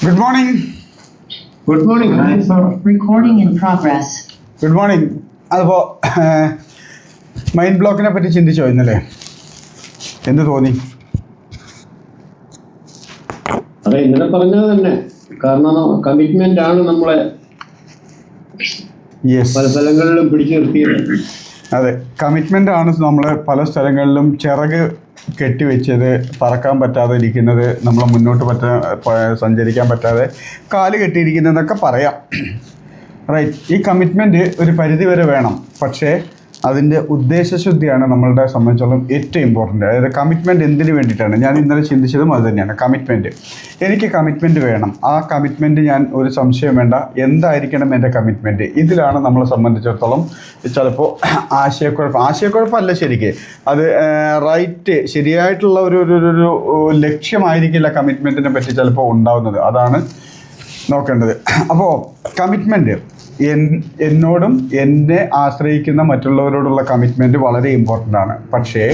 Good morning. Good morning. Recording in progress. Good morning. അതിപ്പോൾ mind ബ്ലോക്കിനെ പറ്റി ചിന്തിച്ചോ ഇന്നലെ? എന്ത് തോന്നി? അതെ, ഇന്നലെ പറഞ്ഞത് തന്നെ. കാരണം കമ്മിറ്റ്മെന്റ് ആണ് നമ്മളെ യെസ്, പല സ്ഥലങ്ങളിലും പിടിച്ചു നിർത്തിയത്. അതെ, കമ്മിറ്റ്മെൻ്റ് ആണ് നമ്മളെ പല സ്ഥലങ്ങളിലും ചിറക് കെട്ടിവെച്ചത്, പറക്കാൻ പറ്റാതെ ഇരിക്കുന്നത്, നമ്മൾ മുന്നോട്ട് സഞ്ചരിക്കാൻ പറ്റാതെ കാല് കെട്ടിയിരിക്കുന്നതെന്നൊക്കെ പറയാം. റൈറ്റ്. ഈ കമ്മിറ്റ്മെൻറ്റ് ഒരു പരിധിവരെ വേണം, പക്ഷേ അതിൻ്റെ ഉദ്ദേശശുദ്ധിയാണ് നമ്മളുടെ സംബന്ധിച്ചോളം ഏറ്റവും ഇമ്പോർട്ടൻ്റ്. അതായത് കമ്മിറ്റ്മെൻറ്റ് എന്തിനു വേണ്ടിയിട്ടാണ്? ഞാൻ ഇന്നലെ ചിന്തിച്ചതും അത് തന്നെയാണ്. കമ്മിറ്റ്മെൻറ്റ്, എനിക്ക് കമ്മിറ്റ്മെൻറ്റ് വേണം. ആ കമ്മിറ്റ്മെൻറ്റ് ഞാൻ ഒരു സംശയം വേണ്ട, എന്തായിരിക്കണം എൻ്റെ കമ്മിറ്റ്മെൻറ്റ്? ഇതിലാണ് നമ്മളെ സംബന്ധിച്ചിടത്തോളം ചിലപ്പോൾ ആശയക്കുഴപ്പമല്ല ശരിക്ക്, അത് റൈറ്റ് ശരിയായിട്ടുള്ള ഒരു ലക്ഷ്യമായിരിക്കില്ല കമ്മിറ്റ്മെൻറ്റിനെ പറ്റി ചിലപ്പോൾ ഉണ്ടാവുന്നത്. അതാണ് നോക്കേണ്ടത്. അപ്പോൾ കമ്മിറ്റ്മെൻറ്റ് എന്നോടും എന്നെ ആശ്രയിക്കുന്ന മറ്റുള്ളവരോടുള്ള കമ്മിറ്റ്മെൻറ്റ് വളരെ ഇമ്പോർട്ടൻ്റ് ആണ്. പക്ഷേ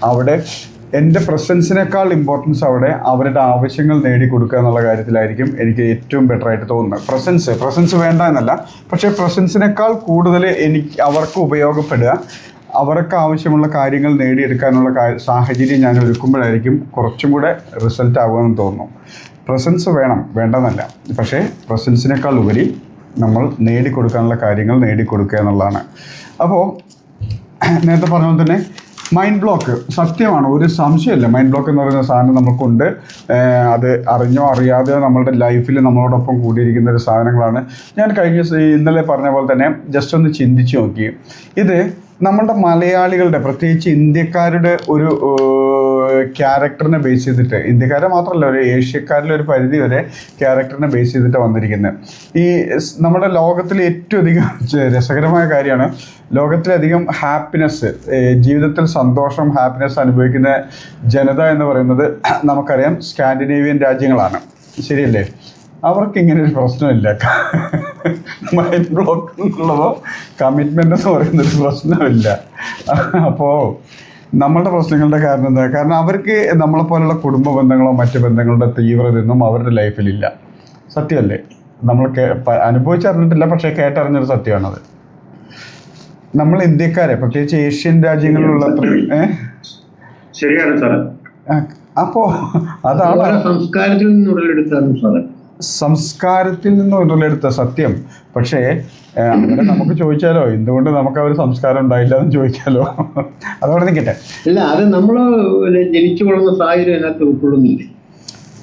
അവിടെ എൻ്റെ പ്രസൻസിനേക്കാൾ ഇമ്പോർട്ടൻസ് അവിടെ അവരുടെ ആവശ്യങ്ങൾ നേടിക്കൊടുക്കുക എന്നുള്ള കാര്യത്തിലായിരിക്കും എനിക്ക് ഏറ്റവും ബെറ്ററായിട്ട് തോന്നുന്നത്. പ്രസൻസ് വേണ്ട എന്നല്ല, പക്ഷേ പ്രസൻസിനേക്കാൾ കൂടുതൽ അവർക്ക് ഉപയോഗപ്പെടുക, അവർക്ക് ആവശ്യമുള്ള കാര്യങ്ങൾ നേടിയെടുക്കാനുള്ള സാഹചര്യം ഞാൻ ഒരുക്കുമ്പോഴായിരിക്കും കുറച്ചും കൂടെ റിസൾട്ട് ആകുമെന്ന് തോന്നുന്നു. പ്രസൻസ് വേണം, വേണ്ടെന്നല്ല, പക്ഷേ പ്രസൻസിനേക്കാൾ ഉപരി നമ്മൾ നേടിക്കൊടുക്കാനുള്ള കാര്യങ്ങൾ നേടിക്കൊടുക്കുക എന്നുള്ളതാണ്. അപ്പോൾ നേരത്തെ പറഞ്ഞ പോലെ തന്നെ മൈൻഡ് ബ്ലോക്ക് സത്യമാണ്, ഒരു സംശയമില്ല. മൈൻഡ് ബ്ലോക്ക് എന്ന് പറയുന്ന സാധനം നമുക്കുണ്ട്. അത് അറിഞ്ഞോ അറിയാതെയോ നമ്മളുടെ ലൈഫിൽ നമ്മളോടൊപ്പം കൂടിയിരിക്കുന്ന ഒരു സാധനങ്ങളാണ്. ഞാൻ ഇന്നലെ പറഞ്ഞ പോലെ തന്നെ ജസ്റ്റ് ഒന്ന് ചിന്തിച്ച് നോക്കി. ഇത് നമ്മളുടെ മലയാളികളുടെ, പ്രത്യേകിച്ച് ഇന്ത്യക്കാരുടെ ഒരു ക്യാരക്ടറിനെ ബേസ് ചെയ്തിട്ട്, ഇന്ത്യക്കാരെ മാത്രമല്ല ഒരു ഏഷ്യക്കാരിലെ ഒരു പരിധി വരെ ക്യാരക്ടറിനെ ബേസ് ചെയ്തിട്ട് വന്നിരിക്കുന്നത്. ഈ നമ്മുടെ ലോകത്തിലെ ഏറ്റവും അധികം രസകരമായ കാര്യമാണ്, ലോകത്തിലധികം ഹാപ്പിനെസ്, ജീവിതത്തിൽ സന്തോഷം, ഹാപ്പിനെസ് അനുഭവിക്കുന്ന ജനത എന്ന് പറയുന്നത് നമുക്കറിയാം സ്കാൻഡിനേവിയൻ രാജ്യങ്ങളാണ്. ശരിയല്ലേ? അവർക്ക് ഇങ്ങനെ ഒരു പ്രശ്നമില്ല. മൈൻഡ് ബ്ലോക്ക് എന്നുള്ളതോ കമ്മിറ്റ്മെൻ്റ് എന്ന് പറയുന്നൊരു പ്രശ്നമില്ല. അപ്പോൾ നമ്മളുടെ പ്രശ്നങ്ങളുടെ കാരണം എന്താ? കാരണം അവർക്ക് നമ്മളെപ്പോലുള്ള കുടുംബ ബന്ധങ്ങളോ മറ്റ് ബന്ധങ്ങളുടെ തീവ്രതയൊന്നും അവരുടെ ലൈഫിലില്ല. സത്യമല്ലേ? നമ്മൾ അനുഭവിച്ചറിഞ്ഞിട്ടില്ല, പക്ഷേ കേട്ടറിഞ്ഞൊരു സത്യമാണത്. നമ്മൾ ഇന്ത്യക്കാരെ, പ്രത്യേകിച്ച് ഏഷ്യൻ രാജ്യങ്ങളിലുള്ള ശരിയാണ് സാറേ. അപ്പോൾ അതാണ് സംസ്കാരത്തിൽ നിന്ന് ഉടലെടുത്താണ് സാറേ. സംസ്കാരത്തിൽ നിന്ന് ഉടലെടുത്ത സത്യം. പക്ഷേ അങ്ങനെ നമുക്ക് ചോദിച്ചാലോ, എന്തുകൊണ്ട് നമുക്ക് ആ ഒരു സംസ്കാരം ഉണ്ടായില്ല എന്ന് ചോദിച്ചാലോ? അതോടെ നിൽക്കട്ടെ. ഇല്ല, അത് നമ്മൾ ജനിച്ചു വളർന്ന സാഹചര്യം അതിനകത്ത് ഉൾക്കൊള്ളുന്നില്ലേ?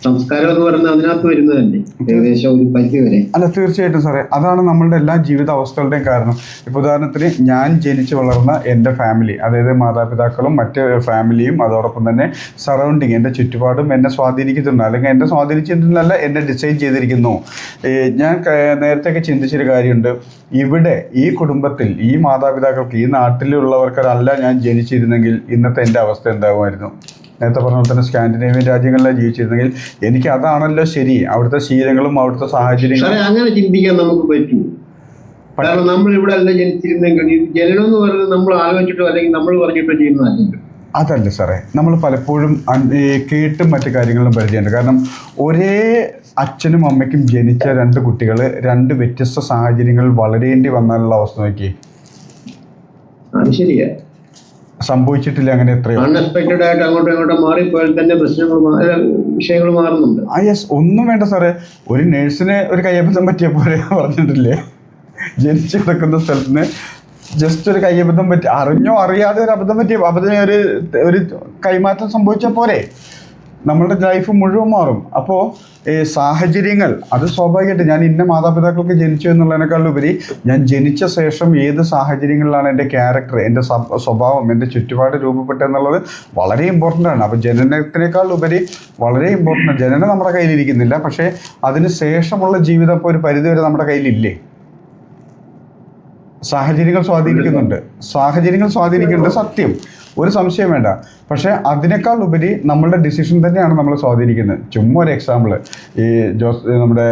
സംസ്കാരം എന്ന് പറയുന്നത് അതിനകത്ത് വരുന്നതല്ലേ ഏകദേശം ഒരു പരിധി വരെ. അല്ല, തീർച്ചയായിട്ടും സാറേ, അതാണ് നമ്മളുടെ എല്ലാ ജീവിത അവസ്ഥകളുടെയും കാരണം. ഇപ്പോൾ ഉദാഹരണത്തിന് ഞാൻ ജനിച്ചു വളർന്ന എൻ്റെ ഫാമിലി, അതായത് മാതാപിതാക്കളും മറ്റ് ഫാമിലിയും അതോടൊപ്പം തന്നെ സറൗണ്ടിങ്, എൻ്റെ ചുറ്റുപാടും എന്നെ സ്വാധീനിക്കുന്നുണ്ട്, അല്ലെങ്കിൽ എന്നെ സ്വാധീനിച്ചിട്ടുണ്ടല്ല, എന്നെ ഡിസൈൻ ചെയ്തിരിക്കുന്നു. ഞാൻ നേരത്തെയൊക്കെ ചിന്തിച്ചൊരു കാര്യമുണ്ട്, ഇവിടെ ഈ കുടുംബത്തിൽ ഈ മാതാപിതാക്കൾക്ക് ഈ നാട്ടിലുള്ളവർക്കല്ല ഞാൻ ജനിച്ചിരുന്നെങ്കിൽ ഇന്നത്തെ എൻ്റെ അവസ്ഥ എന്താകുമായിരുന്നു? നേരത്തെ പറഞ്ഞ പോലെ തന്നെ സ്കാൻഡിനേവിയൻ രാജ്യങ്ങളിലാണ് ജീവിച്ചിരുന്നെങ്കിൽ എനിക്ക് അതാണല്ലോ ശരി, അവിടുത്തെ ശീലങ്ങളും അവിടുത്തെ സാഹചര്യങ്ങളും. അങ്ങനെ ചിന്തിക്കാൻ നമുക്ക് പറ്റൂ. കാരണം നമ്മൾ ഇവിടെ അല്ല ജനിച്ചിരുന്നെങ്കിൽ, ജനനം എന്ന് പറയുന്നത് നമ്മൾ ആലോചിച്ചിട്ടോ അല്ലെങ്കിൽ നമ്മൾ പറഞ്ഞിട്ടോ ചെയ്യുന്നതല്ലല്ലോ. അതല്ല സാറേ, നമ്മൾ പലപ്പോഴും കേട്ടും മറ്റു കാര്യങ്ങളിലും പരിചയമുണ്ട്. കാരണം ഒരേ അച്ഛനും അമ്മയ്ക്കും ജനിച്ച രണ്ട് കുട്ടികൾ രണ്ട് വ്യത്യസ്ത സാഹചര്യങ്ങളിൽ വളരേണ്ടി വന്നാലുള്ള അവസ്ഥ നോക്കി. അത് ശരിയാ, സംഭവിച്ചിട്ടില്ല അങ്ങനെ എത്രയോ. അൺഎക്സ്പെക്റ്റഡ് ആയിട്ട് അങ്ങോട്ടും ഇങ്ങോട്ടും മാറിപ്പോയാൽ തന്നെ വിഷയങ്ങൾ മാറുന്നുണ്ട്. യെസ്, ഒന്നും വേണ്ട സാറേ, ഒരു നേഴ്സിന് ഒരു കയ്യബദ്ധം പറ്റിയ പോലെ പറഞ്ഞിട്ടില്ലേ? ജനിച്ചു കിടക്കുന്ന സ്ഥലത്തിന് ജസ്റ്റ് ഒരു കയ്യബദ്ധം പറ്റി, അറിഞ്ഞോ അറിയാതെ ഒരു അബദ്ധം പറ്റിയ ഒരു കൈമാറ്റം സംഭവിച്ചാൽ പോരെ, നമ്മളുടെ ലൈഫ് മുഴുവൻ മാറും. അപ്പോൾ സാഹചര്യങ്ങൾ അത് സ്വാഭാവികമായിട്ട്, ഞാൻ ഇന്ന മാതാപിതാക്കൾക്ക് ജനിച്ചു എന്നുള്ളതിനേക്കാളുപരി ഞാൻ ജനിച്ച ശേഷം ഏത് സാഹചര്യങ്ങളിലാണ് എൻ്റെ ക്യാരക്ടർ, എൻ്റെ സ്വഭാവം, എൻ്റെ ചുറ്റുപാട് രൂപപ്പെട്ടെന്നുള്ളത് വളരെ ഇമ്പോർട്ടൻ്റ് ആണ്. അപ്പോൾ ജനനത്തിനേക്കാൾ ഉപരി വളരെ ഇമ്പോർട്ടൻ്റ്. ജനനം നമ്മുടെ കയ്യിലിരിക്കുന്നില്ല, പക്ഷേ അതിന് ശേഷമുള്ള ജീവിതം ഇപ്പോൾ ഒരു പരിധിവരെ നമ്മുടെ കയ്യിലില്ലേ? സാഹചര്യങ്ങൾ സ്വാധീനിക്കുന്നുണ്ട്, സത്യം. ഒരു സംശയം വേണ്ട. പക്ഷേ അതിനേക്കാൾ ഉപരി നമ്മളുടെ ഡിസിഷൻ തന്നെയാണ് നമ്മളെ സ്വാധീനിക്കുന്നത്. ചുമ്മാ ഒരു എക്സാമ്പിൾ, ഈ നമ്മുടെ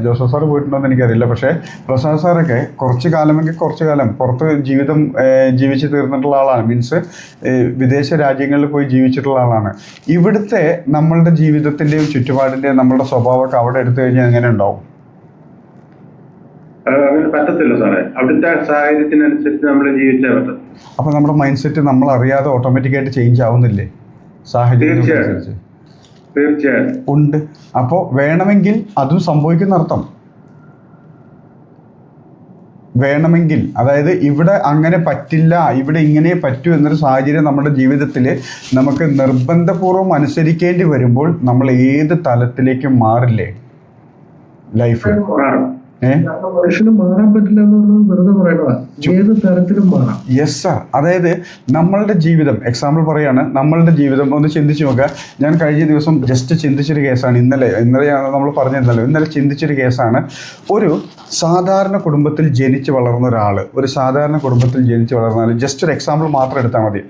ജോസഫ് സാറ് പോയിട്ടുണ്ടോയെന്ന് എനിക്കറിയില്ല, പക്ഷേ പ്രസാദ് സാറൊക്കെ കുറച്ച് കാലം പുറത്ത് ജീവിതം ജീവിച്ച് തീർന്നിട്ടുള്ള ആളാണ്. മീൻസ് വിദേശ രാജ്യങ്ങളിൽ പോയി ജീവിച്ചിട്ടുള്ള ആളാണ്. ഇവിടുത്തെ നമ്മളുടെ ജീവിതത്തിൻ്റെയും ചുറ്റുപാടിൻ്റെയും നമ്മളുടെ സ്വഭാവമൊക്കെ അവിടെ എടുത്തു കഴിഞ്ഞാൽ എങ്ങനെ ഉണ്ടാവും? അങ്ങനെ പറ്റത്തില്ല സാറേ. അവിടുത്തെ സാഹചര്യത്തിനനുസരിച്ച് നമ്മൾ ജീവിച്ചാൽ പറ്റും. അപ്പോൾ നമ്മുടെ മൈൻഡ് സെറ്റ് നമ്മൾ അറിയാതെ ഓട്ടോമാറ്റിക്കായിട്ട് ചേഞ്ച് ആവുന്നില്ലേ സാഹചര്യത്തിനനുസരിച്ച്? തീർച്ചയായും ഉണ്ട്. അപ്പോൾ വേണമെങ്കിൽ അതും സംഭവിക്കുന്ന അർത്ഥം. വേണമെങ്കിൽ, അതായത് ഇവിടെ അങ്ങനെ പറ്റില്ല, ഇവിടെ ഇങ്ങനെ പറ്റൂ എന്നൊരു സാഹചര്യം നമ്മുടെ ജീവിതത്തിൽ നമുക്ക് നിർബന്ധപൂർവ്വം അനുസരിക്കേണ്ടി വരുമ്പോൾ നമ്മൾ ഏത് തലത്തിലേക്കും മാറില്ലേ ലൈഫ്? മനുഷ്യന് മാറാൻ പറ്റില്ല എന്ന് പറഞ്ഞാൽ വെറുതെ പറയണതാ. ഏത് തരത്തിലും മാറാം. Yes sir. അതായത് നമ്മളുടെ ജീവിതം, എക്സാമ്പിൾ പറയാണ്, നമ്മളുടെ ജീവിതം ഒന്ന് ചിന്തിച്ച് നോക്കുക. ഞാൻ കഴിഞ്ഞ ദിവസം ജസ്റ്റ് ചിന്തിച്ചൊരു കേസാണ്. ഇന്നലെ നമ്മൾ പറഞ്ഞിരുന്നല്ലോ, ഇന്നലെ ചിന്തിച്ചൊരു കേസാണ്. ഒരു സാധാരണ കുടുംബത്തിൽ ജനിച്ച് വളർന്ന ഒരാൾ, ജസ്റ്റ് ഒരു എക്സാമ്പിൾ മാത്രം എടുത്താൽ മതി.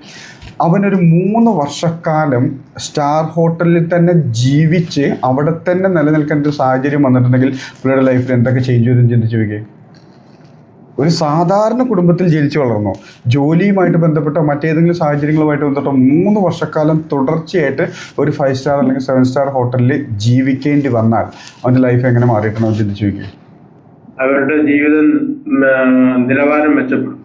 അവനൊരു 3 വർഷക്കാലം സ്റ്റാർ ഹോട്ടലിൽ തന്നെ ജീവിച്ച് അവിടെ തന്നെ നിലനിൽക്കേണ്ട ഒരു സാഹചര്യം വന്നിട്ടുണ്ടെങ്കിൽ പുള്ളിയുടെ ലൈഫിൽ എന്തൊക്കെ ചേഞ്ച് ചെയ്തെന്ന് ചിന്തിച്ച് വയ്ക്കുക. ഒരു സാധാരണ കുടുംബത്തിൽ ജനിച്ചു വളർന്നു, ജോലിയുമായിട്ട് ബന്ധപ്പെട്ടോ മറ്റേതെങ്കിലും സാഹചര്യങ്ങളുമായിട്ട് ബന്ധപ്പെട്ടോ 3 വർഷക്കാലം തുടർച്ചയായിട്ട് ഒരു 5 സ്റ്റാർ അല്ലെങ്കിൽ 7 സ്റ്റാർ ഹോട്ടലിൽ ജീവിക്കേണ്ടി വന്നാൽ അവൻ്റെ ലൈഫ് എങ്ങനെ മാറിയിട്ടുണ്ടോ ചിന്തിച്ച് വയ്ക്കുക. അവരുടെ ജീവിതം നിലവാരം മെച്ചപ്പെടും.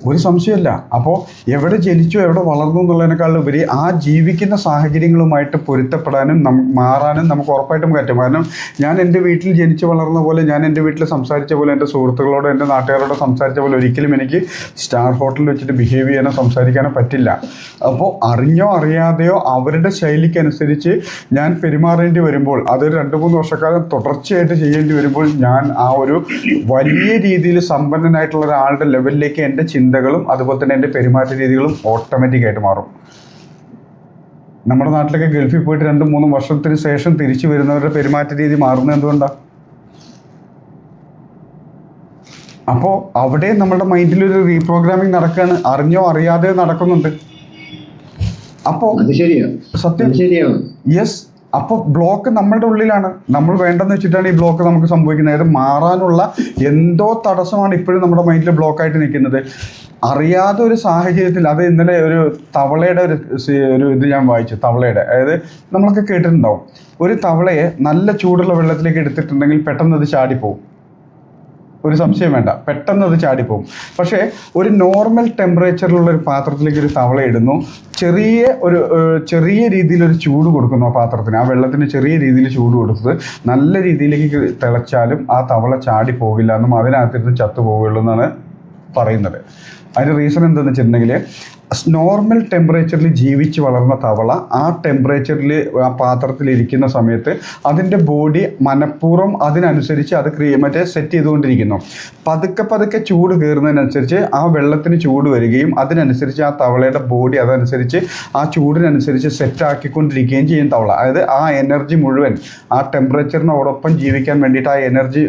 ഒരു സംശയമില്ല. അപ്പോൾ എവിടെ ജനിച്ചു എവിടെ വളർന്നു എന്നുള്ളതിനേക്കാളുപരി ആ ജീവിക്കുന്ന സാഹചര്യങ്ങളുമായിട്ട് പൊരുത്തപ്പെടാനും മാറാനും നമുക്ക് ഉറപ്പായിട്ടും പറ്റും. കാരണം ഞാൻ എൻ്റെ വീട്ടിൽ ജനിച്ചു വളർന്ന പോലെ, ഞാൻ എൻ്റെ വീട്ടിൽ സംസാരിച്ച പോലെ, എൻ്റെ സുഹൃത്തുക്കളോട് എൻ്റെ നാട്ടുകാരോട് സംസാരിച്ച പോലെ ഒരിക്കലും എനിക്ക് സ്റ്റാർ ഹോട്ടലിൽ വെച്ചിട്ട് ബിഹേവ് ചെയ്യാനോ സംസാരിക്കാനോ പറ്റില്ല. അപ്പോൾ അറിഞ്ഞോ അറിയാതെയോ അവരുടെ ശൈലിക്കനുസരിച്ച് ഞാൻ പെരുമാറേണ്ടി വരുമ്പോൾ, അതൊരു 2-3 വർഷക്കാലം തുടർച്ചയായിട്ട് ചെയ്യേണ്ടി വരുമ്പോൾ ഞാൻ ആ ഒരു വലിയ രീതിയിൽ സമ്പന്നനായിട്ടുള്ള ഒരാളുടെ ലെവലിലേക്ക് എൻ്റെ ചിന്തകളും അതുപോലെ തന്നെ എൻ്റെ പെരുമാറ്റ രീതികളും ഓട്ടോമാറ്റിക്കായിട്ട് മാറും. നമ്മുടെ നാട്ടിലൊക്കെ ഗൾഫിൽ പോയിട്ട് 2-3 വർഷത്തിന് ശേഷം തിരിച്ചു വരുന്നവരുടെ പെരുമാറ്റ രീതി മാറുന്നത് എന്തുകൊണ്ടാണ്? അപ്പോൾ അവിടെ നമ്മുടെ മൈൻഡിലൊരു റീപ്രോഗ്രാമിംഗ് നടക്കുകയാണ്, അറിഞ്ഞോ അറിയാതെയോ നടക്കുന്നുണ്ട്. അപ്പോൾ സത്യം ശരിയാണ്. യെസ്. അപ്പോൾ ബ്ലോക്ക് നമ്മളുടെ ഉള്ളിലാണ്. നമ്മൾ വേണ്ടെന്ന് വെച്ചിട്ടാണ് ഈ ബ്ലോക്ക് നമുക്ക് സംഭവിക്കുന്നത്. അതായത് മാറാനുള്ള എന്തോ തടസ്സമാണ് ഇപ്പോഴും നമ്മുടെ മൈൻഡിൽ ബ്ലോക്കായിട്ട് നിൽക്കുന്നത്. അറിയാതെ ഒരു സാഹചര്യത്തിൽ, അത് ഇന്നലെ ഒരു തവളയുടെ ഒരു ഇത് ഞാൻ വായിച്ചു. തവളയുടെ, അതായത് നമ്മളൊക്കെ കേട്ടിട്ടുണ്ടാവും, ഒരു തവളയെ നല്ല ചൂടുള്ള വെള്ളത്തിലേക്ക് എടുത്തിട്ടുണ്ടെങ്കിൽ പെട്ടെന്ന് അത് ചാടിപ്പോവും. ഒരു സംശയം വേണ്ട, പെട്ടെന്ന് അത് ചാടിപ്പോവും. പക്ഷേ ഒരു നോർമൽ ടെമ്പറേച്ചറിലുള്ള ഒരു പാത്രത്തിലേക്ക് ഒരു തവള ഇടുന്നു, ചെറിയ രീതിയിലൊരു ചൂട് കൊടുക്കുന്നു ആ പാത്രത്തിന്, ആ വെള്ളത്തിന് ചെറിയ രീതിയിൽ ചൂട് കൊടുത്തത് നല്ല രീതിയിലേക്ക് തിളച്ചാലും ആ തവള ചാടി പോകില്ല എന്നും അതിനകത്തിരുന്ന് ചത്തു പോവുകയുള്ളൂ എന്നാണ് പറയുന്നത്. അതിൻ്റെ റീസൺ എന്താണെന്ന് വെച്ചിട്ടുണ്ടെങ്കിൽ നോർമൽ ടെമ്പറേച്ചറിൽ ജീവിച്ച് വളർന്ന തവള ആ ടെമ്പറേച്ചറിൽ ആ പാത്രത്തിലിരിക്കുന്ന സമയത്ത് അതിൻ്റെ ബോഡി മനഃപൂർവ്വം അതിനനുസരിച്ച് അത് സെറ്റ് ചെയ്തുകൊണ്ടിരിക്കുന്നു. പതുക്കെ ചൂട് കയറുന്നതിനനുസരിച്ച് ആ വെള്ളത്തിന് ചൂട് വരികയും അതിനനുസരിച്ച് ആ തവളയുടെ ബോഡി അതനുസരിച്ച് ആ ചൂടിനനുസരിച്ച് സെറ്റാക്കിക്കൊണ്ടിരിക്കുകയും ചെയ്യും തവള. അതായത് ആ എനർജി മുഴുവൻ ആ ടെമ്പറേച്ചറിനോടൊപ്പം ജീവിക്കാൻ വേണ്ടിയിട്ട് ആ എനർജി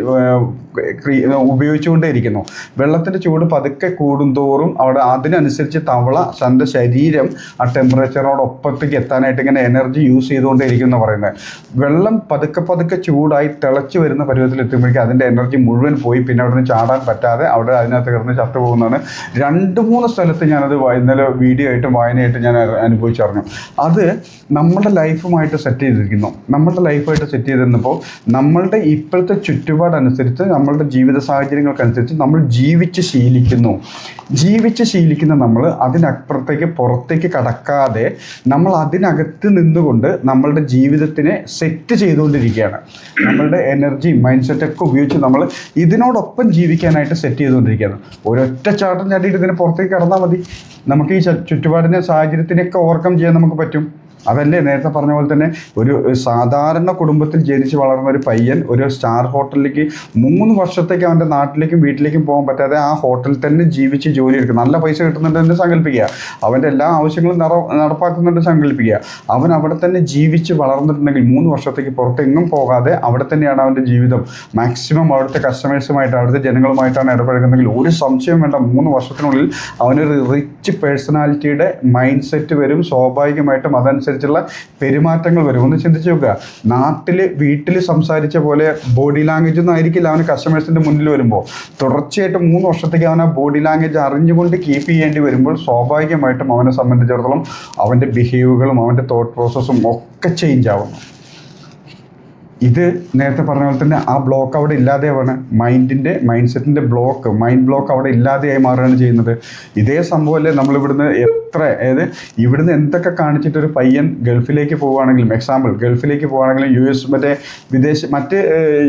ഉപയോഗിച്ചുകൊണ്ടേയിരിക്കുന്നു. വെള്ളത്തിൻ്റെ ചൂട് പതുക്കെ കൂടുന്തോറും അവിടെ അതിനനുസരിച്ച് തവള തൻ്റെ ശരീരം ആ ടെമ്പറേച്ചറിനോടൊപ്പത്തേക്ക് എത്താനായിട്ട് ഇങ്ങനെ എനർജി യൂസ് ചെയ്തുകൊണ്ടേയിരിക്കും എന്ന് പറയുന്നത്. വെള്ളം പതുക്കെ ചൂടായി തിളച്ച് വരുന്ന പരുവത്തിൽ എത്തുമ്പോഴേക്കും അതിൻ്റെ എനർജി മുഴുവൻ പോയി പിന്നെ അവിടെ നിന്ന് ചാടാൻ പറ്റാതെ അവിടെ അതിനകത്ത് കിടന്ന് ചത്തുപോകുന്നതാണ്. 2-3 സ്ഥലത്ത് ഞാനത് ഇന്നലെ വീഡിയോ ആയിട്ടും വായനയായിട്ടും ഞാൻ അനുഭവിച്ചറിഞ്ഞു. അത് നമ്മളുടെ ലൈഫുമായിട്ട് സെറ്റ് ചെയ്തിരുന്നപ്പോൾ നമ്മളുടെ ഇപ്പോഴത്തെ ചുറ്റുപാടനുസരിച്ച് നമ്മളുടെ ജീവിത സാഹചര്യങ്ങൾക്കനുസരിച്ച് നമ്മൾ ജീവിച്ച് ശീലിക്കുന്ന നമ്മൾ അതിനപ്പുറത്തേക്ക് പുറത്തേക്ക് കടക്കാതെ നമ്മൾ അതിനകത്ത് നിന്നുകൊണ്ട് നമ്മളുടെ ജീവിതത്തിനെ സെറ്റ് ചെയ്തുകൊണ്ടിരിക്കുകയാണ്. നമ്മളുടെ എനർജി മൈൻഡ് സെറ്റൊക്കെ ഉപയോഗിച്ച് നമ്മൾ ഇതിനോടൊപ്പം ജീവിക്കാനായിട്ട് സെറ്റ് ചെയ്തുകൊണ്ടിരിക്കുകയാണ്. ഒരൊറ്റ ചാട്ടം ചാടിയിട്ട് ഇതിനെ പുറത്തേക്ക് കടന്നാൽ മതി, നമുക്ക് ഈ ചുറ്റുപാടിനെ സാഹചര്യത്തിനെയൊക്കെ ഓവർകം ചെയ്യാൻ നമുക്ക് പറ്റും. അതല്ലേ നേരത്തെ പറഞ്ഞ പോലെ തന്നെ ഒരു സാധാരണ കുടുംബത്തിൽ ജനിച്ച് വളർന്ന ഒരു പയ്യൻ ഒരു സ്റ്റാർ ഹോട്ടലിലേക്ക് 3 വർഷത്തേക്ക് അവൻ്റെ നാട്ടിലേക്കും വീട്ടിലേക്കും പോകാൻ പറ്റാതെ ആ ഹോട്ടലിൽ തന്നെ ജീവിച്ച് ജോലി എടുക്കും. നല്ല പൈസ കിട്ടുന്നുണ്ടെന്ന് സങ്കല്പിക്കുക, അവൻ്റെ എല്ലാ ആവശ്യങ്ങളും നടപ്പാക്കുന്നുണ്ട് സങ്കല്പിക്കുക. അവൻ അവിടെ തന്നെ ജീവിച്ച് വളർന്നിട്ടുണ്ടെങ്കിൽ 3 വർഷത്തേക്ക് പുറത്തെങ്ങും പോകാതെ അവിടെ തന്നെയാണ് അവൻ്റെ ജീവിതം. മാക്സിമം അവിടുത്തെ കസ്റ്റമേഴ്സുമായിട്ട് അവിടുത്തെ ജനങ്ങളുമായിട്ടാണ് ഇടപഴകുന്നതെങ്കിൽ ഒരു സംശയം വേണ്ട, 3 വർഷത്തിനുള്ളിൽ അവനൊരു റിച്ച് പേഴ്സണാലിറ്റിയുടെ മൈൻഡ് സെറ്റ് വരും. സ്വാഭാവികമായിട്ടും അതനുസരിച്ചുള്ള പെരുമാറ്റങ്ങൾ വരും. ഒന്ന് ചിന്തിച്ച് നോക്കുക, വീട്ടിൽ സംസാരിച്ച പോലെ ബോഡി ലാംഗ്വേജ് ഒന്നും ആയിരിക്കില്ല അവന് കസ്റ്റമേഴ്സിൻ്റെ മുന്നിൽ വരുമ്പോൾ. തുടർച്ചയായിട്ട് 3 വർഷത്തേക്ക് അവൻ ആ ബോഡി ലാംഗ്വേജ് അറിഞ്ഞുകൊണ്ട് കീപ്പ് ചെയ്യേണ്ടി വരുമ്പോൾ സ്വാഭാവികമായിട്ടും അവനെ സംബന്ധിച്ചിടത്തോളം അവൻ്റെ ബിഹേവുകളും അവൻ്റെ തോട്ട് പ്രോസസ്സും ഒക്കെ ചേഞ്ച് ആവുന്നു. ഇത് നേരത്തെ പറഞ്ഞ പോലെ തന്നെ ആ ബ്ലോക്ക് അവിടെ ഇല്ലാതെയാണ്, മൈൻഡ് സെറ്റിൻ്റെ മൈൻഡ് ബ്ലോക്ക് അവിടെ ഇല്ലാതെയായി മാറുകയാണ് ചെയ്യുന്നത്. ഇതേ സംഭവമല്ലേ നമ്മളിവിടുന്ന് ഇവിടുന്ന് എന്തൊക്കെ കാണിച്ചിട്ടൊരു പയ്യൻ ഗൾഫിലേക്ക് പോവുകയാണെങ്കിലും, എക്സാമ്പിൾ ഗൾഫിലേക്ക് പോവുകയാണെങ്കിലും മറ്റ്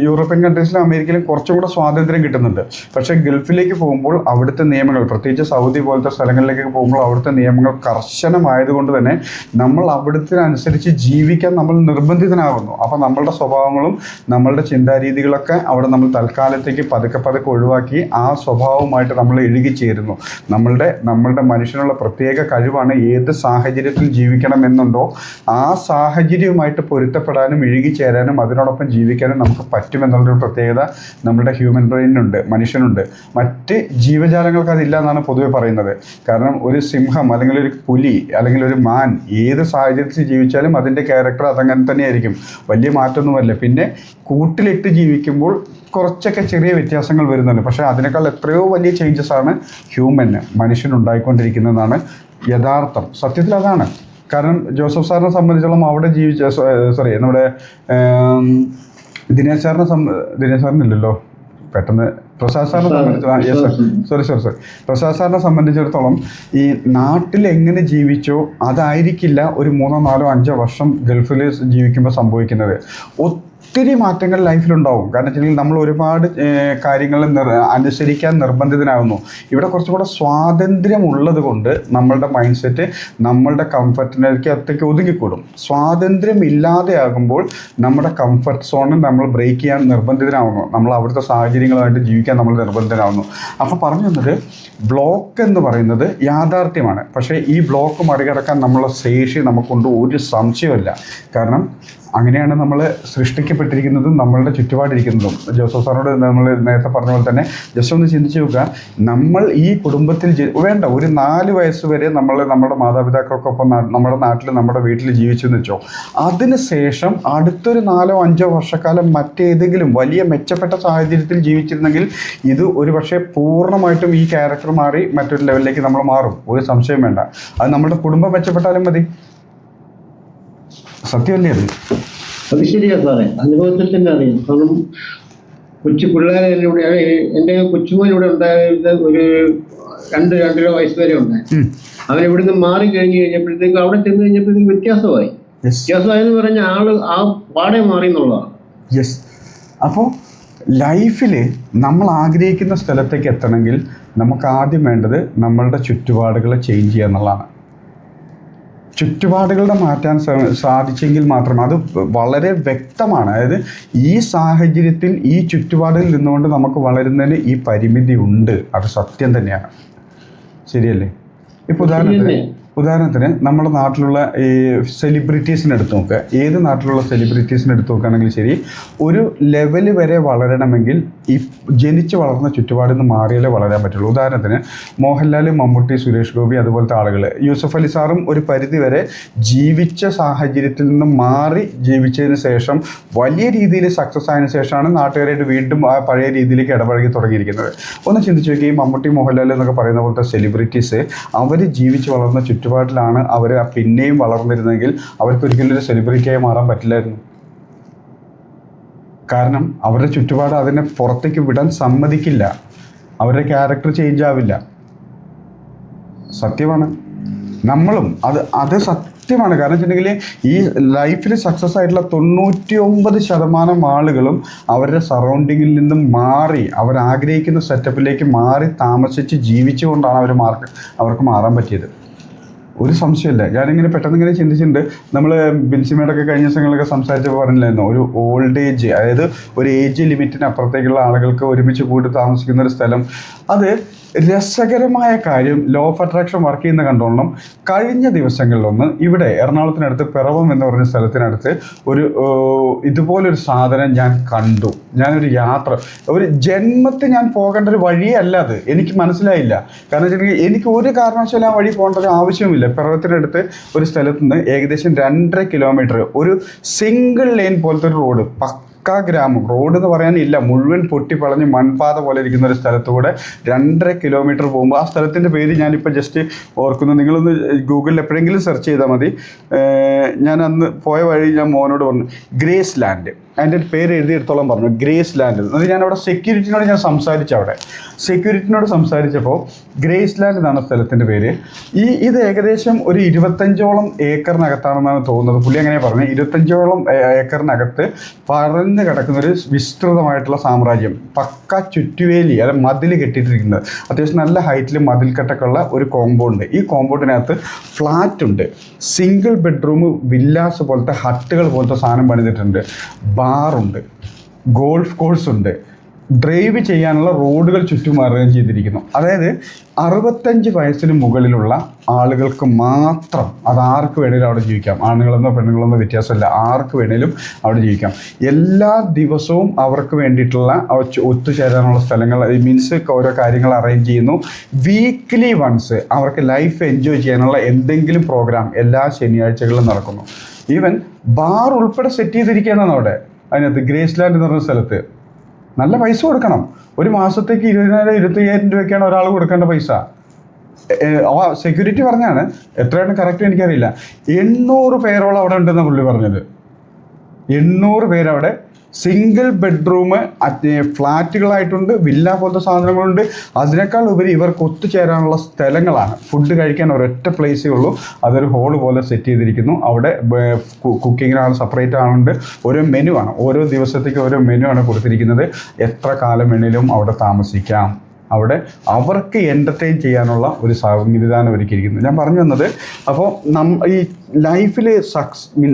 യൂറോപ്യൻ കൺട്രീസിലും അമേരിക്കയിലും കുറച്ചും കൂടെ സ്വാതന്ത്ര്യം കിട്ടുന്നുണ്ട്. പക്ഷേ ഗൾഫിലേക്ക് പോകുമ്പോൾ അവിടുത്തെ നിയമങ്ങൾ, പ്രത്യേകിച്ച് സൗദി പോലത്തെ സ്ഥലങ്ങളിലേക്ക് പോകുമ്പോൾ അവിടുത്തെ നിയമങ്ങൾ കർശനമായതുകൊണ്ട് തന്നെ നമ്മൾ അവിടുത്തെ അനുസരിച്ച് ജീവിക്കാൻ നമ്മൾ നിർബന്ധിതനാകുന്നു. അപ്പോൾ നമ്മളുടെ സ്വഭാവങ്ങളും നമ്മളുടെ ചിന്താരീതികളൊക്കെ അവിടെ നമ്മൾ തൽക്കാലത്തേക്ക് പതുക്കെ ഒഴിവാക്കി ആ സ്വഭാവവുമായിട്ട് നമ്മൾ ഇഴുകിച്ചേരുന്നു. നമ്മളുടെ മനുഷ്യനുള്ള പ്രത്യേക കഴിവാണ് ഏത് സാഹചര്യത്തിൽ ജീവിക്കണമെന്നുണ്ടോ ആ സാഹചര്യവുമായിട്ട് പൊരുത്തപ്പെടാനും ഇഴുകിച്ചേരാനും അതിനോടൊപ്പം ജീവിക്കാനും നമുക്ക് പറ്റുമെന്നുള്ളൊരു പ്രത്യേകത നമ്മുടെ ഹ്യൂമൻ ബ്രെയിനിനുണ്ട്, മനുഷ്യനുണ്ട്. മറ്റ് ജീവജാലങ്ങൾക്ക് അതില്ല എന്നാണ് പൊതുവെ പറയുന്നത്. കാരണം ഒരു സിംഹം അല്ലെങ്കിൽ ഒരു പുലി അല്ലെങ്കിൽ ഒരു മാൻ ഏത് സാഹചര്യത്തിൽ ജീവിച്ചാലും അതിൻ്റെ ക്യാരക്ടർ അതങ്ങനെ തന്നെയായിരിക്കും, വലിയ മാറ്റമൊന്നുമല്ല. പിന്നെ കൂട്ടിലിട്ട് ജീവിക്കുമ്പോൾ കുറച്ചൊക്കെ ചെറിയ വ്യത്യാസങ്ങൾ വരുന്നുണ്ട്. പക്ഷേ അതിനേക്കാൾ എത്രയോ വലിയ ചേഞ്ചസ് ആണ് മനുഷ്യനുണ്ടായിക്കൊണ്ടിരിക്കുന്നതെന്നാണ് യഥാർത്ഥം. സത്യത്തിൽ അതാണ്. കാരണം ജോസഫ് സാറിനെ സംബന്ധിച്ചോളം അവിടെ നമ്മുടെ ദിനേശ് സാറിനില്ലല്ലോ, പെട്ടെന്ന് പ്രസാദ് സാറിനെ സംബന്ധിച്ചിടത്തോളം പ്രസാദ് സാറിനെ സംബന്ധിച്ചിടത്തോളം ഈ നാട്ടിൽ എങ്ങനെ ജീവിച്ചോ അതായിരിക്കില്ല ഒരു 3, 4, 5 വർഷം ഗൾഫിൽ ജീവിക്കുമ്പോൾ സംഭവിക്കുന്നത്. ഒത്തിരി മാറ്റങ്ങൾ ലൈഫിലുണ്ടാവും. കാരണം വെച്ചിട്ടുണ്ടെങ്കിൽ നമ്മൾ ഒരുപാട് കാര്യങ്ങൾ അനുസരിക്കാൻ നിർബന്ധിതനാകുന്നു. ഇവിടെ കുറച്ചും കൂടെ സ്വാതന്ത്ര്യം ഉള്ളത് കൊണ്ട് നമ്മളുടെ മൈൻഡ് സെറ്റ് നമ്മളുടെ കംഫർട്ടിനകത്തേക്ക് ഒതുങ്ങിക്കൂടും. സ്വാതന്ത്ര്യം ഇല്ലാതെയാകുമ്പോൾ നമ്മുടെ കംഫർട്ട് സോണിൽ നമ്മൾ ബ്രേക്ക് ചെയ്യാൻ നിർബന്ധിതനാകുന്നു. നമ്മൾ അവിടുത്തെ സാഹചര്യങ്ങളുമായിട്ട് ജീവിക്കാൻ നമ്മൾ നിർബന്ധിതനാകുന്നു. അപ്പോൾ പറഞ്ഞു തന്നത് ബ്ലോക്ക് എന്ന് പറയുന്നത് യാഥാർത്ഥ്യമാണ്. പക്ഷേ ഈ ബ്ലോക്ക് മറികടക്കാൻ നമ്മളെ ശേഷി നമുക്കൊണ്ട് ഒരു സംശയമില്ല. കാരണം അങ്ങനെയാണ് നമ്മൾ സൃഷ്ടിക്കപ്പെട്ടിരിക്കുന്നതും നമ്മളുടെ ചുറ്റുപാടിരിക്കുന്നതും. ജോസഫ് സാറിനോട് നമ്മൾ നേരത്തെ പറഞ്ഞ പോലെ തന്നെ ജസ്റ്റ് ഒന്ന് ചിന്തിച്ച് നോക്കുക, നമ്മൾ ഈ കുടുംബത്തിൽ വേണ്ട ഒരു 4 വയസ്സ് വരെ നമ്മുടെ മാതാപിതാക്കൾക്കൊപ്പം നമ്മുടെ നാട്ടിൽ നമ്മുടെ വീട്ടിൽ ജീവിച്ചു എന്ന് വെച്ചോ. അതിന് ശേഷം അടുത്തൊരു 4, 5 വർഷക്കാലം മറ്റേതെങ്കിലും വലിയ മെച്ചപ്പെട്ട സാഹചര്യത്തിൽ ജീവിച്ചിരുന്നെങ്കിൽ ഇത് ഒരു പക്ഷേ പൂർണ്ണമായിട്ടും ഈ ക്യാരക്ടർ മാറി മറ്റൊരു ലെവലിലേക്ക് നമ്മൾ മാറും, ഒരു സംശയം വേണ്ട. അത് നമ്മുടെ കുടുംബം മെച്ചപ്പെട്ടാലും മതി. സത്യമല്ലേ അത് ശരിയാ സാറേ, അനുഭവത്തിൽ തന്നെ അറിയാം. കാരണം കൊച്ചു പിള്ളേരെ എൻ്റെ കൊച്ചുമോനിവിടെ ഉണ്ടായത് ഒരു 2-2.5 വയസ്സ് വരെ ഉണ്ടായി. അവൻ ഇവിടുന്ന് മാറി കഴിഞ്ഞപ്പോഴത്തേക്ക് അവിടെ ചെന്ന് കഴിഞ്ഞപ്പോഴത്തേക്ക് വ്യത്യാസമായെന്ന് പറഞ്ഞ ആള് ആ പാടെ മാറി എന്നുള്ളതാണ്. യെസ്. അപ്പോൾ ലൈഫിൽ നമ്മൾ ആഗ്രഹിക്കുന്ന സ്ഥലത്തേക്ക് എത്തണമെങ്കിൽ നമുക്ക് ആദ്യം വേണ്ടത് നമ്മളുടെ ചുറ്റുപാടുകളെ ചേഞ്ച് ചെയ്യുക എന്നുള്ളതാണ്. ചുറ്റുപാടുകളുടെ മാറ്റാൻ സാധിച്ചെങ്കിൽ മാത്രം അത് വളരെ വ്യക്തമാണ്. അതായത് ഈ സാഹചര്യത്തിൽ ഈ ചുറ്റുപാടിൽ നിന്നുകൊണ്ട് നമുക്ക് വളരുന്നതിന് ഈ പരിമിതി ഉണ്ട്, അത് സത്യം തന്നെയാണ്. ശരിയല്ലേ? ഇപ്പോൾ ഉദാഹരണത്തിന് നമ്മുടെ നാട്ടിലുള്ള ഈ സെലിബ്രിറ്റീസിനെ എടുത്ത് നോക്കുക. ഏത് നാട്ടിലുള്ള സെലിബ്രിറ്റീസിനെ എടുത്ത് നോക്കുകയാണെങ്കിൽ ശരി, ഒരു ലെവൽ വരെ വളരണമെങ്കിൽ ഈ ജനിച്ച് വളർന്ന ചുറ്റുപാടിൽ നിന്ന് മാറിയാലേ വളരാൻ പറ്റുള്ളൂ. ഉദാഹരണത്തിന് മോഹൻലാൽ, മമ്മൂട്ടി, സുരേഷ് ഗോപി അതുപോലത്തെ ആളുകൾ, യൂസഫ് അലി സാറും ഒരു പരിധി വരെ ജീവിച്ച സാഹചര്യത്തിൽ നിന്ന് മാറി ജീവിച്ചതിന് ശേഷം വലിയ രീതിയിൽ സക്സസ് ആയതിനു ശേഷമാണ് നാട്ടുകാരായിട്ട് വീണ്ടും ആ പഴയ രീതിയിലേക്ക് ഇടപഴകി തുടങ്ങിയിരിക്കുന്നത്. ഒന്ന് ചിന്തിച്ച് നോക്കി, ഈ മമ്മൂട്ടി, മോഹൻലാൽ എന്നൊക്കെ പറയുന്ന പോലത്തെ സെലിബ്രിറ്റീസ് അവർ ജീവിച്ച് വളർന്ന ചുറ്റുപാടിലാണ് അവർ പിന്നെയും വളർന്നിരുന്നെങ്കിൽ അവർക്ക് ഒരിക്കലും ഒരു സെലിബ്രിറ്റിയായി മാറാൻ പറ്റില്ലായിരുന്നു. കാരണം അവരുടെ ചുറ്റുപാട് അതിനെ പുറത്തേക്ക് വിടാൻ സമ്മതിക്കില്ല, അവരുടെ ക്യാരക്ടർ ചേഞ്ച് ആവില്ല. സത്യമാണ്. നമ്മളും അത് സത്യമാണ്. കാരണം വെച്ചിട്ടുണ്ടെങ്കിൽ ഈ ലൈഫിൽ സക്സസ് ആയിട്ടുള്ള 99% ആളുകളും അവരുടെ സറൗണ്ടിങ്ങിൽ നിന്നും മാറി അവരാഗ്രഹിക്കുന്ന സെറ്റപ്പിലേക്ക് മാറി താമസിച്ച് ജീവിച്ചുകൊണ്ടാണ് അവർക്ക് മാറാൻ പറ്റിയത്. ഒരു സംശയമില്ല. ഞാനിങ്ങനെ പെട്ടെന്ന് ഇങ്ങനെ ചിന്തിച്ചിട്ടുണ്ട്. നമ്മൾ ബിൻസിമേടൊക്കെ കഴിഞ്ഞ ദിവസങ്ങളൊക്കെ സംസാരിച്ചപ്പോൾ പറഞ്ഞില്ലായിരുന്നു, ഒരു ഓൾഡ് ഏജ്, അതായത് ഒരു ഏജ് ലിമിറ്റിന് അപ്പുറത്തേക്കുള്ള ആളുകൾക്ക് ഒരുമിച്ച് കൂടി താമസിക്കുന്ന ഒരു സ്ഥലം. അത് രസകരമായ കാര്യം, ലോ ഓഫ് അട്രാക്ഷൻ വർക്ക് ചെയ്യുന്ന കണ്ടോളണം. കഴിഞ്ഞ ദിവസങ്ങളിലൊന്ന് ഇവിടെ എറണാകുളത്തിനടുത്ത് പിറവം എന്ന് പറഞ്ഞ സ്ഥലത്തിനടുത്ത് ഒരു ഇതുപോലൊരു സാധനം ഞാൻ കണ്ടു. ഞാനൊരു യാത്ര, ഒരു ജന്മത്തിൽ ഞാൻ പോകേണ്ട ഒരു വഴിയേ അല്ല അത്. എനിക്ക് മനസ്സിലായില്ല. കാരണം വെച്ചിട്ടുണ്ടെങ്കിൽ എനിക്ക് ഒരു കാരണവശാലും ആ വഴി പോകേണ്ട ഒരു ആവശ്യമില്ല. പിറവത്തിനടുത്ത് ഒരു സ്ഥലത്ത് നിന്ന് ഏകദേശം 2.5 കിലോമീറ്റർ ഒരു സിംഗിൾ ലൈൻ പോലത്തെ ഒരു റോഡ്, ഗ്രാമം, റോഡ് എന്ന് പറയാനില്ല, മുഴുവൻ പൊട്ടിപ്പളഞ്ഞ് മൺപാത പോലെ ഇരിക്കുന്ന ഒരു സ്ഥലത്തൂടെ 2.5 കിലോമീറ്റർ പോകുമ്പോൾ, ആ സ്ഥലത്തിൻ്റെ പേര് ഞാനിപ്പോൾ ജസ്റ്റ് ഓർക്കുന്നു, നിങ്ങളൊന്ന് ഗൂഗിളിൽ എപ്പോഴെങ്കിലും സെർച്ച് ചെയ്താൽ മതി. ഞാൻ അന്ന് പോയ വഴി ഞാൻ മോനോട് പറഞ്ഞു ഗ്രേസ് ലാൻഡ്, അതിൻ്റെ പേര് എഴുതിയെടുത്തോളം പറഞ്ഞു ഗ്രേസ് ലാൻഡ്. എന്നിട്ട് ഞാൻ അവിടെ സെക്യൂരിറ്റിനോട് ഞാൻ സംസാരിച്ചു. അവിടെ സെക്യൂരിറ്റിനോട് സംസാരിച്ചപ്പോൾ ഗ്രേസ് ലാൻഡ് എന്നാണ് സ്ഥലത്തിൻ്റെ പേര്. ഇത് ഏകദേശം ഒരു 25ഓളം ഏക്കറിനകത്താണെന്നാണ് തോന്നുന്നത്. പുള്ളി അങ്ങനെ പറഞ്ഞു. 25ഓളം ഏക്കറിനകത്ത് പരന്ന് കിടക്കുന്ന ഒരു വിസ്തൃതമായിട്ടുള്ള സാമ്രാജ്യം, പക്ക ചുറ്റുവേലി, അല്ല മതിൽ കെട്ടിയിട്ടിരിക്കുന്നത്, അത്യാവശ്യം നല്ല ഹൈറ്റിൽ മതിൽ കെട്ടൊക്കെയുള്ള ഒരു കോമ്പൗണ്ട്. ഈ കോമ്പൗണ്ടിനകത്ത് ഫ്ലാറ്റ് ഉണ്ട്, സിംഗിൾ ബെഡ്റൂം വില്ലാസ് പോലത്തെ ഹട്ടുകൾ പോലത്തെ സാധനം പണിതിട്ടുണ്ട്, ബാറുണ്ട്, ഗോൾഫ് കോഴ്സ് ഉണ്ട്, ഡ്രൈവ് ചെയ്യാനുള്ള റോഡുകൾ ചുറ്റും അറേഞ്ച് ചെയ്തിരിക്കുന്നു. അതായത് 65 വയസ്സിന് മുകളിലുള്ള ആളുകൾക്ക് മാത്രം, അത് ആർക്ക് വേണേലും അവിടെ ജീവിക്കാം. ആണുങ്ങളെന്നോ പെണ്ണുങ്ങളെന്നോ വ്യത്യാസമില്ല, ആർക്ക് വേണേലും അവിടെ ജീവിക്കാം. എല്ലാ ദിവസവും അവർക്ക് വേണ്ടിയിട്ടുള്ള ഒത്തുചേരാനുള്ള സ്ഥലങ്ങൾ, മീൻസ് ഓരോ കാര്യങ്ങൾ അറേഞ്ച് ചെയ്യുന്നു. വീക്ക്ലി വൺസ് അവർക്ക് ലൈഫ് എൻജോയ് ചെയ്യാനുള്ള എന്തെങ്കിലും പ്രോഗ്രാം എല്ലാ ശനിയാഴ്ചകളിലും നടക്കുന്നു. ഈവൻ ബാർ ഉൾപ്പെടെ സെറ്റ് ചെയ്തിരിക്കുകയാണ് അവിടെ. അതിനകത്ത് ഗ്രേസ് ലാൻഡ് എന്ന് പറഞ്ഞ സ്ഥലത്ത് നല്ല പൈസ കൊടുക്കണം. ഒരു മാസത്തേക്ക് 20,000-25,000 രൂപയ്ക്കാണ് ഒരാൾ കൊടുക്കേണ്ട പൈസ. സെക്യൂരിറ്റി പറഞ്ഞാണ്, എത്രയാണ് കറക്റ്റ് എനിക്കറിയില്ല, 800 പേരോളം അവിടെ ഉണ്ടെന്നാണ് പുള്ളി പറഞ്ഞത്. 800 പേരവിടെ. സിംഗിൾ ബെഡ്റൂം ഫ്ലാറ്റുകളായിട്ടുണ്ട്, വില്ല പോലത്തെ സാധനങ്ങളുണ്ട്. അതിനേക്കാൾ ഉപരി ഇവർക്ക് ഒത്തുചേരാനുള്ള സ്ഥലങ്ങളാണ്. ഫുഡ് കഴിക്കാൻ ഒരൊറ്റ പ്ലേസേ ഉള്ളൂ, അതൊരു ഹോള് പോലെ സെറ്റ് ചെയ്തിരിക്കുന്നു. അവിടെ കുക്കിങ്ങിനാണ് സെപ്പറേറ്റ് ആളുണ്ട്. ഓരോ മെനു ആണ്, ഓരോ ദിവസത്തേക്ക് ഓരോ മെനു ആണ് കൊടുത്തിരിക്കുന്നത്. എത്ര കാലം വേണേലും അവിടെ താമസിക്കാം. അവിടെ അവർക്ക് എൻ്റർടൈൻ ചെയ്യാനുള്ള ഒരു സംവിധാനം ഒരുക്കിയിരിക്കുന്നു. ഞാൻ പറഞ്ഞു വന്നത്, അപ്പോൾ ഈ ലൈഫിൽ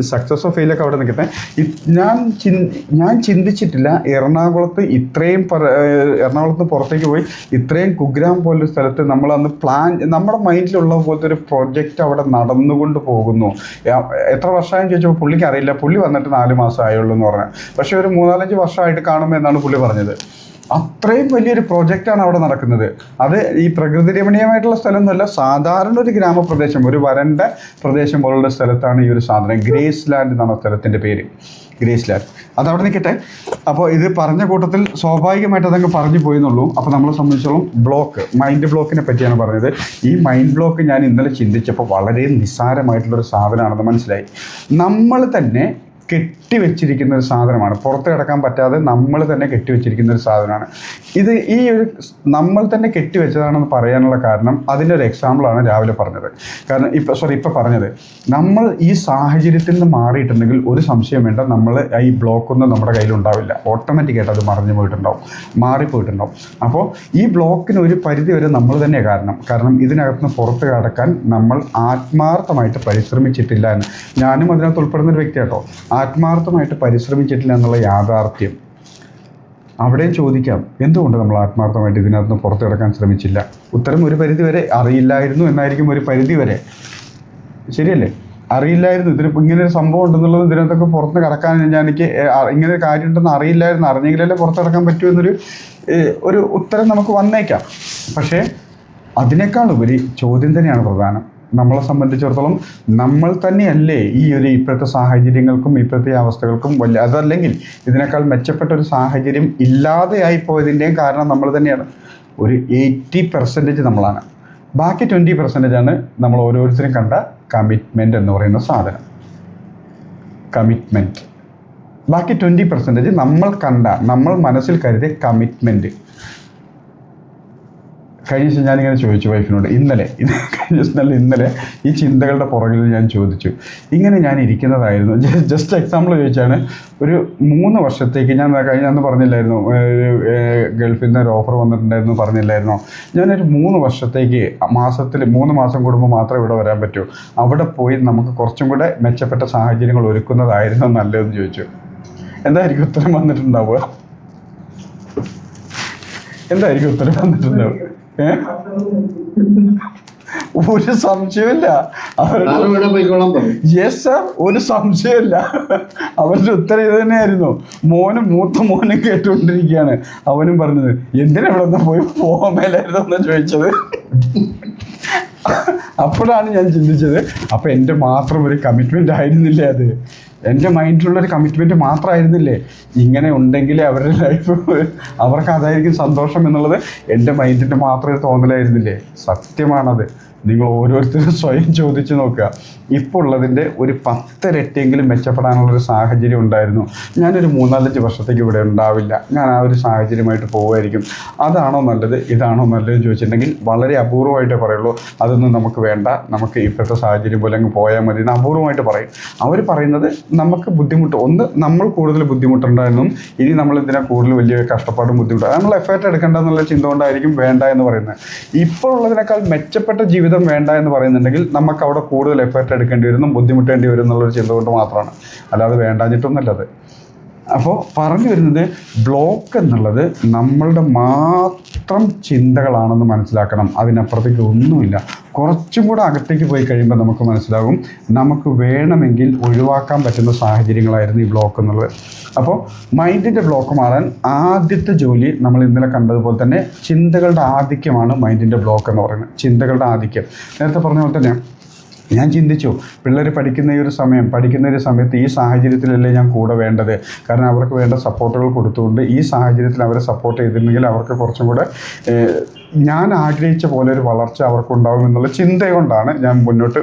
സക്സസ്സോ ഫെയിലൊക്കെ അവിടെ നിൽക്കട്ടെ. ഞാൻ ചിന്തിച്ചിട്ടില്ല എറണാകുളത്ത് എറണാകുളത്ത് പുറത്തേക്ക് പോയി ഇത്രയും കുഗ്രാം പോലൊരു സ്ഥലത്ത് നമ്മളന്ന് നമ്മുടെ മൈൻഡിലുള്ള പോലത്തെ ഒരു പ്രൊജക്റ്റ് അവിടെ നടന്നുകൊണ്ട് പോകുന്നു. എത്ര വർഷമായെന്ന് ചോദിച്ചപ്പോൾ പുള്ളിക്ക് അറിയില്ല. പുള്ളി വന്നിട്ട് 4 മാസം ആയുള്ളൂ എന്ന് പറഞ്ഞാൽ, പക്ഷേ ഒരു 3-4 വർഷമായിട്ട് കാണുമ്പോൾ എന്നാണ് പുള്ളി പറഞ്ഞത്. അത്രയും വലിയൊരു പ്രോജക്റ്റാണ് അവിടെ നടക്കുന്നത്. അത് ഈ പ്രകൃതി രമണീയമായിട്ടുള്ള സ്ഥലമൊന്നുമല്ല, സാധാരണ ഒരു ഗ്രാമപ്രദേശം, ഒരു വരണ്ട പ്രദേശം പോലുള്ള സ്ഥലത്താണ് ഈ ഒരു സാധനം. ഗ്രേസ് ലാൻഡ് എന്നാണ് സ്ഥലത്തിൻ്റെ പേര്, ഗ്രേസ് ലാൻഡ്. അതവിടെ നിൽക്കട്ടെ. അപ്പോൾ ഇത് പറഞ്ഞ കൂട്ടത്തിൽ സ്വാഭാവികമായിട്ട് അതങ്ങ് പറഞ്ഞു പോയെന്നുള്ളൂ. അപ്പോൾ നമ്മളെ സംബന്ധിച്ചോളം മൈൻഡ് ബ്ലോക്കിനെ പറ്റിയാണ് പറഞ്ഞത്. ഈ മൈൻഡ് ബ്ലോക്ക് ഞാൻ ഇന്നലെ ചിന്തിച്ചപ്പോൾ വളരെ നിസ്സാരമായിട്ടുള്ളൊരു സാധനമാണെന്ന് മനസ്സിലായി. നമ്മൾ തന്നെ കെട്ടിവെച്ചിരിക്കുന്ന ഒരു സാധനമാണ്, പുറത്ത് കിടക്കാൻ പറ്റാതെ നമ്മൾ തന്നെ കെട്ടിവെച്ചിരിക്കുന്ന ഒരു സാധനമാണ് ഇത്. ഈ ഒരു നമ്മൾ തന്നെ കെട്ടിവെച്ചതാണെന്ന് പറയാനുള്ള കാരണം അതിൻ്റെ ഒരു എക്സാമ്പിളാണ് രാവിലെ പറഞ്ഞത്. കാരണം ഇപ്പോൾ പറഞ്ഞത്, നമ്മൾ ഈ സാഹചര്യത്തിൽ നിന്ന് മാറിയിട്ടുണ്ടെങ്കിൽ ഒരു സംശയം വേണ്ട, നമ്മൾ ഈ ബ്ലോക്കൊന്നും നമ്മുടെ കയ്യിലുണ്ടാവില്ല. ഓട്ടോമാറ്റിക്കായിട്ട് അത് മാറിപ്പോയിട്ടുണ്ടാവും. അപ്പോൾ ഈ ബ്ലോക്കിന് ഒരു പരിധി വരെ നമ്മൾ തന്നെ കാരണം ഇതിനകത്തുനിന്ന് പുറത്ത് കടക്കാൻ നമ്മൾ ആത്മാർത്ഥമായിട്ട് പരിശ്രമിച്ചിട്ടില്ല എന്ന്. ഞാനും അതിനകത്ത് ഉൾപ്പെടുന്നൊരു വ്യക്തിയാട്ടോ. ആത്മാർത്ഥമായിട്ട് പരിശ്രമിച്ചിട്ടില്ല എന്നുള്ള യാഥാർത്ഥ്യം അവിടെയും ചോദിക്കാം. എന്തുകൊണ്ട് നമ്മൾ ആത്മാർത്ഥമായിട്ട് ഇതിനകത്ത് പുറത്തു കിടക്കാൻ ശ്രമിച്ചില്ല? ഉത്തരം ഒരു പരിധി വരെ അറിയില്ലായിരുന്നു എന്നായിരിക്കും. ഒരു പരിധി വരെ ശരിയല്ലേ? അറിയില്ലായിരുന്നു ഇങ്ങനെ ഒരു സംഭവം ഉണ്ടെന്നുള്ളത്. ഇതിനകത്തൊക്കെ പുറത്ത് കിടക്കാൻ എനിക്ക് ഇങ്ങനെ ഒരു കാര്യം ഉണ്ടെന്ന് അറിയില്ലായിരുന്നു. അറിഞ്ഞെങ്കിലല്ലേ പുറത്ത് കിടക്കാൻ പറ്റുമെന്നൊരു ഒരു ഉത്തരം നമുക്ക് വന്നേക്കാം. പക്ഷേ അതിനേക്കാൾ ഉപരി ചോദ്യം തന്നെയാണ് പ്രധാനം. നമ്മളെ സംബന്ധിച്ചിടത്തോളം നമ്മൾ തന്നെയല്ലേ ഈ ഇപ്പോഴത്തെ സാഹചര്യങ്ങൾക്കും ഇപ്പോഴത്തെ അവസ്ഥകൾക്കും അതല്ലെങ്കിൽ ഇതിനേക്കാൾ മെച്ചപ്പെട്ട ഒരു സാഹചര്യം ഇല്ലാതെയായിപ്പോയതിൻ്റെയും കാരണം നമ്മൾ തന്നെയാണ്. ഒരു 80% നമ്മളാണ്. ബാക്കി 20% നമ്മൾ ഓരോരുത്തരും കണ്ട കമ്മിറ്റ്മെൻറ്റ് എന്ന് പറയുന്ന സാധനം. കമ്മിറ്റ്മെൻറ്റ്. ബാക്കി 20% നമ്മൾ മനസ്സിൽ കരുതിയ കമ്മിറ്റ്മെൻറ്റ്. കഴിഞ്ഞ ദിവസം ഞാനിങ്ങനെ ചോദിച്ചു വൈഫിനോട്, ഇന്നലെ ഈ ചിന്തകളുടെ പുറകിൽ ഞാൻ ചോദിച്ചു, ഇങ്ങനെ ഞാൻ ഇരിക്കുന്നതായിരുന്നു. ജസ്റ്റ് എക്സാമ്പിൾ ചോദിച്ചാണ്, ഒരു 3 വർഷത്തേക്ക് ഞാൻ കഴിഞ്ഞന്ന് പറഞ്ഞില്ലായിരുന്നു, ഗൾഫിൽ നിന്ന് ഒരു ഓഫർ വന്നിട്ടുണ്ടായിരുന്നു പറഞ്ഞില്ലായിരുന്നോ, ഞാനൊരു 3 വർഷത്തേക്ക് മാസത്തിൽ 3 മാസം കൂടുമ്പോൾ മാത്രമേ ഇവിടെ വരാൻ പറ്റൂ, അവിടെ പോയി നമുക്ക് കുറച്ചും കൂടെ മെച്ചപ്പെട്ട സാഹചര്യങ്ങൾ ഒരുക്കുന്നതായിരുന്നു നല്ലതെന്ന് ചോദിച്ചു. എന്തായിരിക്കും ഉത്തരം വന്നിട്ടുണ്ടാവുക? എന്തായിരിക്കും ഉത്തരം വന്നിട്ടുണ്ടാവുക? ഒരു സംശയമില്ല, യെസ് സാർ, ഒരു സംശയമില്ല. അവരുടെ ഉത്തരം ഇത് തന്നെയായിരുന്നു. മൂത്ത മോനും കേട്ടുകൊണ്ടിരിക്കുകയാണ്. അവനും പറഞ്ഞത്, എന്തിനാ ഇവിടെ നിന്ന് പോകാൻ മേലായിരുന്നു എന്ന് ചോദിച്ചത്. അപ്പോഴാണ് ഞാൻ ചിന്തിച്ചത്, അപ്പം എൻ്റെ മാത്രം ഒരു കമ്മിറ്റ്മെൻ്റ് ആയിരുന്നില്ലേ അത്? എൻ്റെ മൈൻഡിലുള്ളൊരു കമ്മിറ്റ്മെൻറ്റ് മാത്രമായിരുന്നില്ലേ? ഇങ്ങനെ ഉണ്ടെങ്കിലേ അവരുടെ ലൈഫ് അവർക്ക് അതായിരിക്കും സന്തോഷം എന്നുള്ളത് എൻ്റെ മൈൻഡിൻ്റെ മാത്രം ഒരു തോന്നലായിരുന്നില്ലേ? സത്യമാണത്. നിങ്ങൾ ഓരോരുത്തരും സ്വയം ചോദിച്ചു നോക്കുക. ഇപ്പോൾ ഉള്ളതിൻ്റെ ഒരു 10 ഇരട്ടിയെങ്കിലും മെച്ചപ്പെടാനുള്ളൊരു സാഹചര്യം ഉണ്ടായിരുന്നു. ഞാനൊരു 3-4 വർഷത്തേക്ക് ഇവിടെ ഉണ്ടാവില്ല, ഞാൻ ആ ഒരു സാഹചര്യമായിട്ട് പോകുമായിരിക്കും. അതാണോ നല്ലത്, ഇതാണോ നല്ലതെന്ന് ചോദിച്ചിട്ടുണ്ടെങ്കിൽ വളരെ അപൂർവമായിട്ടേ പറയുള്ളൂ, അതൊന്നും നമുക്ക് വേണ്ട, നമുക്ക് ഇപ്പോഴത്തെ സാഹചര്യം പോലെ അങ്ങ് പോയാൽ മതി എന്ന് അപൂർവമായിട്ട് പറയും. അവർ പറയുന്നത് നമുക്ക് ബുദ്ധിമുട്ട്, ഒന്ന് നമ്മൾ കൂടുതൽ ബുദ്ധിമുട്ടുണ്ടായിരുന്നു, ഇനി നമ്മൾ ഇതിനെ കൂടുതൽ വലിയ കഷ്ടപ്പാടും ബുദ്ധിമുട്ടും നമ്മൾ എഫേർട്ട് എടുക്കേണ്ടെന്നുള്ള ചിന്ത കൊണ്ടായിരിക്കും വേണ്ട എന്ന് പറയുന്നത്. ഇപ്പോൾ ഉള്ളതിനേക്കാൾ മെച്ചപ്പെട്ട ജീവിതം വേണ്ട എന്ന് പറയുന്നുണ്ടെങ്കിൽ നമുക്ക് അവിടെ കൂടുതൽ എഫേർട്ട് എടുക്കേണ്ടി വരുന്നു, ബുദ്ധിമുട്ടേണ്ടി വരും എന്നുള്ളൊരു ചിന്ത കൊണ്ട് മാത്രമാണ്, അല്ലാതെ വേണ്ടാഞ്ഞിട്ടൊന്നുമല്ലത്. അപ്പോൾ പറഞ്ഞു വരുന്നത്, ബ്ലോക്ക് എന്നുള്ളത് നമ്മളുടെ മാത്രം ചിന്തകളാണെന്ന് മനസ്സിലാക്കണം. അതിനപ്പുറത്തേക്ക് ഒന്നുമില്ല. കുറച്ചും കൂടെ അകത്തേക്ക് പോയി കഴിയുമ്പോൾ നമുക്ക് മനസ്സിലാകും, നമുക്ക് വേണമെങ്കിൽ ഒഴിവാക്കാൻ പറ്റുന്ന സാഹചര്യങ്ങളായിരുന്നു ഈ ബ്ലോക്ക് എന്നുള്ളത്. അപ്പോൾ മൈൻഡിൻ്റെ ബ്ലോക്ക് മാറാൻ ആദ്യത്തെ ജോലി നമ്മൾ ഇന്നലെ കണ്ടതുപോലെ തന്നെ ചിന്തകളുടെ ആധിക്യമാണ് മൈൻഡിൻ്റെ ബ്ലോക്ക് എന്ന് പറയുന്നത്. ചിന്തകളുടെ ആധിക്യം നേരത്തെ പറഞ്ഞ പോലെ തന്നെ ഞാൻ ചിന്തിച്ചു, പിള്ളേർ പഠിക്കുന്ന ഒരു സമയത്ത് ഈ സാഹചര്യത്തിലല്ലേ ഞാൻ കൂടെ വേണ്ടത്, കാരണം അവർക്ക് വേണ്ട സപ്പോർട്ടുകൾ കൊടുത്തുകൊണ്ട് ഈ സാഹചര്യത്തിൽ അവരെ സപ്പോർട്ട് ചെയ്തിരുന്നെങ്കിൽ അവർക്ക് കുറച്ചും കൂടെ ഞാൻ ആഗ്രഹിച്ച പോലെ ഒരു വളർച്ച അവർക്കുണ്ടാകും എന്നുള്ള ചിന്ത കൊണ്ടാണ് ഞാൻ മുന്നോട്ട്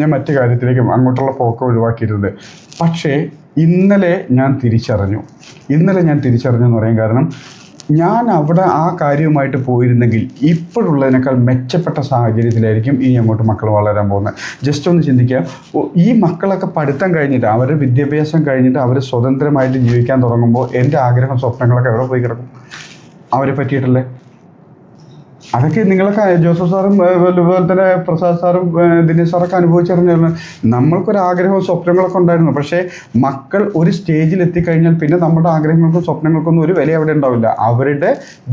ഞാൻ മറ്റു കാര്യത്തിലേക്കും അങ്ങോട്ടുള്ള പോക്ക് ഒഴിവാക്കിയിരുന്നത്. പക്ഷേ ഇന്നലെ ഞാൻ തിരിച്ചറിഞ്ഞു എന്ന് പറയാൻ കാരണം, ഞാൻ അവിടെ ആ കാര്യവുമായിട്ട് പോയിരുന്നെങ്കിൽ ഇപ്പോഴുള്ളതിനേക്കാൾ മെച്ചപ്പെട്ട സാഹചര്യത്തിലായിരിക്കും ഇനി അങ്ങോട്ട് മക്കൾ വളരാൻ പോകുന്നത്. ജസ്റ്റ് ഒന്ന് ചിന്തിക്കുക, ഈ മക്കളൊക്കെ പഠിത്തം കഴിഞ്ഞിട്ട്, അവരുടെ വിദ്യാഭ്യാസം കഴിഞ്ഞിട്ട് അവർ സ്വതന്ത്രമായിട്ട് ജീവിക്കാൻ തുടങ്ങുമ്പോൾ എൻ്റെ ആഗ്രഹം സ്വപ്നങ്ങളൊക്കെ എവിടെ പോയി കിടക്കും? അവരെ പറ്റിയിട്ടല്ലേ? അതൊക്കെ നിങ്ങളൊക്കെ ജോസഫ് സാറും അതുപോലെ തന്നെ പ്രസാദ് സാറും ദിനേശ് സാറൊക്കെ അനുഭവിച്ചറിഞ്ഞായിരുന്നു. നമ്മൾക്കൊരാഗ്രഹവും സ്വപ്നങ്ങളൊക്കെ ഉണ്ടായിരുന്നു. പക്ഷേ മക്കൾ ഒരു സ്റ്റേജിൽ എത്തിക്കഴിഞ്ഞാൽ പിന്നെ നമ്മുടെ ആഗ്രഹങ്ങൾക്കും സ്വപ്നങ്ങൾക്കൊന്നും ഒരു വില അവിടെ ഉണ്ടാവില്ല. അവരുടെ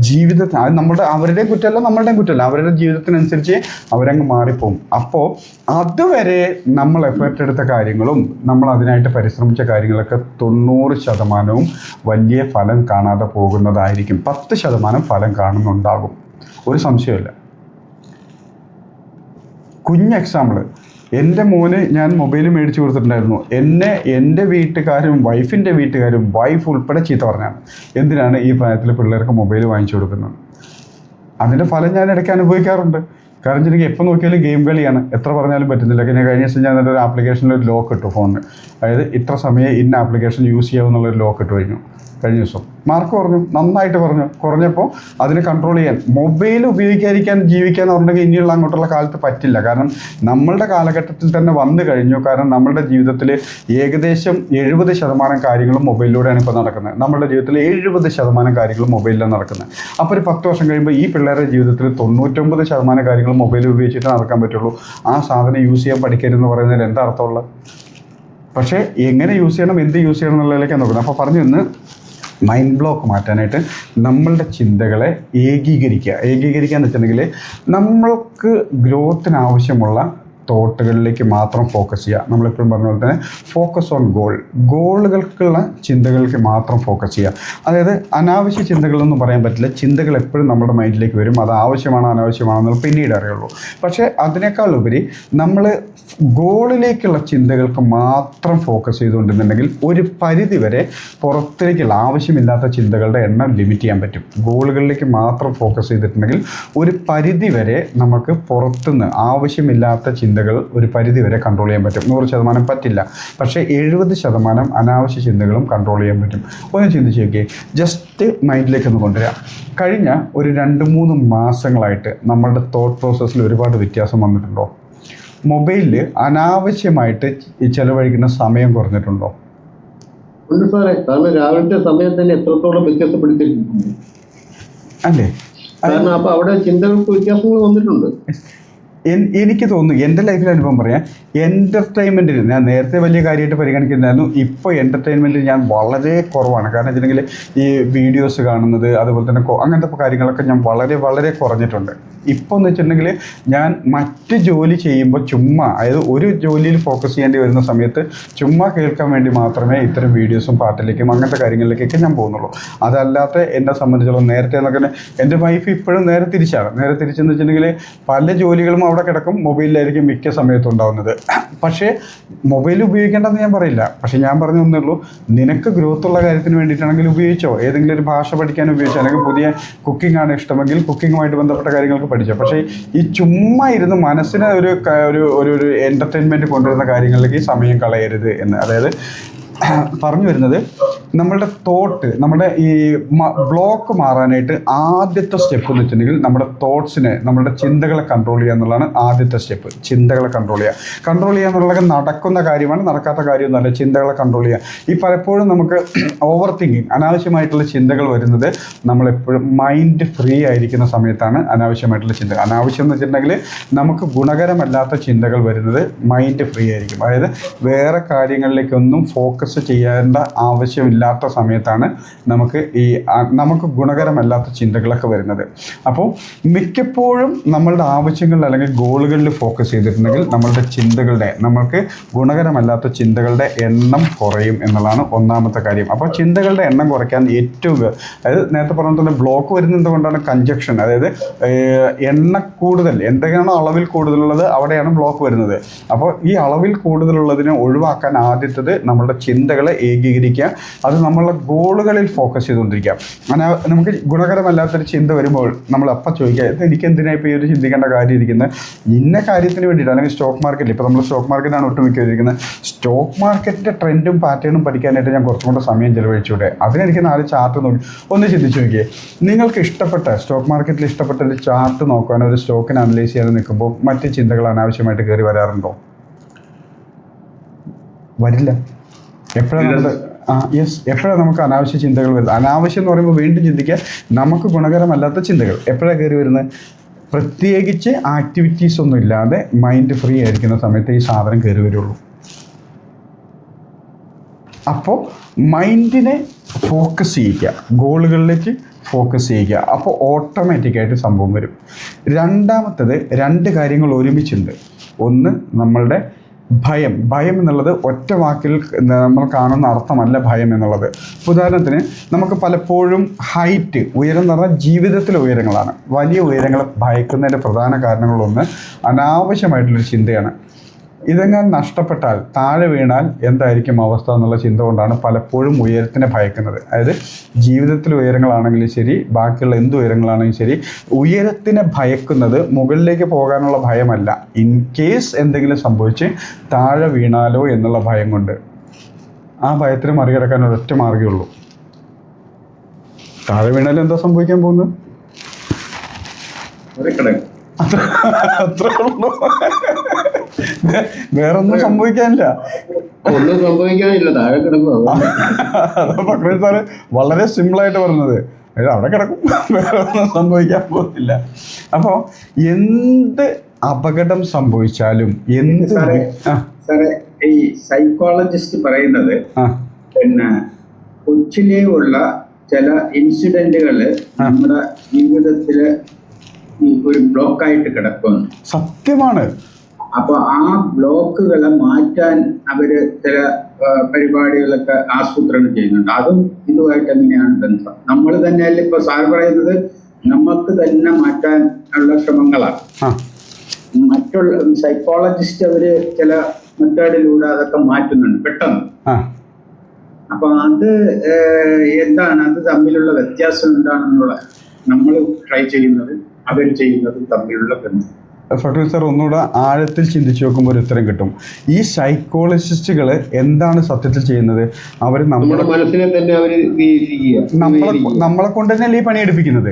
ജീവിതത്തിന്, അത് അവരുടെയും കുറ്റമല്ല നമ്മളുടെയും കുറ്റമല്ല, അവരുടെ ജീവിതത്തിനനുസരിച്ച് അവരങ്ങ് മാറിപ്പോവും. അപ്പോൾ അതുവരെ നമ്മൾ എഫേർട്ട് എടുത്ത കാര്യങ്ങളും നമ്മൾ അതിനായിട്ട് പരിശ്രമിച്ച കാര്യങ്ങളൊക്കെ 90% വലിയ ഫലം കാണാതെ പോകുന്നതായിരിക്കും. 10% ഫലം കാണുന്നുണ്ടാകും, ഒരു സംശയമില്ല. എക്സാമ്പിള്, എൻ്റെ മോന് ഞാൻ മൊബൈൽ മേടിച്ച് കൊടുത്തിട്ടുണ്ടായിരുന്നു. എൻ്റെ വീട്ടുകാരും വൈഫിൻ്റെ വീട്ടുകാരും വൈഫ് ഉൾപ്പെടെ ചീത്ത പറഞ്ഞാണ്, എന്തിനാണ് ഈ പ്രായത്തിൽ പിള്ളേർക്ക് മൊബൈൽ വാങ്ങിച്ചു കൊടുക്കുന്നത്. അതിൻ്റെ ഫലം ഞാൻ ഇടയ്ക്ക് അനുഭവിക്കാറുണ്ട്. കാരണം വെച്ചിട്ടുണ്ടെങ്കിൽ എപ്പോൾ നോക്കിയാലും ഗെയിം കളിയാണ്, എത്ര പറഞ്ഞാലും പറ്റുന്നില്ല. പിന്നെ കഴിഞ്ഞ ദിവസം ഞാൻ ഒരു ആപ്ലിക്കേഷനിൽ ഒരു ലോക്ക് ഇട്ടു ഫോണിന്, അതായത് ഇത്ര സമയം ഇന്ന ആപ്ലിക്കേഷൻ യൂസ് ചെയ്യാമെന്നുള്ളൊരു ലോക്ക് ഇട്ട് കഴിഞ്ഞ ദിവസം. മാർക്ക് നന്നായിട്ട് കുറഞ്ഞപ്പോൾ അതിനെ കൺട്രോൾ ചെയ്യാൻ, മൊബൈൽ ഉപയോഗിക്കാതിരിക്കാൻ ജീവിക്കുക എന്ന് പറഞ്ഞെങ്കിൽ ഇനിയുള്ള അങ്ങോട്ടുള്ള കാലത്ത് പറ്റില്ല. കാരണം നമ്മളുടെ കാലഘട്ടത്തിൽ തന്നെ വന്നു കഴിഞ്ഞു. കാരണം നമ്മളുടെ ജീവിതത്തിൽ ഏകദേശം 70% കാര്യങ്ങളും മൊബൈലിലൂടെയാണ് ഇപ്പോൾ നടക്കുന്നത്. നമ്മുടെ ജീവിതത്തിൽ 70% കാര്യങ്ങളും മൊബൈലിലാണ് നടക്കുന്നത്. അപ്പോൾ ഒരു 10 വർഷം കഴിയുമ്പോൾ ഈ പിള്ളേരുടെ ജീവിതത്തിൽ 99% കാര്യങ്ങളും മൊബൈൽ ഉപയോഗിച്ചിട്ട് നടക്കാൻ പറ്റുള്ളൂ. ആ സാധനം യൂസ് ചെയ്യാൻ പഠിക്കരുതെന്ന് പറയുന്നതിൽ എന്താ അർത്ഥമുള്ളത്? പക്ഷേ എങ്ങനെ യൂസ് ചെയ്യണം, എന്ത് യൂസ് ചെയ്യണം എന്നുള്ളതിലേക്കാണ് നോക്കുന്നത്. അപ്പോൾ പറഞ്ഞു ഇന്ന് മൈൻഡ് ബ്ലോക്ക് മാറ്റാനായിട്ട് നമ്മളുടെ ചിന്തകളെ ഏകീകരിക്കുക എന്ന് വെച്ചിട്ടുണ്ടെങ്കിൽ നമ്മൾക്ക് ഗ്രോത്തിന് ആവശ്യമുള്ള തോട്ടുകളിലേക്ക് മാത്രം ഫോക്കസ് ചെയ്യുക. നമ്മളെപ്പോഴും പറഞ്ഞ പോലെ തന്നെ ഫോക്കസ് ഓൺ ഗോളുകൾക്കുള്ള ചിന്തകൾക്ക് മാത്രം ഫോക്കസ് ചെയ്യുക. അതായത് അനാവശ്യ ചിന്തകളൊന്നും പറയാൻ പറ്റില്ല. ചിന്തകൾ എപ്പോഴും നമ്മുടെ മൈൻഡിലേക്ക് വരും. അത് ആവശ്യമാണോ അനാവശ്യമാണോ എന്നുള്ളത് പിന്നീട് അറിയുള്ളൂ. പക്ഷേ അതിനേക്കാൾ ഉപരി നമ്മൾ ഗോളിലേക്കുള്ള ചിന്തകൾക്ക് മാത്രം ഫോക്കസ് ചെയ്തുകൊണ്ടിരുന്നുണ്ടെങ്കിൽ ഒരു പരിധിവരെ പുറത്തേക്കുള്ള ആവശ്യമില്ലാത്ത ചിന്തകളുടെ എണ്ണം ലിമിറ്റ് ചെയ്യാൻ പറ്റും. ഗോളുകളിലേക്ക് മാത്രം ഫോക്കസ് ചെയ്തിട്ടുണ്ടെങ്കിൽ ഒരു പരിധിവരെ നമുക്ക് പുറത്തുനിന്ന് ആവശ്യമില്ലാത്ത ചിന്തകൾ ചിന്തകൾ ഒരു പരിധി വരെ കൺട്രോൾ ചെയ്യാൻ പറ്റും. 100% പറ്റില്ല, പക്ഷേ 70% അനാവശ്യ ചിന്തകളും കൺട്രോൾ ചെയ്യാൻ പറ്റും. ഒന്ന് ചിന്തിച്ച് നോക്കിയേ, ജസ്റ്റ് മൈൻഡിലേക്ക് ഒന്ന് കൊണ്ടുവരാം. കഴിഞ്ഞ ഒരു 2-3 മാസങ്ങളായിട്ട് നമ്മളുടെ തോട്ട് പ്രോസസ്സിൽ ഒരുപാട് വ്യത്യാസം വന്നിട്ടുണ്ടോ? മൊബൈലിൽ അനാവശ്യമായിട്ട് ചിലവഴിക്കുന്ന സമയം കുറഞ്ഞിട്ടുണ്ടോ? ഉണ്ട് സാറേ. കാരണം രാവിലത്തെ സമയം തന്നെ എത്രത്തോളം വ്യത്യാസപ്പെടുത്തിയിട്ടുണ്ട് അല്ലേ? കാരണം അപ്പൊ അവിടെ ചിന്തകൾക്ക് വ്യത്യാസങ്ങൾ വന്നിട്ടുണ്ട്. എനിക്ക് തോന്നുന്നു, എൻ്റെ ലൈഫിൽ അനുഭവം പറയാം, എൻ്റർടൈൻമെൻറ്റിന് ഞാൻ നേരത്തെ വലിയ കാര്യമായിട്ട് പരിഗണിക്കുന്നുണ്ടായിരുന്നു. ഇപ്പോൾ എൻ്റർടൈൻമെൻറ്റിൽ ഞാൻ വളരെ കുറവാണ്. കാരണം വെച്ചിട്ടുണ്ടെങ്കിൽ ഈ വീഡിയോസ് കാണുന്നത്, അതുപോലെ തന്നെ അങ്ങനത്തെ കാര്യങ്ങളൊക്കെ ഞാൻ വളരെ വളരെ കുറഞ്ഞിട്ടുണ്ട്. ഇപ്പോൾ എന്ന് വെച്ചിട്ടുണ്ടെങ്കിൽ ഞാൻ മറ്റ് ജോലി ചെയ്യുമ്പോൾ ചുമ്മാ, അതായത് ഒരു ജോലിയിൽ ഫോക്കസ് ചെയ്യേണ്ടി വരുന്ന സമയത്ത് ചുമ്മാ കേൾക്കാൻ വേണ്ടി മാത്രമേ ഇത്തരം വീഡിയോസും പാട്ടിലേക്കും അങ്ങനത്തെ കാര്യങ്ങളിലേക്കൊക്കെ ഞാൻ പോകുന്നുള്ളൂ. അതല്ലാത്ത എന്നെ സംബന്ധിച്ചോളം നേരത്തെ എന്നൊക്കെ എൻ്റെ വൈഫ് ഇപ്പോഴും നേരെ തിരിച്ചാണ്. നേരെ തിരിച്ചെന്ന് വെച്ചിട്ടുണ്ടെങ്കിൽ പല ജോലികളും അവിടെ കിടക്കും, മൊബൈലിലായിരിക്കും മിക്ക സമയത്തും ഉണ്ടാകുന്നത്. പക്ഷേ മൊബൈൽ ഉപയോഗിക്കേണ്ടെന്ന് ഞാൻ പറയില്ല. പക്ഷേ ഞാൻ പറഞ്ഞു തന്നേ ഉള്ളൂ, നിനക്ക് ഗ്രോത്തുള്ള കാര്യത്തിന് വേണ്ടിയിട്ടാണെങ്കിൽ ഉപയോഗിച്ചോ. ഏതെങ്കിലും ഒരു ഭാഷ പഠിക്കാൻ ഉപയോഗിച്ചോ, അല്ലെങ്കിൽ പുതിയ കുക്കിംഗ് ആണ് ഇഷ്ടമെങ്കിൽ കുക്കിങ്ങുമായിട്ട് ബന്ധപ്പെട്ട കാര്യങ്ങൾക്ക് പഠിച്ചോ. പക്ഷേ ഈ ചുമ്മാ ഇരുന്ന് മനസ്സിന് ഒരു ഒരു എൻ്റർടൈൻമെൻറ്റ് കൊണ്ടുവരുന്ന കാര്യങ്ങളിലേക്ക് സമയം കളയരുത് എന്ന്. അതായത് പറഞ്ഞു വരുന്നത്, നമ്മളുടെ തോട്ട്, നമ്മുടെ ഈ ബ്ലോക്ക് മാറാനായിട്ട് ആദ്യത്തെ സ്റ്റെപ്പ് എന്ന് വെച്ചിട്ടുണ്ടെങ്കിൽ നമ്മുടെ തോട്ട്സിനെ, നമ്മുടെ ചിന്തകളെ കൺട്രോൾ ചെയ്യുക എന്നുള്ളതാണ് ആദ്യത്തെ സ്റ്റെപ്പ്. ചിന്തകളെ കൺട്രോൾ ചെയ്യുക എന്നുള്ളത് നടക്കുന്ന കാര്യമാണ്, നടക്കാത്ത കാര്യമൊന്നുമല്ല. ചിന്തകളെ കൺട്രോൾ ചെയ്യുക. ഈ പലപ്പോഴും നമുക്ക് ഓവർ തിങ്കിങ്, അനാവശ്യമായിട്ടുള്ള ചിന്തകൾ വരുന്നത് നമ്മളെപ്പോഴും മൈൻഡ് ഫ്രീ ആയിരിക്കുന്ന സമയത്താണ്. അനാവശ്യമായിട്ടുള്ള ചിന്തകൾ, അനാവശ്യം എന്ന് വെച്ചിട്ടുണ്ടെങ്കിൽ നമുക്ക് ഗുണകരമല്ലാത്ത ചിന്തകൾ വരുന്നത് മൈൻഡ് ഫ്രീ ആയിരിക്കും. അതായത് വേറെ കാര്യങ്ങളിലേക്കൊന്നും ഫോക്കസ് ചെയ്യേണ്ട ആവശ്യമില്ലാത്ത സമയത്താണ് നമുക്ക് ഗുണകരമല്ലാത്ത ചിന്തകളൊക്കെ വരുന്നത്. അപ്പോൾ മിക്കപ്പോഴും നമ്മളുടെ ആവശ്യങ്ങളിൽ അല്ലെങ്കിൽ ഗോളുകളിൽ ഫോക്കസ് ചെയ്തിട്ടുണ്ടെങ്കിൽ നമ്മളുടെ ചിന്തകളുടെ, നമ്മൾക്ക് ഗുണകരമല്ലാത്ത ചിന്തകളുടെ എണ്ണം കുറയും എന്നുള്ളതാണ് ഒന്നാമത്തെ കാര്യം. അപ്പോൾ ചിന്തകളുടെ എണ്ണം കുറയ്ക്കാൻ ഏറ്റവും, അതായത് നേരത്തെ പറഞ്ഞ തന്നെ ബ്ലോക്ക് വരുന്നത് കൊണ്ടാണ് കൺജക്ഷൻ, അതായത് എണ്ണ കൂടുതൽ, എന്തൊക്കെയാണോ അളവിൽ കൂടുതലുള്ളത് അവിടെയാണ് ബ്ലോക്ക് വരുന്നത്. അപ്പോൾ ഈ അളവിൽ കൂടുതലുള്ളതിനെ ഒഴിവാക്കാൻ ആദ്യത്തത് നമ്മളുടെ ചിന്തകളെ ഏകീകരിക്കുക, അത് നമ്മളുടെ ഗോളുകളിൽ ഫോക്കസ് ചെയ്തുകൊണ്ടിരിക്കുക. അങ്ങനെ നമുക്ക് ഗുണകരമല്ലാത്തൊരു ചിന്ത വരുമ്പോൾ നമ്മൾ അപ്പം ചോദിക്കുക, ഇത് എനിക്കെന്തിനാണ് ഇപ്പോൾ ഈ ഒരു ചിന്തിക്കേണ്ട കാര്യം ഇരിക്കുന്നത്, ഇന്ന കാര്യത്തിന് വേണ്ടിയിട്ട്. അല്ലെങ്കിൽ സ്റ്റോക്ക് മാർക്കറ്റിൽ, ഇപ്പോൾ നമ്മൾ സ്റ്റോക്ക് മാർക്കറ്റാണ് ഒട്ടുമിക്ക ഇരിക്കുന്നത്, സ്റ്റോക്ക് മാർക്കറ്റിൻ്റെ ട്രെൻഡും പാറ്റേണും പഠിക്കാനായിട്ട് ഞാൻ കുറച്ചും കൂടെ സമയം ചിലവഴിച്ചൂടെ? അതിനെനിക്ക് 4 ചാർട്ട് നോക്കി ഒന്ന് ചിന്തിച്ച് നോക്കിയേ. നിങ്ങൾക്ക് ഇഷ്ടപ്പെട്ട സ്റ്റോക്ക് മാർക്കറ്റിൽ ഇഷ്ടപ്പെട്ട ഒരു ചാർട്ട് നോക്കാനോ ഒരു സ്റ്റോക്കിനെ അനലൈസ് ചെയ്യാൻ നിൽക്കുമ്പോൾ മറ്റ് ചിന്തകൾ അനാവശ്യമായിട്ട് കയറി വരാറുണ്ടോ? വരില്ല. എപ്പോഴാണ് നമുക്ക് അനാവശ്യ ചിന്തകൾ വരുന്നത്? അനാവശ്യം എന്ന് പറയുമ്പോൾ വീണ്ടും ചിന്തിക്കുക, നമുക്ക് ഗുണകരമല്ലാത്ത ചിന്തകൾ എപ്പോഴാണ് കയറി വരുന്നത്? പ്രത്യേകിച്ച് ആക്ടിവിറ്റീസ് ഒന്നും ഇല്ലാതെ മൈൻഡ് ഫ്രീ ആയിരിക്കുന്ന സമയത്ത് ഈ സാധനം കയറി വരുള്ളൂ. അപ്പോൾ മൈൻഡിനെ ഫോക്കസ് ചെയ്യിക്കുക, ഗോളുകളിലേക്ക് ഫോക്കസ് ചെയ്യുക. അപ്പോൾ ഓട്ടോമാറ്റിക്കായിട്ട് സംഭവം വരും. രണ്ടാമത്തത് 2 കാര്യങ്ങൾ ഒരുമിച്ചുണ്ട്. ഒന്ന് നമ്മളുടെ ഭയം എന്നുള്ളത് ഒറ്റ വാക്കിൽ നമ്മൾ കാണുന്ന അർത്ഥമല്ല ഭയം എന്നുള്ളത്. ഉദാഹരണത്തിന് നമുക്ക് പലപ്പോഴും ഹൈറ്റ്, ഉയരം എന്ന് പറഞ്ഞാൽ ജീവിതത്തിലെ ഉയരങ്ങളാണ്. വലിയ ഉയരങ്ങൾ ഭയക്കുന്നതിൻ്റെ പ്രധാന കാരണങ്ങളൊന്ന് അനാവശ്യമായിട്ടുള്ളൊരു ചിന്തയാണ്. ഇതെങ്ങനെ നഷ്ടപ്പെട്ടാൽ, താഴെ വീണാൽ എന്തായിരിക്കും അവസ്ഥ എന്നുള്ള ചിന്ത കൊണ്ടാണ് പലപ്പോഴും ഉയരത്തിനെ ഭയക്കുന്നത്. അതായത് ജീവിതത്തിലെ ഉയരങ്ങളാണെങ്കിലും ശരി, ബാക്കിയുള്ള എന്ത് ഉയരങ്ങളാണെങ്കിലും ശരി, ഉയരത്തിനെ ഭയക്കുന്നത് മുകളിലേക്ക് പോകാനുള്ള ഭയമല്ല, ഇൻ കേസ് എന്തെങ്കിലും സംഭവിച്ച് താഴെ വീണാലോ എന്നുള്ള ഭയം കൊണ്ട്. ആ ഭയത്തിന് മറികടക്കാൻ ഒരൊറ്റ മാർഗ്ഗമേ ഉള്ളൂ. താഴെ വീണാലും എന്താ സംഭവിക്കാൻ പോകുന്നത്? അത്രേ ഉള്ളൂ, വേറൊന്നും സംഭവിക്കാനില്ല. ഒന്നും സംഭവിക്കാനില്ല, താഴെ കിടക്കും. അതാ ഫക്രീദ് സാറ് വളരെ സിമ്പിളായിട്ട് പറഞ്ഞത്. അവിടെ കിടക്കും, വേറെ ഒന്നും സംഭവിക്കാൻ പോകുന്നില്ല. അപ്പോൾ എന്ത് അപകടം സംഭവിച്ചാലും സാറേ, ഈ സൈക്കോളജിസ്റ്റ് പറയുന്നത് പിന്നെ കൊച്ചിലേ ഉള്ള ചില ഇൻസിഡന്റുകള് നമ്മുടെ ജീവിതത്തില് ഒരു ബ്ലോക്കായിട്ട് കിടക്കുന്നു. സത്യമാണ്. അപ്പൊ ആ ബ്ലോക്കുകളെ മാറ്റാൻ അവര് ചില പരിപാടികളൊക്കെ ആസൂത്രണം ചെയ്യുന്നുണ്ട്. അതും ഇതുമായിട്ട് എങ്ങനെയാണ് ബന്ധം? നമ്മൾ തന്നെയല്ല, ഇപ്പൊ സാർ പറയുന്നത് നമുക്ക് തന്നെ മാറ്റാൻ ഉള്ള ശ്രമങ്ങളാണ്. മറ്റുള്ള സൈക്കോളജിസ്റ്റ് അവര് ചില മെത്തേഡിലൂടെ അതൊക്കെ മാറ്റുന്നുണ്ട് പെട്ടെന്ന്. അപ്പൊ അത് എന്താണ്, അത് തമ്മിലുള്ള വ്യത്യാസം എന്താണെന്നുള്ള നമ്മൾ ട്രൈ ചെയ്യുന്നത് അവർ ചെയ്യുന്നതും തമ്മിലുള്ള ബന്ധം? ഫക്രു സാർ ഒന്നുകൂടെ ആഴത്തിൽ ചിന്തിച്ച് നോക്കുമ്പോൾ ഒരു ഉത്തരം കിട്ടും. ഈ സൈക്കോളജിസ്റ്റുകൾ എന്താണ് സത്യത്തിൽ ചെയ്യുന്നത്? അവർ നമ്മുടെ മനസ്സിനെ തന്നെ അവർ നമ്മളെ കൊണ്ട് തന്നെയല്ലേ ഈ പണിയെടുപ്പിക്കുന്നത്.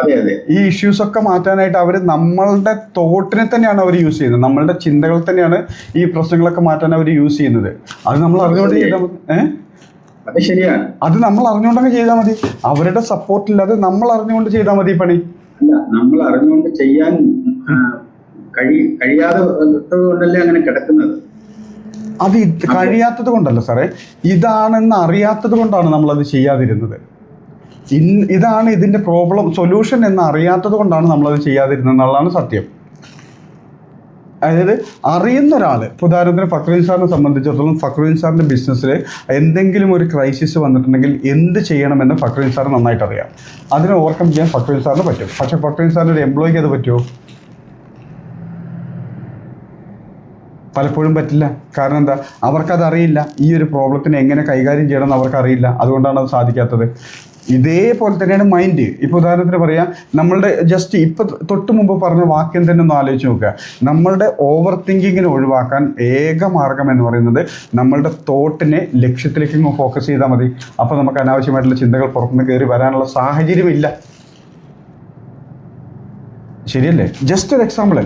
അതെ അതെ. ഈ ഇഷ്യൂസ് ഒക്കെ മാറ്റാനായിട്ട് അവർ നമ്മളുടെ തോട്ടിനെ തന്നെയാണ് അവർ യൂസ് ചെയ്യുന്നത്, നമ്മളുടെ ചിന്തകൾ തന്നെയാണ് ഈ പ്രശ്നങ്ങളൊക്കെ മാറ്റാൻ അവർ യൂസ് ചെയ്യുന്നത്. അത് നമ്മൾ അറിഞ്ഞുകൊണ്ട് ചെയ്താൽ മതി. അത് ശരിയാണ്. അത് നമ്മൾ അറിഞ്ഞുകൊണ്ടങ്ങ് ചെയ്താൽ മതി. അവരുടെ സപ്പോർട്ടില്ലാതെ നമ്മൾ അറിഞ്ഞുകൊണ്ട് ചെയ്താൽ മതി പണി. അല്ല, നമ്മൾ അറിഞ്ഞുകൊണ്ട് ചെയ്യാൻ കഴിയാതെ കൊണ്ടല്ലേ അങ്ങനെ കിടക്കുന്നത്. അത് കഴിയാത്തത് കൊണ്ടല്ല സാറേ, ഇതാണെന്ന് അറിയാത്തത് കൊണ്ടാണ് നമ്മളത് ചെയ്യാതിരുന്നത്. ഇതാണ് ഇതിൻ്റെ പ്രോബ്ലം സൊല്യൂഷൻ എന്ന് അറിയാത്തത് കൊണ്ടാണ് നമ്മളത് ചെയ്യാതിരുന്നത് എന്നുള്ളതാണ് സത്യം. അതായത് അറിയുന്ന ഒരാൾ, ഇപ്പോൾ ഉദാഹരണത്തിന് ഫക്രുദ്ദീൻ സാറിനെ സംബന്ധിച്ചിടത്തോളം ഫക്രുദ്ദീൻ സാറിൻ്റെ ബിസിനസ്സിൽ എന്തെങ്കിലും ഒരു ക്രൈസിസ് വന്നിട്ടുണ്ടെങ്കിൽ എന്ത് ചെയ്യണമെന്ന് ഫക്രുദ്ദീൻ സാറിന് നന്നായിട്ട് അറിയാം. അതിനെ ഓവർകം ചെയ്യാൻ ഫക്രുദ്ദീൻ സാറിന് പറ്റും. പക്ഷേ ഫക്രുദ്ദീൻ സാറിൻ്റെ ഒരു എംപ്ലോയിക്ക് അത് പറ്റുമോ? പലപ്പോഴും പറ്റില്ല. കാരണം എന്താ? അവർക്കതറിയില്ല. ഈ ഒരു പ്രോബ്ലത്തിനെ എങ്ങനെ കൈകാര്യം ചെയ്യണമെന്ന് അവർക്കറിയില്ല. അതുകൊണ്ടാണ് അത് സാധിക്കാത്തത്. ഇതേപോലെ തന്നെയാണ് മൈൻഡ്. ഇപ്പോൾ ഉദാഹരണത്തിന് പറയാം, നമ്മളുടെ ജസ്റ്റ് ഇപ്പം തൊട്ട് മുമ്പ് പറഞ്ഞ വാക്യം തന്നെ ഒന്ന് ആലോചിച്ച് നോക്കുക. നമ്മളുടെ ഓവർ തിങ്കിങ്ങിനെ ഒഴിവാക്കാൻ ഏക മാർഗം എന്ന് പറയുന്നത് നമ്മളുടെ തോട്ടിനെ ലക്ഷ്യത്തിലേക്ക് ഫോക്കസ് ചെയ്താൽ മതി. അപ്പോൾ നമുക്ക് അനാവശ്യമായിട്ടുള്ള ചിന്തകൾ പുറത്തുനിന്ന് കയറി വരാനുള്ള സാഹചര്യമില്ല. ശരിയല്ലേ? ജസ്റ്റ് ഒരു എക്സാമ്പിൾ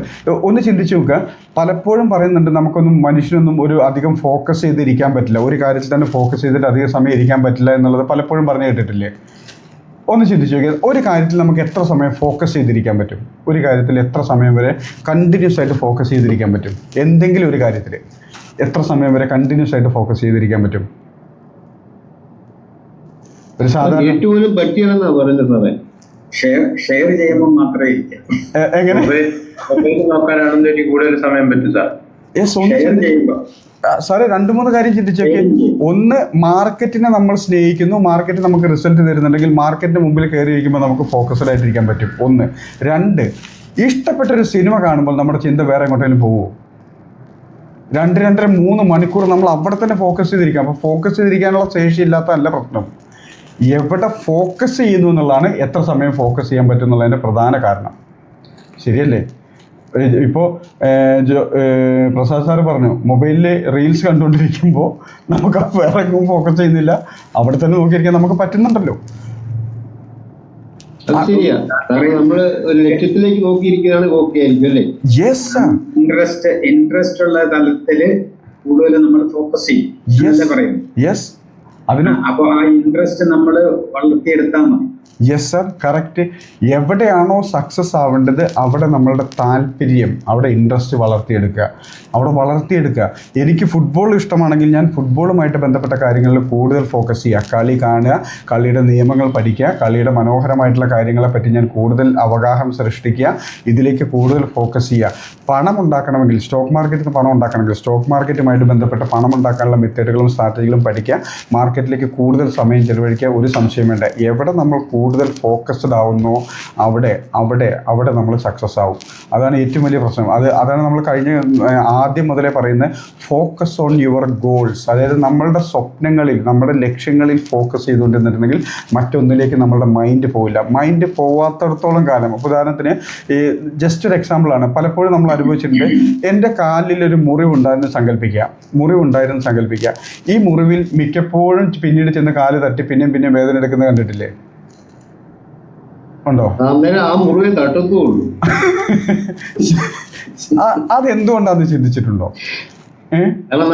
ഒന്ന് ചിന്തിച്ച് നോക്കുക. പലപ്പോഴും പറയുന്നുണ്ട് നമുക്കൊന്നും മനുഷ്യനൊന്നും ഒരു അധികം ഫോക്കസ് ചെയ്തിരിക്കാൻ പറ്റില്ല, ഒരു കാര്യത്തിൽ തന്നെ ഫോക്കസ് ചെയ്തിട്ട് അധികം സമയം ഇരിക്കാൻ പറ്റില്ല എന്നുള്ളത് പലപ്പോഴും പറഞ്ഞു കേട്ടിട്ടില്ലേ? ഒന്ന് ചിന്തിച്ച് നോക്കിയാൽ ഒരു കാര്യത്തിൽ നമുക്ക് എത്ര സമയം ഫോക്കസ് ചെയ്തിരിക്കാൻ പറ്റും? ഒരു കാര്യത്തിൽ എത്ര സമയം വരെ കണ്ടിന്യൂസ് ആയിട്ട് ഫോക്കസ് ചെയ്തിരിക്കാൻ പറ്റും? എന്തെങ്കിലും ഒരു കാര്യത്തിൽ എത്ര സമയം വരെ കണ്ടിന്യൂസ് ആയിട്ട് ഫോക്കസ് ചെയ്തിരിക്കാൻ പറ്റും? ഒരു സാധാരണ ഏറ്റവും പറ്റിയെന്നാ പറയുന്നത് സാറേ. ഷെയർ ചെയ്യുമ്പോൾ മാത്രമേ ഇരിക്കാം. എങ്ങനെ നോക്കാനാണെന്ന് കൂടുതൽ സമയം പറ്റും സാർ. സാറേ 2-3 കാര്യം ചിന്തിച്ചോക്കെ. ഒന്ന്, മാർക്കറ്റിനെ നമ്മൾ സ്നേഹിക്കുന്നു, മാർക്കറ്റ് നമുക്ക് റിസൾട്ട് തരുന്നുണ്ടെങ്കിൽ മാർക്കറ്റിന് മുമ്പിൽ കയറി ഇരിക്കുമ്പോൾ നമുക്ക് ഫോക്കസ്ഡ് ആയിട്ടിരിക്കാൻ പറ്റും. 1. 2, ഇഷ്ടപ്പെട്ടൊരു സിനിമ കാണുമ്പോൾ നമ്മുടെ ചിന്ത വേറെ എങ്ങോട്ടെങ്കിലും പോകുമോ? 2-2.5-3 മണിക്കൂർ നമ്മൾ അവിടെ തന്നെ ഫോക്കസ് ചെയ്തിരിക്കാം. അപ്പോൾ ഫോക്കസ് ചെയ്തിരിക്കാനുള്ള ശേഷി ഇല്ലാത്തതല്ല പ്രശ്നം, എവിടെ ഫോക്കസ് ചെയ്യുന്നു എന്നുള്ളതാണ് എത്ര സമയം ഫോക്കസ് ചെയ്യാൻ പറ്റും എന്നുള്ളതിൻ്റെ പ്രധാന കാരണം. ശരിയല്ലേ? ഇപ്പോൾ പ്രസാദ് സാറ് പറഞ്ഞു, മൊബൈലിൽ റീൽസ് കണ്ടുകൊണ്ടിരിക്കുമ്പോൾ നമുക്ക് വേറെ എങ്ങും ഫോക്കസ് ചെയ്യുന്നില്ല, അവിടെ തന്നെ നോക്കിയിരിക്കാൻ നമുക്ക് പറ്റുന്നുണ്ടല്ലോ. ശരിയാ സാറേ, നമ്മള് ഒരു ലക്ഷ്യത്തിലേക്ക് നോക്കിയിരിക്കുന്നതാണ് ഓക്കെ ആയിരിക്കും അല്ലേ? യെസ്. ഇൻട്രസ്റ്റ് ഉള്ള തലത്തില് കൂടുതൽ നമ്മൾ ഫോക്കസ് ചെയ്യും പറയുന്നു. യെസ്. അതിന് അപ്പോൾ ആ ഇൻട്രസ്റ്റ് നമ്മൾ വളർത്തിയെടുത്താൽ മതി. Yes sir, correct. എവിടെയാണോ സക്സസ് ആവേണ്ടത് അവിടെ നമ്മളുടെ താല്പര്യം, അവിടെ ഇൻട്രസ്റ്റ് വളർത്തിയെടുക്കുക. എനിക്ക് ഫുട്ബോൾ ഇഷ്ടമാണെങ്കിൽ ഞാൻ ഫുട്ബോളുമായിട്ട് ബന്ധപ്പെട്ട കാര്യങ്ങളിൽ കൂടുതൽ ഫോക്കസ് ചെയ്യുക, കളി കാണുക, കളിയുടെ നിയമങ്ങൾ പഠിക്കുക, കളിയുടെ മനോഹരമായിട്ടുള്ള കാര്യങ്ങളെപ്പറ്റി ഞാൻ കൂടുതൽ അവഗാഹം സൃഷ്ടിക്കുക, ഇതിലേക്ക് കൂടുതൽ ഫോക്കസ് ചെയ്യുക. പണം ഉണ്ടാക്കണമെങ്കിൽ, സ്റ്റോക്ക് മാർക്കറ്റിൽ പണം ഉണ്ടാക്കണമെങ്കിൽ സ്റ്റോക്ക് മാർക്കറ്റുമായിട്ട് ബന്ധപ്പെട്ട പണം ഉണ്ടാക്കാനുള്ള മെത്തേഡുകളും സ്ട്രാറ്റജികളും പഠിക്കുക, മാർക്കറ്റിലേക്ക് കൂടുതൽ സമയം ചെലവഴിക്കുക. ഒരു സംശയം വേണ്ട, എവിടെ നമ്മൾ കൂടുതൽ ഫോക്കസ്ഡ് ആവുന്നോ അവിടെ നമ്മൾ സക്സസ് ആവും. അതാണ് ഏറ്റവും വലിയ പ്രശ്നം. അതാണ് നമ്മൾ ആദ്യം മുതലേ പറയുന്നത്, ഫോക്കസ് ഓൺ യുവർ ഗോൾസ്. അതായത് നമ്മളുടെ സ്വപ്നങ്ങളിൽ, നമ്മുടെ ലക്ഷ്യങ്ങളിൽ ഫോക്കസ് ചെയ്തുകൊണ്ടിരുന്നിട്ടുണ്ടെങ്കിൽ മറ്റൊന്നിലേക്ക് നമ്മളുടെ മൈൻഡ് പോവില്ല. മൈൻഡ് പോവാത്തടത്തോളം കാലം, ഉദാഹരണത്തിന് ഈ ജസ്റ്റ് ഒരു എക്സാമ്പിളാണ്, പലപ്പോഴും നമ്മൾ അനുഭവിച്ചിട്ടുണ്ട്. എൻ്റെ കാലിലൊരു മുറിവുണ്ടായിരുന്നു സങ്കല്പിക്കുക. ഈ മുറിവിൽ മിക്കപ്പോഴും പിന്നീട് ചെന്ന് കാല് തട്ടി പിന്നെയും വേദന എടുക്കുന്നത് കണ്ടിട്ടില്ലേ? ഉണ്ടോ? ആ മുറിവ് തട്ടത്തുള്ളൂ. അതെന്തുകൊണ്ടാന്ന് ചിന്തിച്ചിട്ടുണ്ടോ?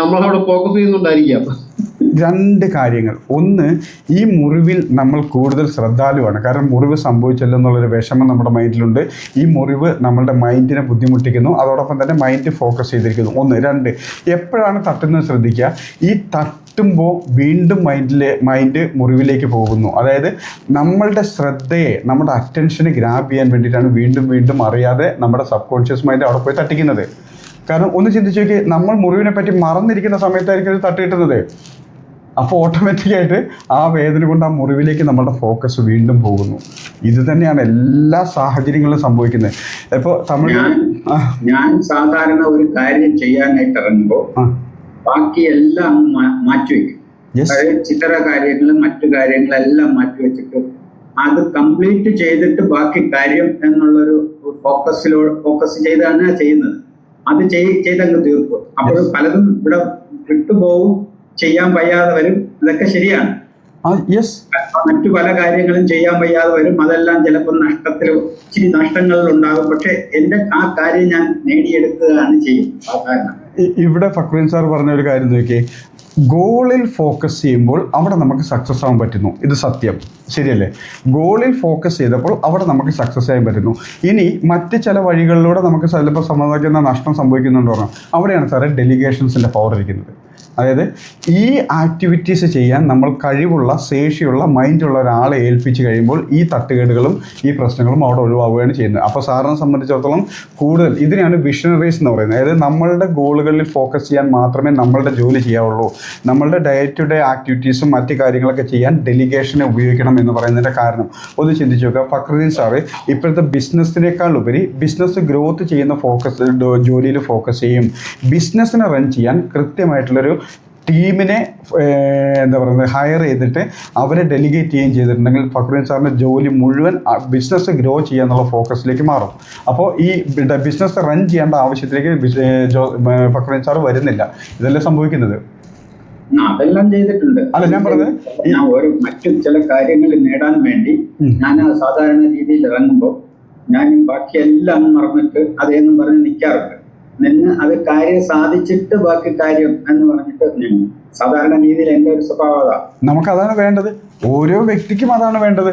നമ്മളവിടെ ഫോക്കസ് ചെയ്യുന്നുണ്ടായിരിക്കാം. 2 കാര്യങ്ങൾ. ഒന്ന്, ഈ മുറിവിൽ നമ്മൾ കൂടുതൽ ശ്രദ്ധാലുവാണ്. കാരണം മുറിവ് സംഭവിച്ചല്ലോ എന്നുള്ളൊരു വിഷമം നമ്മുടെ മൈൻഡിലുണ്ട്. ഈ മുറിവ് നമ്മളുടെ മൈൻഡിനെ ബുദ്ധിമുട്ടിക്കുന്നു, അതോടൊപ്പം തന്നെ മൈൻഡ് ഫോക്കസ് ചെയ്തിരിക്കുന്നു. 1. 2, എപ്പോഴാണ് തട്ടുന്നത് ശ്രദ്ധിക്കുക. ഈ തട്ടുമ്പോൾ വീണ്ടും മൈൻഡ് മുറിവിലേക്ക് പോകുന്നു. അതായത് നമ്മളുടെ ശ്രദ്ധയെ, നമ്മുടെ അറ്റൻഷനെ ഗ്രാബ് ചെയ്യാൻ വേണ്ടിയിട്ടാണ് വീണ്ടും അറിയാതെ നമ്മുടെ സബ് കോൺഷ്യസ് മൈൻഡ് അവിടെ പോയി തട്ടിക്കുന്നത്. കാരണം ഒന്ന് ചിന്തിച്ച് നോക്കി, നമ്മൾ മുറിവിനെ പറ്റി മറന്നിരിക്കുന്ന സമയത്തായിരിക്കും അത് തട്ടിയിട്ടുന്നത്. അപ്പോൾ ഓട്ടോമാറ്റിക്കായിട്ട് ആ വേദന കൊണ്ട് ആ മുറിവിലേക്ക് നമ്മളുടെ ഫോക്കസ് വീണ്ടും പോകുന്നു. ഇത് തന്നെയാണ് എല്ലാ സാഹചര്യങ്ങളിലും സംഭവിക്കുന്നത്. ഇപ്പോൾ ഞാൻ സാധാരണ ഒരു കാര്യം ചെയ്യാനായിട്ട് ഇറങ്ങുമ്പോൾ ബാക്കിയെല്ലാം മാറ്റിവെക്കും. അതായത് ചിത്ര കാര്യങ്ങളും മറ്റു കാര്യങ്ങളെല്ലാം മാറ്റിവെച്ചിട്ട് അത് കംപ്ലീറ്റ് ചെയ്തിട്ട് ബാക്കി കാര്യം എന്നുള്ളൊരു ഫോക്കസ് ചെയ്താണ് ചെയ്യുന്നത്. അത് ചെയ്തങ്ങ് തീർക്കും. അപ്പോൾ പലതും ഇവിടെ വിട്ടുപോകും, ചെയ്യാൻ വയ്യാതെ വരും. ഇതൊക്കെ ശരിയാണ്. മറ്റു പല കാര്യങ്ങളും ചെയ്യാൻ വയ്യാതെ വരും. അതെല്ലാം ചിലപ്പോൾ ഇച്ചിരി നഷ്ടങ്ങളിൽ ഉണ്ടാകും. പക്ഷെ എൻ്റെ ആ കാര്യം ഞാൻ നേടിയെടുക്കുകയാണ് ചെയ്യും സാധാരണ. ഇവിടെ ഫക്രുദ്ദീൻ സാർ പറഞ്ഞ ഒരു കാര്യം നോക്കിയേ, ഗോളിൽ ഫോക്കസ് ചെയ്യുമ്പോൾ അവിടെ നമുക്ക് സക്സസ് ആവാൻ പറ്റുന്നു. ഇത് സത്യം, ശരിയല്ലേ? ഗോളിൽ ഫോക്കസ് ചെയ്തപ്പോൾ അവിടെ നമുക്ക് സക്സസ് ആകാൻ പറ്റുന്നു. ഇനി മറ്റ് ചില വഴികളിലൂടെ നമുക്ക് ചിലപ്പോൾ സംഭവിക്കുന്ന നഷ്ടം സംഭവിക്കുന്നുണ്ടോ? അവിടെയാണ് സാറേ ഡെലിഗേഷൻസിൻ്റെ പവർ ഇരിക്കുന്നത്. അതായത് ഈ ആക്ടിവിറ്റീസ് ചെയ്യാൻ നമ്മൾ കഴിവുള്ള, ശേഷിയുള്ള, മൈൻഡുള്ള ഒരാളെ ഏൽപ്പിച്ച് കഴിയുമ്പോൾ ഈ തട്ടുകേടുകളും ഈ പ്രശ്നങ്ങളും അവിടെ ഒഴിവാവുകയാണ് ചെയ്യുന്നത്. അപ്പോൾ സാറിനെ സംബന്ധിച്ചിടത്തോളം കൂടുതൽ ഇതിനെയാണ് വിഷണറീസ് എന്ന് പറയുന്നത്. അതായത് നമ്മളുടെ ഗോളുകളിൽ ഫോക്കസ് ചെയ്യാൻ മാത്രമേ നമ്മളുടെ ജോലി ചെയ്യാവുള്ളൂ. നമ്മളുടെ ഡേ ടു ഡേ ആക്ടിവിറ്റീസും മറ്റ് കാര്യങ്ങളൊക്കെ ചെയ്യാൻ ഡെലിഗേഷനെ ഉപയോഗിക്കണം എന്ന് പറയുന്നതിൻ്റെ കാരണം ഒന്ന് ചിന്തിച്ച് നോക്കുക. ഫക്രുദ്ദീൻ സാറ് ഇപ്പോഴത്തെ ബിസിനസ്സിനേക്കാൾ ഉപരി ബിസിനസ് ഗ്രോത്ത് ചെയ്യുന്ന ജോലിയിൽ ഫോക്കസ് ചെയ്യും. ബിസിനസ്സിനെ റൺ ചെയ്യാൻ കൃത്യമായിട്ടുള്ളൊരു ടീമിനെ എന്താ പറയുന്നത് ഹയർ ചെയ്തിട്ട് അവരെ ഡെലിഗേറ്റ് ചെയ്യുകയും ചെയ്തിട്ടുണ്ടെങ്കിൽ ഫക്രുദ്ദീൻ സാറിൻ്റെ ജോലി മുഴുവൻ ബിസിനസ് ഗ്രോ ചെയ്യുക എന്നുള്ള ഫോക്കസിലേക്ക് മാറും. അപ്പോൾ ഈ ബിസിനസ് റൺ ചെയ്യേണ്ട ആവശ്യത്തിലേക്ക് ഫക്രുദ്ദീൻ സാർ വരുന്നില്ല. ഇതെല്ലാം സംഭവിക്കുന്നത്. അതെല്ലാം ചെയ്തിട്ടുണ്ട്. അല്ല, ഞാൻ പറഞ്ഞത് മറ്റു ചില കാര്യങ്ങൾ നേടാൻ വേണ്ടി ഞാൻ സാധാരണ രീതിയിൽ ഇറങ്ങുമ്പോൾ ഞാൻ ബാക്കിയെല്ലാം മറന്നിട്ട് അതേന്നും പറഞ്ഞ് നിൽക്കാറുണ്ട്. നിന്ന് അത് കാര്യം സാധിച്ചിട്ട് ബാക്കി കാര്യം എന്ന് പറഞ്ഞിട്ട് നീങ്ങും. സാധാരണ രീതിയിൽ എൻ്റെ ഒരു സ്വഭാവത. നമുക്കതാണ് വേണ്ടത്. ഓരോ വ്യക്തിക്കും അതാണ് വേണ്ടത്.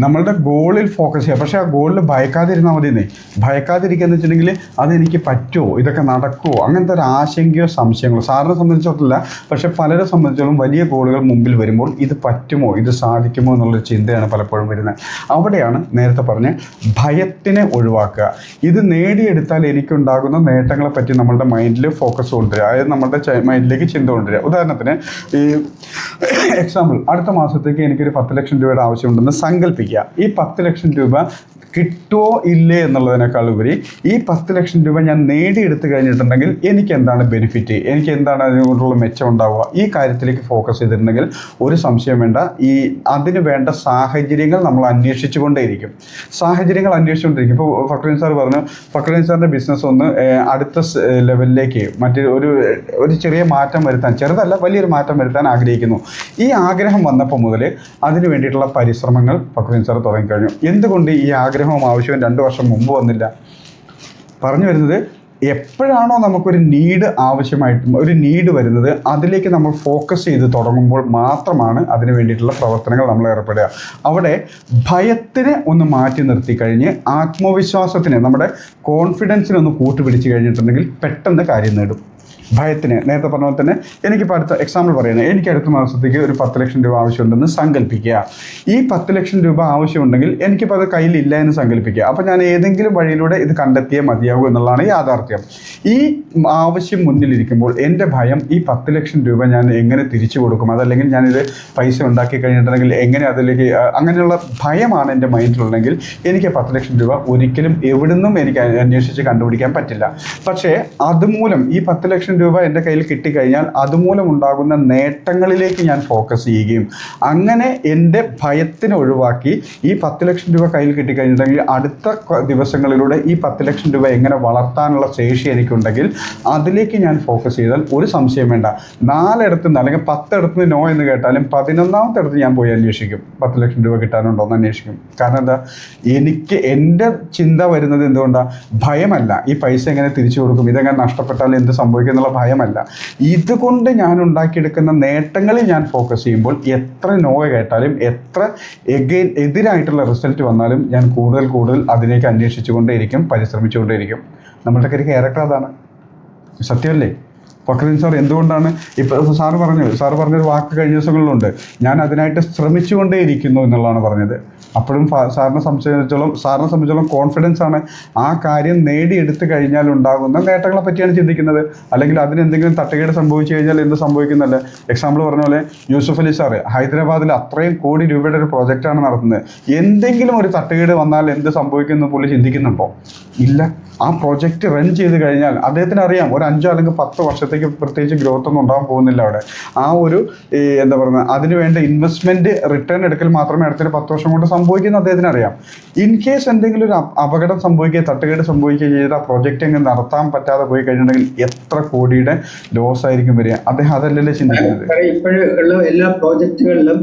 നമ്മളുടെ ഗോളിൽ ഫോക്കസ് ചെയ്യുക. പക്ഷേ ആ ഗോളിൽ ഭയക്കാതിരുന്നാൽ മതിയെന്നേ. ഭയക്കാതിരിക്കുകയെന്ന് വെച്ചിട്ടുണ്ടെങ്കിൽ അതെനിക്ക് പറ്റുമോ, ഇതൊക്കെ നടക്കുമോ, അങ്ങനത്തെ ഒരു ആശങ്കയോ സംശയങ്ങളോ സാറിനെ സംബന്ധിച്ചിട്ടില്ല. പക്ഷേ പലരെ സംബന്ധിച്ചോളം വലിയ ഗോളുകൾ മുമ്പിൽ വരുമ്പോൾ ഇത് പറ്റുമോ, ഇത് സാധിക്കുമോ എന്നുള്ളൊരു ചിന്തയാണ് പലപ്പോഴും വരുന്നത്. അവിടെയാണ് നേരത്തെ പറഞ്ഞ് ഭയത്തിനെ ഒഴിവാക്കുക. ഇത് നേടിയെടുത്താൽ എനിക്കുണ്ടാകുന്ന നേട്ടങ്ങളെ പറ്റി നമ്മളുടെ മൈൻഡിൽ ഫോക്കസ് കൊണ്ടുവരിക. അതായത് നമ്മളുടെ മൈൻഡിലേക്ക് ചിന്ത കൊണ്ടുവരിക. ഉദാഹരണത്തിന് ഈ എക്സാമ്പിൾ, അടുത്ത മാസത്തേക്ക് എനിക്കൊരു 10 ലക്ഷം രൂപയുടെ ആവശ്യമുണ്ടെന്ന് സങ്കല്പിക്കുക. ഈ 10 ലക്ഷം രൂപ കിട്ടുമോ ഇല്ലേ എന്നുള്ളതിനേക്കാൾ ഉപരി ഈ 10 ലക്ഷം രൂപ ഞാൻ നേടിയെടുത്ത് കഴിഞ്ഞിട്ടുണ്ടെങ്കിൽ എനിക്ക് എന്താണ് ബെനിഫിറ്റ്, എനിക്ക് എന്താണ് അതിനോടുള്ള മെച്ചം ഉണ്ടാവുക, ഈ കാര്യത്തിലേക്ക് ഫോക്കസ് ചെയ്തിട്ടുണ്ടെങ്കിൽ ഒരു സംശയം വേണ്ട, ഈ അതിന് വേണ്ട സാഹചര്യങ്ങൾ നമ്മൾ അന്വേഷിച്ചുകൊണ്ടേയിരിക്കും. സാഹചര്യങ്ങൾ അന്വേഷിച്ചുകൊണ്ടിരിക്കും. ഇപ്പോൾ ഫക്രുദ്ദീൻ സാർ പറഞ്ഞു, ഫക്രുദ്ദീൻ സാറിൻ്റെ ബിസിനസ് ഒന്ന് അടുത്ത ലെവലിലേക്ക് ഒരു ചെറിയ മാറ്റം വരുത്താൻ, ചെറുതല്ല വലിയൊരു മാറ്റം വരുത്താൻ ആഗ്രഹിക്കുന്നു. ഈ ആഗ്രഹം വന്നപ്പോൾ മുതൽ അതിന് വേണ്ടിയിട്ടുള്ള പരിശ്രമങ്ങൾ ഫക്രുദ്ദീൻ സാർ തുടങ്ങിക്കഴിഞ്ഞു. എന്തുകൊണ്ട് ഈ ആഗ്രഹവും ആവശ്യവും 2 വർഷം മുമ്പ് വന്നില്ല? പറഞ്ഞു വരുന്നത്, എപ്പോഴാണോ നമുക്കൊരു ഒരു നീഡ് വരുന്നത് അതിലേക്ക് നമ്മൾ ഫോക്കസ് ചെയ്ത് തുടങ്ങുമ്പോൾ മാത്രമാണ് അതിന് വേണ്ടിയിട്ടുള്ള പ്രവർത്തനങ്ങൾ നമ്മൾ ഏർപ്പെടുക. അവിടെ ഭയത്തിനെ ഒന്ന് മാറ്റി നിർത്തി കഴിഞ്ഞ് ആത്മവിശ്വാസത്തിന്, നമ്മുടെ കോൺഫിഡൻസിനെ ഒന്ന് കൂട്ടുപിടിച്ച് കഴിഞ്ഞിട്ടുണ്ടെങ്കിൽ പെട്ടെന്ന് കാര്യം നേടും. ഭയത്തിന് നേരത്തെ പറഞ്ഞ പോലെ തന്നെ എനിക്കിപ്പോൾ അടുത്ത എക്സാമ്പിൾ പറയുന്നത്, എനിക്ക് അടുത്ത മാസത്തേക്ക് ഒരു 10 ലക്ഷം രൂപ ആവശ്യമുണ്ടെന്ന് സങ്കല്പിക്കുക. ഈ 10 ലക്ഷം രൂപ ആവശ്യമുണ്ടെങ്കിൽ എനിക്കിപ്പോൾ അത് കയ്യിലില്ല എന്ന് സങ്കല്പിക്കുക. അപ്പോൾ ഞാൻ ഏതെങ്കിലും വഴിയിലൂടെ ഇത് കണ്ടെത്തിയേ മതിയാകൂ എന്നുള്ളതാണ് യാഥാർത്ഥ്യം. ഈ ആവശ്യം മുന്നിലിരിക്കുമ്പോൾ എൻ്റെ ഭയം, ഈ 10 ലക്ഷം രൂപ ഞാൻ എങ്ങനെ തിരിച്ചു കൊടുക്കും, അതല്ലെങ്കിൽ ഞാനിത് പൈസ ഉണ്ടാക്കി കഴിഞ്ഞിട്ടുണ്ടെങ്കിൽ എങ്ങനെ അതിലേക്ക്, അങ്ങനെയുള്ള ഭയമാണ് എൻ്റെ മൈൻഡിലുണ്ടെങ്കിൽ എനിക്ക് 10 ലക്ഷം രൂപ ഒരിക്കലും എവിടുന്നും എനിക്ക് അന്വേഷിച്ച് കണ്ടുപിടിക്കാൻ പറ്റില്ല. പക്ഷേ അതുമൂലം ഈ 10 ലക്ഷം രൂപ എൻ്റെ കയ്യിൽ കിട്ടിക്കഴിഞ്ഞാൽ അതുമൂലം ഉണ്ടാകുന്ന നേട്ടങ്ങളിലേക്ക് ഞാൻ ഫോക്കസ് ചെയ്യുകയും അങ്ങനെ എൻ്റെ ഭയത്തിനെ ഒഴിവാക്കി ഈ 10 ലക്ഷം രൂപ കയ്യിൽ കിട്ടിക്കഴിഞ്ഞിട്ടുണ്ടെങ്കിൽ അടുത്ത ദിവസങ്ങളിലൂടെ ഈ 10 ലക്ഷം രൂപ എങ്ങനെ വളർത്താനുള്ള ശേഷി എനിക്കുണ്ടെങ്കിൽ അതിലേക്ക് ഞാൻ ഫോക്കസ് ചെയ്താൽ ഒരു സംശയം വേണ്ട, 4 ഇടത്ത് നിന്ന് അല്ലെങ്കിൽ 10 ഇടത്ത് നിന്ന് നോ എന്ന് കേട്ടാലും 11ാമത്തെ ഇടത്ത് ഞാൻ പോയി അന്വേഷിക്കും 10 ലക്ഷം രൂപ കിട്ടാനുണ്ടോ എന്ന് അന്വേഷിക്കും. കാരണം എന്താ, എൻ്റെ ചിന്ത വരുന്നത് എന്തുകൊണ്ടാണ്? ഭയമല്ല, ഈ പൈസ എങ്ങനെ തിരിച്ചു കൊടുക്കും, ഇതെങ്ങനെ നഷ്ടപ്പെട്ടാൽ എന്ത് സംഭവിക്കും എന്നുള്ള ഭയമല്ല. ഇതുകൊണ്ട് ഞാൻ ഉണ്ടാക്കിയെടുക്കുന്ന നേട്ടങ്ങളിൽ ഞാൻ ഫോക്കസ് ചെയ്യുമ്പോൾ എത്ര നോ കേട്ടാലും എത്ര എതിരായിട്ടുള്ള റിസൾട്ട് വന്നാലും ഞാൻ കൂടുതൽ അതിലേക്ക് അന്വേഷിച്ചുകൊണ്ടേയിരിക്കും, പരിശ്രമിച്ചുകൊണ്ടേയിരിക്കും. നമ്മളുടെ ഒരു ക്യാരക്ടർ അതാണ്. സത്യമല്ലേ? ഫക്രുദ്ദീൻ സാർ എന്തുകൊണ്ടാണ് ഇപ്പോൾ സാറ് പറഞ്ഞൊരു വാക്ക് കഴിഞ്ഞ ദിവസങ്ങളിലുണ്ട്, ഞാൻ അതിനായിട്ട് ശ്രമിച്ചുകൊണ്ടേയിരിക്കുന്നു എന്നുള്ളതാണ് പറഞ്ഞത്. അപ്പോഴും സാറിനെ സംബന്ധിച്ചോളം കോൺഫിഡൻസ് ആണ്. ആ കാര്യം നേടിയെടുത്ത് കഴിഞ്ഞാൽ ഉണ്ടാകുന്ന നേട്ടങ്ങളെ പറ്റിയാണ് ചിന്തിക്കുന്നത്. അല്ലെങ്കിൽ അതിനെന്തെങ്കിലും തട്ടുകേട് സംഭവിച്ചു കഴിഞ്ഞാൽ എന്ത് സംഭവിക്കുന്നല്ല. എക്സാമ്പിൾ പറഞ്ഞ പോലെ യൂസുഫ് അലി സാറ് ഹൈദരാബാദിൽ അത്രയും കോടി രൂപയുടെ ഒരു പ്രോജക്റ്റാണ് നടത്തുന്നത്. എന്തെങ്കിലും ഒരു തട്ടുകേട് വന്നാൽ എന്ത് സംഭവിക്കുമെന്ന് പുള്ളി ചിന്തിക്കുന്നുണ്ടോ? ഇല്ല. ആ പ്രോജക്റ്റ് റൺ ചെയ്ത് കഴിഞ്ഞാൽ അദ്ദേഹത്തിന് അറിയാം ഒരു 5 അല്ലെങ്കിൽ 10 വർഷത്തേക്ക് പ്രത്യേകിച്ച് ഗ്രോത്ത് ഒന്നും ഉണ്ടാകാൻ പോകുന്നില്ല അവിടെ. ആ ഒരു എന്താ പറയുക, അതിന് വേണ്ട ഇൻവെസ്റ്റ്മെൻറ്റ് റിട്ടേൺ എടുക്കൽ മാത്രമേ അടുത്തൊരു 10 വർഷം കൊണ്ട് സംഭവിക്കുന്ന അദ്ദേഹത്തിന് അറിയാം. ഇൻ കേസ് എന്തെങ്കിലും ഒരു അപകടം സംഭവിക്കുകയോ തട്ടുകേട് സംഭവിക്കുകയോ ചെയ്ത് ആ പ്രോജക്റ്റ് അങ്ങ് നടത്താൻ പറ്റാതെ പോയി കഴിഞ്ഞിട്ടുണ്ടെങ്കിൽ എത്ര കോടിയുടെ ലോസ് ആയിരിക്കും വരിക. അദ്ദേഹം അതല്ലല്ലേ ചിന്തിക്കുന്നത്. ഇപ്പോഴുള്ള എല്ലാ പ്രോജക്റ്റുകളിലും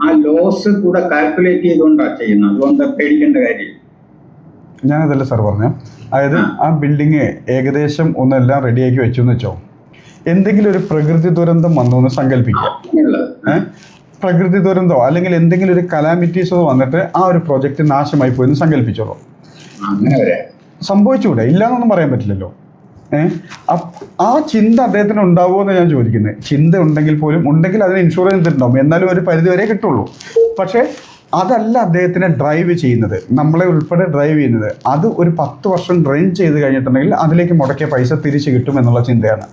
ആ ലോസ് കൂടെ കാൽക്കുലേറ്റ് ചെയ്തുകൊണ്ടാണ് ചെയ്യുന്നത്. അതുകൊണ്ട് പേടിക്കേണ്ട കാര്യം. ഞാനതല്ല സാർ പറഞ്ഞു. അതായത് ആ ബിൽഡിങ് ഏകദേശം ഒന്നെല്ലാം റെഡിയാക്കി വെച്ചു എന്ന് വെച്ചോ, എന്തെങ്കിലും ഒരു പ്രകൃതി ദുരന്തം വന്നു എന്ന് സങ്കല്പിക്കുക. പ്രകൃതി ദുരന്തമോ അല്ലെങ്കിൽ എന്തെങ്കിലും ഒരു കലാമിറ്റീസോ വന്നിട്ട് ആ ഒരു പ്രോജക്റ്റ് നാശമായി പോയെന്ന് സങ്കല്പിച്ചോളൂ. സംഭവിച്ചുകൂടെ? ഇല്ലയെന്നൊന്നും പറയാൻ പറ്റില്ലല്ലോ. ആ ചിന്ത അദ്ദേഹത്തിന് ഉണ്ടാവുമോ എന്ന് ഞാൻ ചോദിക്കുന്നത്. ചിന്ത ഉണ്ടെങ്കിൽ പോലും, ഉണ്ടെങ്കിൽ അതിന് ഇൻഷുറൻസ് ചെയ്തിട്ടുണ്ടാവും, എന്നാലും ഒരു പരിധി വരെ കിട്ടുള്ളൂ. പക്ഷേ അതല്ല അദ്ദേഹത്തിനെ ഡ്രൈവ് ചെയ്യുന്നത്, നമ്മളെ ഉൾപ്പെടെ ഡ്രൈവ് ചെയ്യുന്നത്. അത് ഒരു 10 വർഷം റൺ ചെയ്ത് കഴിഞ്ഞിട്ടുണ്ടെങ്കിൽ അതിലേക്ക് മുടക്കിയ പൈസ തിരിച്ച് കിട്ടും എന്നുള്ള ചിന്തയാണ്.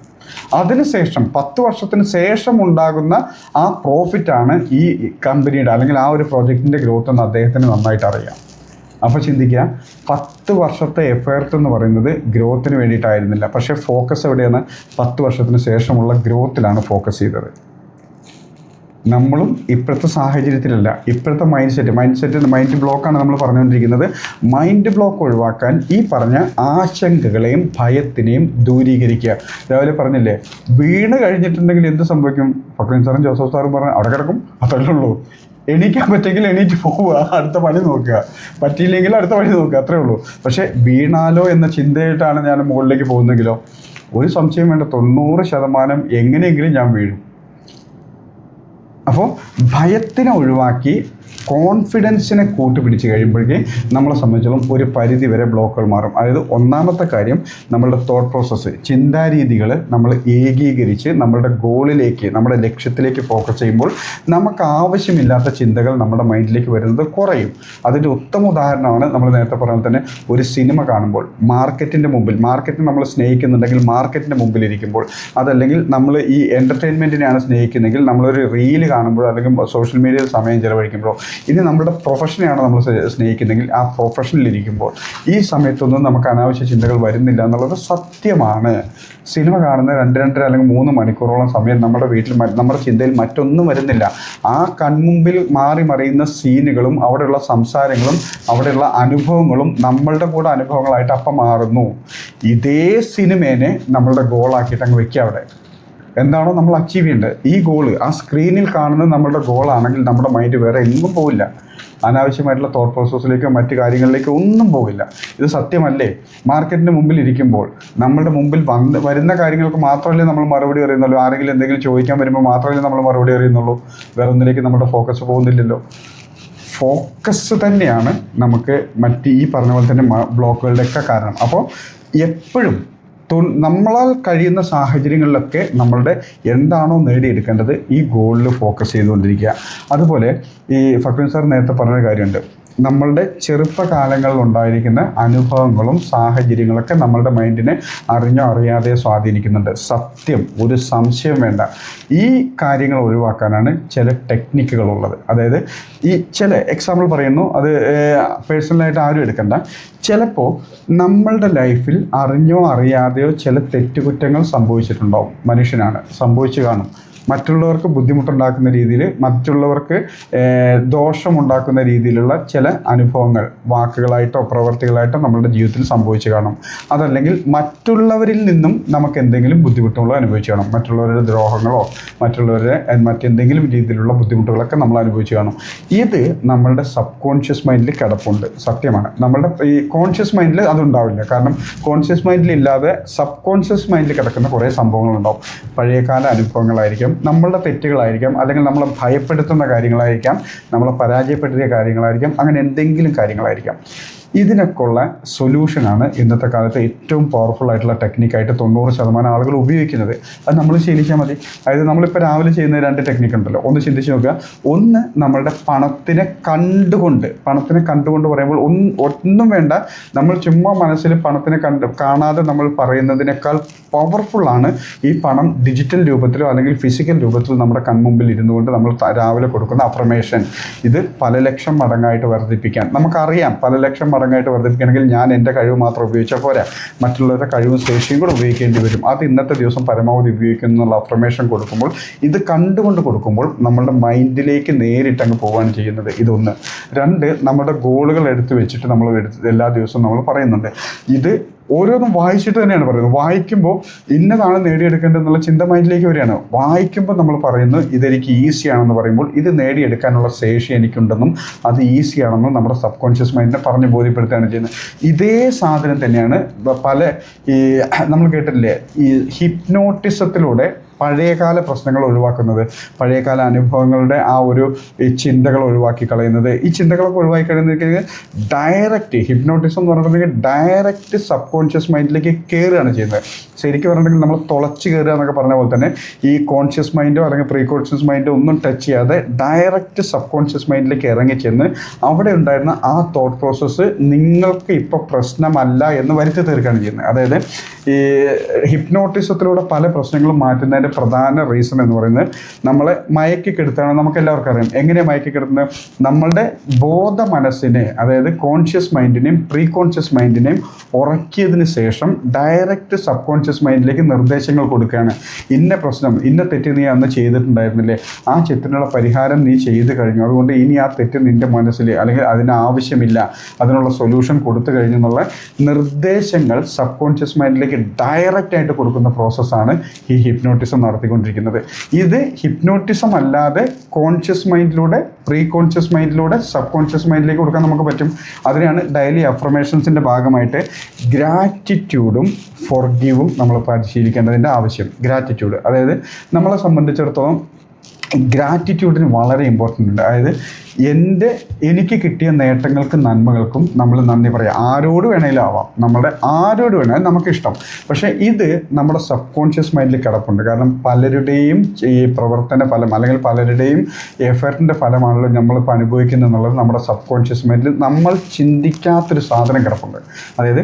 അതിനുശേഷം 10 വർഷത്തിന് ശേഷം ഉണ്ടാകുന്ന ആ പ്രോഫിറ്റാണ് ഈ കമ്പനിയുടെ അല്ലെങ്കിൽ ആ ഒരു പ്രോജക്റ്റിൻ്റെ ഗ്രോത്ത് എന്ന് അദ്ദേഹത്തിന് നന്നായിട്ട് അറിയാം. അപ്പോൾ ചിന്തിക്കുക, 10 വർഷത്തെ എഫേർട്ട് എന്ന് പറയുന്നത് ഗ്രോത്തിന് വേണ്ടിയിട്ടായിരുന്നില്ല. പക്ഷേ ഫോക്കസ് എവിടെയാണ്? 10 വർഷത്തിന് ശേഷമുള്ള ഗ്രോത്തിലാണ് ഫോക്കസ് ചെയ്തത്. നമ്മളും ഇപ്പോഴത്തെ സാഹചര്യത്തിലല്ല, ഇപ്പോഴത്തെ മൈൻഡ് ബ്ലോക്കാണ് നമ്മൾ പറഞ്ഞുകൊണ്ടിരിക്കുന്നത്. മൈൻഡ് ബ്ലോക്ക് ഒഴിവാക്കാൻ ഈ പറഞ്ഞ ആശങ്കകളെയും ഭയത്തിനെയും ദൂരീകരിക്കുക. രാവിലെ പറഞ്ഞില്ലേ, വീണ് കഴിഞ്ഞിട്ടുണ്ടെങ്കിൽ എന്ത് സംഭവിക്കും? ഫക്രീൻ സാറും ജോസഫ് സാറും പറഞ്ഞാൽ അവിടെ കിടക്കും, അത്രയേ ഉള്ളൂ. എണീക്കാൻ പറ്റുമെങ്കിൽ എണീറ്റ് പോവുക, അടുത്ത പണി നോക്കുക, പറ്റിയില്ലെങ്കിൽ അടുത്ത പണി നോക്കുക, അത്രേ ഉള്ളൂ. പക്ഷേ വീണാലോ എന്ന ചിന്തയായിട്ടാണ് ഞാൻ മുകളിലേക്ക് പോകുന്നെങ്കിലോ ഒരു സംശയം വേണ്ട, 90% എങ്ങനെയെങ്കിലും ഞാൻ വീഴും. അപ്പോൾ ഭയത്തിനെ ഒഴിവാക്കി കോൺഫിഡൻസിനെ കൂട്ടുപിടിച്ച് കഴിയുമ്പോഴേക്കും നമ്മളെ സംബന്ധിച്ചോളം ഒരു പരിധി വരെ ബ്ലോക്കുകൾ മാറും. അതായത് ഒന്നാമത്തെ കാര്യം, നമ്മളുടെ തോട്ട് പ്രോസസ്സ്, ചിന്താരീതികൾ നമ്മൾ ഏകീകരിച്ച് നമ്മളുടെ ഗോളിലേക്ക്, നമ്മുടെ ലക്ഷ്യത്തിലേക്ക് ഫോക്കസ് ചെയ്യുമ്പോൾ നമുക്ക് ആവശ്യമില്ലാത്ത ചിന്തകൾ നമ്മുടെ മൈൻഡിലേക്ക് വരുന്നത് കുറയും. അതിൻ്റെ ഉത്തമ ഉദാഹരണമാണ് നമ്മൾ നേരത്തെ പറഞ്ഞ തന്നെ ഒരു സിനിമ കാണുമ്പോൾ മാർക്കറ്റിൻ്റെ നമ്മൾ സ്നേഹിക്കുന്നുണ്ടെങ്കിൽ മാർക്കറ്റിൻ്റെ മുമ്പിലിരിക്കുമ്പോൾ, അതല്ലെങ്കിൽ നമ്മൾ ഈ എൻ്റർടൈൻമെൻറ്റിനെയാണ് സ്നേഹിക്കുന്നതെങ്കിൽ നമ്മളൊരു റീല് കാണുമ്പോഴോ അല്ലെങ്കിൽ സോഷ്യൽ മീഡിയയിൽ സമയം ചിലവഴിക്കുമ്പോഴോ, ഇനി നമ്മുടെ പ്രൊഫഷനെയാണ് നമ്മൾ സ്നേഹിക്കുന്നതെങ്കിൽ ആ പ്രൊഫഷനിലിരിക്കുമ്പോൾ ഈ സമയത്തൊന്നും നമുക്ക് അനാവശ്യ ചിന്തകൾ വരുന്നില്ല എന്നുള്ളത് സത്യമാണ്. സിനിമ കാണുന്ന 2-2.5 അല്ലെങ്കിൽ 3 മണിക്കൂറോളം സമയം നമ്മുടെ വീട്ടിൽ നമ്മുടെ ചിന്തയിൽ മറ്റൊന്നും വരുന്നില്ല. ആ കൺമുമ്പിൽ മാറി മറിയുന്ന സീനുകളും അവിടെയുള്ള സംസാരങ്ങളും അവിടെയുള്ള അനുഭവങ്ങളും നമ്മളുടെ കൂടെ അനുഭവങ്ങളായിട്ട് അപ്പം മാറുന്നു. ഇതേ സിനിമേനെ നമ്മളുടെ ഗോളാക്കിയിട്ട് അങ്ങ് വയ്ക്കുക. അവിടെ എന്താണോ നമ്മൾ അച്ചീവ് ചെയ്യേണ്ടത്, ഈ ഗോള് ആ സ്ക്രീനിൽ കാണുന്നത് നമ്മളുടെ ഗോളാണെങ്കിൽ നമ്മുടെ മൈൻഡ് വേറെ എങ്ങും പോവില്ല. അനാവശ്യമായിട്ടുള്ള തോട്ട് പ്രോസസ്സിലേക്കോ മറ്റു കാര്യങ്ങളിലേക്കോ ഒന്നും പോകില്ല. ഇത് സത്യമല്ലേ? മാർക്കറ്റിൻ്റെ മുമ്പിൽ ഇരിക്കുമ്പോൾ നമ്മളുടെ മുമ്പിൽ വരുന്ന കാര്യങ്ങൾക്ക് മാത്രമല്ലേ നമ്മൾ മറുപടി അറിയുന്നുള്ളൂ. ആരെങ്കിലും എന്തെങ്കിലും ചോദിക്കാൻ വരുമ്പോൾ മാത്രമല്ലേ നമ്മൾ മറുപടി അറിയുന്നുള്ളൂ. വേറെ ഒന്നിലേക്ക് നമ്മുടെ ഫോക്കസ് പോകുന്നില്ലല്ലോ. ഫോക്കസ് തന്നെയാണ് നമുക്ക് ഈ പറഞ്ഞ പോലെ തന്നെ ബ്ലോക്കുകളുടെയൊക്കെ കാരണം. അപ്പോൾ എപ്പോഴും നമ്മളാൽ കഴിയുന്ന സാഹചര്യങ്ങളിലൊക്കെ നമ്മളുടെ എന്താണോ നേടിയെടുക്കേണ്ടത് ഈ ഗോളിൽ ഫോക്കസ് ചെയ്തുകൊണ്ടിരിക്കുക. അതുപോലെ ഈ ഫക്രീൻ സാർ നേരത്തെ പറഞ്ഞ കാര്യമുണ്ട്, നമ്മളുടെ ചെറുപ്പകാലങ്ങളിൽ ഉണ്ടായിരിക്കുന്ന അനുഭവങ്ങളും സാഹചര്യങ്ങളൊക്കെ നമ്മളുടെ മൈൻഡിനെ അറിഞ്ഞോ അറിയാതെ സ്വാധീനിക്കുന്നുണ്ട്. സത്യം, ഒരു സംശയം വേണ്ട. ഈ കാര്യങ്ങൾ ഒഴിവാക്കാനാണ് ചില ടെക്നിക്കുകളുള്ളത്. അതായത് ഈ ചില എക്സാമ്പിൾ പറയുന്നു, അത് പേഴ്സണലായിട്ട് ആരും എടുക്കണ്ട. ചിലപ്പോൾ നമ്മളുടെ ലൈഫിൽ അറിഞ്ഞോ അറിയാതെയോ ചില തെറ്റുകുറ്റങ്ങൾ സംഭവിച്ചിട്ടുണ്ടാവും. മനുഷ്യനാണ്, സംഭവിച്ചു കാണും. മറ്റുള്ളവർക്ക് ബുദ്ധിമുട്ടുണ്ടാക്കുന്ന രീതിയിൽ, മറ്റുള്ളവർക്ക് ദോഷമുണ്ടാക്കുന്ന രീതിയിലുള്ള ചില അനുഭവങ്ങൾ വാക്കുകളായിട്ടോ പ്രവർത്തികളായിട്ടോ നമ്മളുടെ ജീവിതത്തിൽ സംഭവിച്ചു കാണും. അതല്ലെങ്കിൽ മറ്റുള്ളവരിൽ നിന്നും നമുക്ക് എന്തെങ്കിലും ബുദ്ധിമുട്ടുകളോ അനുഭവിച്ചു കാണും. മറ്റുള്ളവരുടെ ദ്രോഹങ്ങളോ മറ്റുള്ളവരുടെ മറ്റെന്തെങ്കിലും രീതിയിലുള്ള ബുദ്ധിമുട്ടുകളൊക്കെ നമ്മൾ അനുഭവിച്ചു കാണും. ഇത് നമ്മളുടെ സബ് കോൺഷ്യസ് മൈൻഡിൽ കിടപ്പുണ്ട്. സത്യമാണ്. നമ്മളുടെ ഈ കോൺഷ്യസ് മൈൻഡിൽ അതുണ്ടാവില്ല. കാരണം കോൺഷ്യസ് മൈൻഡിൽ ഇല്ലാതെ സബ് കോൺഷ്യസ് മൈൻഡിൽ കിടക്കുന്ന കുറേ സംഭവങ്ങളുണ്ടാവും. പഴയകാല അനുഭവങ്ങളായിരിക്കും, നമ്മളുടെ തെറ്റുകളായിരിക്കാം, അല്ലെങ്കിൽ നമ്മളെ ഭയപ്പെടുത്തുന്ന കാര്യങ്ങളായിരിക്കാം, നമ്മളെ പരാജയപ്പെടുത്തിയ കാര്യങ്ങളായിരിക്കാം, അങ്ങനെ എന്തെങ്കിലും കാര്യങ്ങളായിരിക്കാം. ഇതിനൊക്കെയുള്ള സൊല്യൂഷനാണ് ഇന്നത്തെ കാലത്ത് ഏറ്റവും പവർഫുൾ ആയിട്ടുള്ള ടെക്നിക്കായിട്ട് 90% ആളുകൾ ഉപയോഗിക്കുന്നത്. അത് നമ്മൾ ശീലിച്ചാൽ മതി. അതായത് നമ്മളിപ്പോൾ രാവിലെ ചെയ്യുന്ന 2 ടെക്നിക്ക് ഉണ്ടല്ലോ. ഒന്ന് ചിന്തിച്ച് നോക്കുക. ഒന്ന്, നമ്മളുടെ പണത്തിനെ കണ്ടുകൊണ്ട് പറയുമ്പോൾ ഒന്നും വേണ്ട, നമ്മൾ ചുമ്മാ മനസ്സിൽ പണത്തിനെ കാണാതെ നമ്മൾ പറയുന്നതിനേക്കാൾ പവർഫുള്ളാണ് ഈ പണം ഡിജിറ്റൽ രൂപത്തിലോ അല്ലെങ്കിൽ ഫിസിക്കൽ രൂപത്തിലോ നമ്മുടെ കൺമുമ്പിൽ ഇരുന്നുകൊണ്ട് നമ്മൾ രാവിലെ കൊടുക്കുന്ന അഫർമേഷൻ. ഇത് പല ലക്ഷം മടങ്ങായിട്ട് വർദ്ധിപ്പിക്കാൻ നമുക്കറിയാം. പല ലക്ഷം മടങ്ങ് മടങ്ങായിട്ട് വർദ്ധിപ്പിക്കണമെങ്കിൽ ഞാൻ എൻ്റെ കഴിവ് മാത്രം ഉപയോഗിച്ചാൽ പോരാ, മറ്റുള്ളവരുടെ കഴിവും ശേഷിയും കൂടെ ഉപയോഗിക്കേണ്ടി വരും. അത് ഇന്നത്തെ ദിവസം പരമാവധി ഉപയോഗിക്കുന്നു എന്നുള്ള അഫർമേഷൻ കൊടുക്കുമ്പോൾ, ഇത് കണ്ടുകൊണ്ട് കൊടുക്കുമ്പോൾ നമ്മളുടെ മൈൻഡിലേക്ക് നേരിട്ട് അങ്ങ് പോവുകയാണ് ചെയ്യുന്നത്. ഇതൊന്ന്. രണ്ട്, നമ്മുടെ ഗോളുകൾ എടുത്ത് വെച്ചിട്ട് നമ്മൾ എല്ലാ ദിവസവും നമ്മൾ പറയുന്നുണ്ട്. ഇത് ഓരോന്നും വായിച്ചിട്ട് തന്നെയാണ് പറയുന്നത്. വായിക്കുമ്പോൾ ഇന്നതാണ് നേടിയെടുക്കേണ്ടതെന്നുള്ള ചിന്ത മൈൻഡിലേക്ക് വരികയാണ്. വായിക്കുമ്പോൾ നമ്മൾ പറയുന്നു ഇതെനിക്ക് ഈസിയാണെന്ന് പറയുമ്പോൾ ഇത് നേടിയെടുക്കാനുള്ള ശേഷി എനിക്കുണ്ടെന്നും അത് ഈസിയാണെന്നും നമ്മുടെ സബ് കോൺഷ്യസ് മൈൻഡിനെ പറഞ്ഞ് ബോധ്യപ്പെടുത്തുകയാണ് ചെയ്യുന്നത്. ഇതേ സാധനം തന്നെയാണ് പല ഈ നമ്മൾ കേട്ടില്ലേ ഈ ഹിപ്നോട്ടിസത്തിലൂടെ പഴയകാല പ്രശ്നങ്ങൾ ഒഴിവാക്കുന്നത്, പഴയകാല അനുഭവങ്ങളുടെ ആ ഒരു ഈ ചിന്തകൾ ഒഴിവാക്കി കളയുന്നത്. ഈ ചിന്തകളൊക്കെ ഒഴിവാക്കി കളയുന്നത് ഡയറക്റ്റ് ഹിപ്നോട്ടിസം എന്ന് പറഞ്ഞിട്ടുണ്ടെങ്കിൽ ഡയറക്റ്റ് സബ് കോൺഷ്യസ് മൈൻഡിലേക്ക് കയറുകയാണ് ചെയ്യുന്നത്. ശരിക്കും പറഞ്ഞിട്ടുണ്ടെങ്കിൽ നമ്മൾ തുളച്ച് കയറുക എന്നൊക്കെ പറഞ്ഞ പോലെ തന്നെ ഈ കോൺഷ്യസ് മൈൻഡോ അല്ലെങ്കിൽ പ്രീ കോൺഷ്യസ് മൈൻഡോ ഒന്നും ടച്ച് ചെയ്യാതെ ഡയറക്റ്റ് സബ് കോൺഷ്യസ് മൈൻഡിലേക്ക് ഇറങ്ങി ചെന്ന് അവിടെ ഉണ്ടായിരുന്ന ആ തോട്ട് പ്രോസസ്സ് നിങ്ങൾക്ക് ഇപ്പോൾ പ്രശ്നമല്ല എന്ന് വരുത്തി തീർക്കുകയാണ് ചെയ്യുന്നത്. അതായത് ഈ ഹിപ്നോട്ടിസത്തിലൂടെ പല പ്രശ്നങ്ങളും മാറ്റുന്നതിൻ്റെ പ്രധാന റീസൺ എന്ന് പറയുന്നത് നമ്മളെ മയക്കിക്കെടുത്താണ്. നമുക്ക് എല്ലാവർക്കും അറിയാം എങ്ങനെയാണ് മയക്കിക്കെടുക്കുന്നത്. നമ്മളുടെ ബോധ മനസ്സിനെ, അതായത് കോൺഷ്യസ് മൈൻഡിനെയും പ്രീ കോൺഷ്യസ് മൈൻഡിനെയും ഉറക്കിയതിന് ശേഷം ഡയറക്റ്റ് സബ് കോൺഷ്യസ് മൈൻഡിലേക്ക് നിർദ്ദേശങ്ങൾ കൊടുക്കുകയാണ്. ഇന്ന പ്രശ്നം, ഇന്ന തെറ്റ് നീ അന്ന് ചെയ്തിട്ടുണ്ടായിരുന്നില്ലേ, ആ തെറ്റിനുള്ള പരിഹാരം നീ ചെയ്ത് കഴിഞ്ഞു, അതുകൊണ്ട് ഇനി ആ തെറ്റ് നിൻ്റെ മനസ്സിൽ അല്ലെങ്കിൽ അതിന് ആവശ്യമില്ല, അതിനുള്ള സൊല്യൂഷൻ കൊടുത്തു കഴിഞ്ഞു എന്നുള്ള നിർദ്ദേശങ്ങൾ സബ് കോൺഷ്യസ് മൈൻഡിലേക്ക് ഡയറക്റ്റായിട്ട് കൊടുക്കുന്ന പ്രോസസ്സാണ് ഈ ഹിപ്നോട്ടിസം നടത്തിക്കൊണ്ടിരിക്കുന്നത്. ഇത് ഹിപ്നോട്ടിസം അല്ലാതെ കോൺഷ്യസ് മൈൻഡിലൂടെ, പ്രീ കോൺഷ്യസ് മൈൻഡിലൂടെ സബ് കോൺഷ്യസ് മൈൻഡിലേക്ക് കൊടുക്കാൻ നമുക്ക് പറ്റും. അതിനാണ് ഡെയിലി അഫർമേഷൻസിൻ്റെ ഭാഗമായിട്ട് ഗ്രാറ്റിറ്റ്യൂഡും ഫോർഗീവും നമ്മൾ പരിശീലിക്കേണ്ടതിൻ്റെ ആവശ്യം. ഗ്രാറ്റിറ്റ്യൂഡ്, അതായത് നമ്മളെ സംബന്ധിച്ചിടത്തോളം ഗ്രാറ്റിറ്റ്യൂഡിന് വളരെ ഇമ്പോർട്ടൻ്റ് ഉണ്ട്. അതായത് എനിക്ക് കിട്ടിയ നേട്ടങ്ങൾക്കും നന്മകൾക്കും നമ്മൾ നന്ദി പറയാം. ആരോട് വേണേലും ആവാം, നമ്മുടെ ആരോട് വേണേലും നമുക്കിഷ്ടം. പക്ഷേ ഇത് നമ്മുടെ സബ് കോൺഷ്യസ് മൈൻഡിൽ കിടപ്പുണ്ട്. കാരണം പലരുടെയും ഈ പ്രവർത്തന ഫലം അല്ലെങ്കിൽ പലരുടെയും എഫേർട്ടിൻ്റെ ഫലമാണല്ലോ നമ്മളിപ്പോൾ അനുഭവിക്കുന്നത് എന്നുള്ളത് നമ്മുടെ സബ് കോൺഷ്യസ് മൈൻഡിൽ നമ്മൾ ചിന്തിക്കാത്തൊരു സാധനം കിടപ്പുണ്ട്. അതായത്